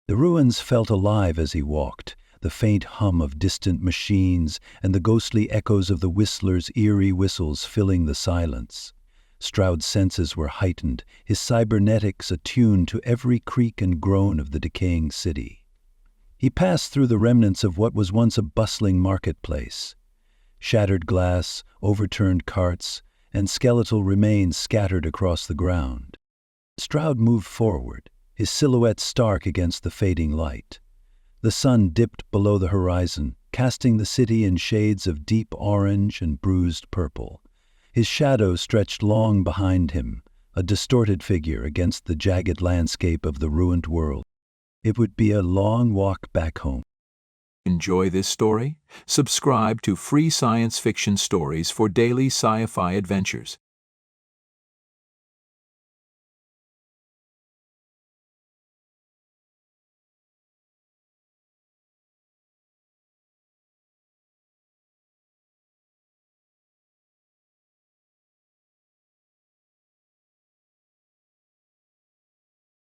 The ruins felt alive as he walked, the faint hum of distant machines and the ghostly echoes of the Whistler's eerie whistles filling the silence. Stroud's senses were heightened, his cybernetics attuned to every creak and groan of the decaying city. He passed through the remnants of what was once a bustling marketplace. Shattered glass, overturned carts, and skeletal remains scattered across the ground. Stroud moved forward, his silhouette stark against the fading light. The sun dipped below the horizon, casting the city in shades of deep orange and bruised purple. His shadow stretched long behind him, a distorted figure against the jagged landscape of the ruined world. It would be a long walk back home. Enjoy this story? Subscribe to free science fiction stories for daily sci-fi adventures.